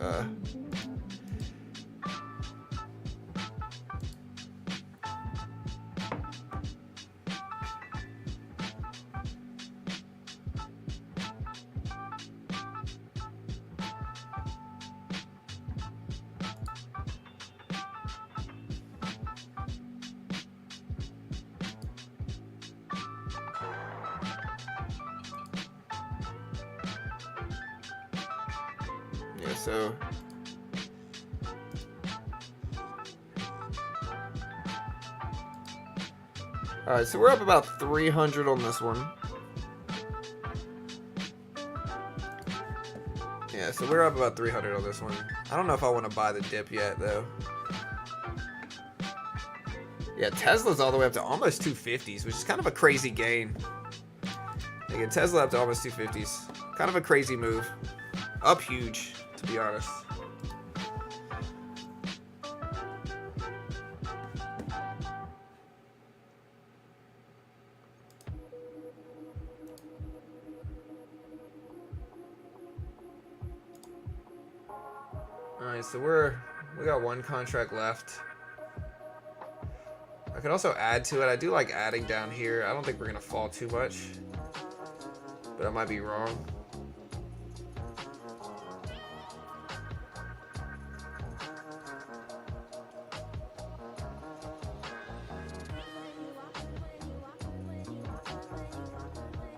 so all right, so we're up about 300 on this one. Yeah, so we're up about 300 on this one. I don't know if I want to buy the dip yet, though. Yeah, Tesla's all the way up to almost 250s, which is kind of a crazy gain. Again, Tesla up to almost 250s. Kind of a crazy move. Up huge, to be honest. Alright, so we got one contract left. I could also add to it. I do like adding down here. I don't think we're gonna fall too much, but I might be wrong.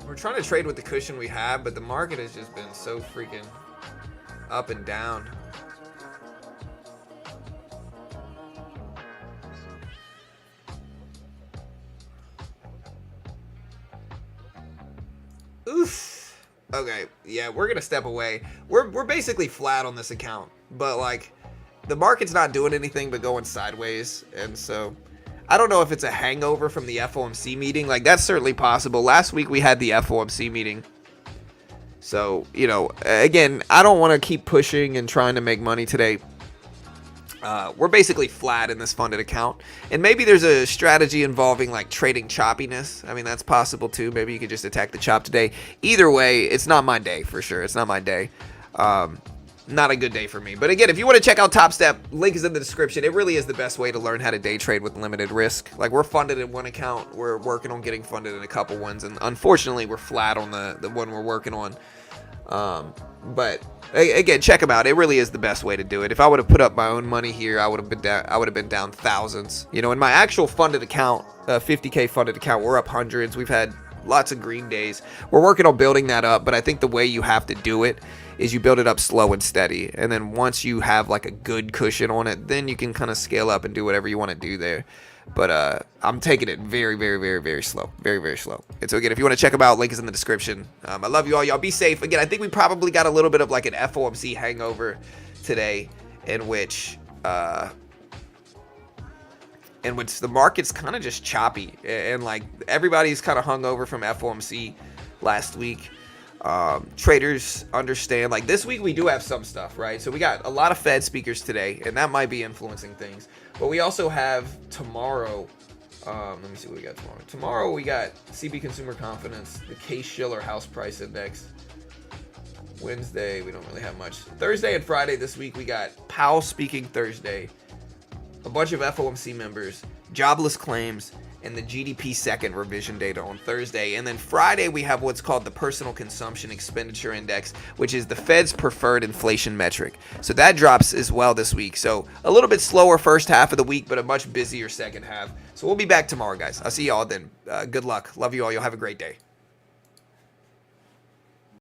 We're trying to trade with the cushion we have, but the market has just been so freaking up and down. Oof. Okay, yeah, we're gonna step away. We're basically flat on this account, but like the market's not doing anything but going sideways, and so I don't know if it's a hangover from the FOMC meeting. Like that's certainly possible. Last week we had the FOMC meeting, so you know, again, I don't want to keep pushing and trying to make money today. We're basically flat in this funded account, and maybe there's a strategy involving like trading choppiness. I mean, that's possible too. Maybe you could just attack the chop today. Either way, it's not my day for sure. It's not my day. Not a good day for me. But again, if you want to check out Top Step, link is in the description. It really is the best way to learn how to day trade with limited risk. Like we're funded in one account. We're working on getting funded in a couple ones, and unfortunately, we're flat on the one we're working on. But again, check them out. It really is the best way to do it. If I would have put up my own money here, I would have been down thousands. You know, in my actual funded account, 50K funded account, we're up hundreds. We've had lots of green days. We're working on building that up, but I think the way you have to do it is you build it up slow and steady. And then once you have like a good cushion on it, then you can kind of scale up and do whatever you want to do there. But I'm taking it very, very, very, very slow. Very, very slow. And so again, if you want to check them out, link is in the description. I love you all. Y'all be safe. Again, I think we probably got a little bit of like an FOMC hangover today in which the market's kind of just choppy. And like everybody's kind of hung over from FOMC last week. Traders understand like this week we do have some stuff, right? So we got a lot of Fed speakers today, and that might be influencing things. But we also have tomorrow, let me see what we got tomorrow. Tomorrow we got CB Consumer Confidence, the Case-Shiller House Price Index. Wednesday, we don't really have much. Thursday and Friday this week, we got Powell speaking Thursday, a bunch of FOMC members, jobless claims, and the GDP second revision data on Thursday. And then Friday, we have what's called the Personal Consumption Expenditure Index, which is the Fed's preferred inflation metric. So that drops as well this week. So a little bit slower first half of the week, but a much busier second half. So we'll be back tomorrow, guys. I'll see y'all then. Good luck. Love you all. You'll have a great day.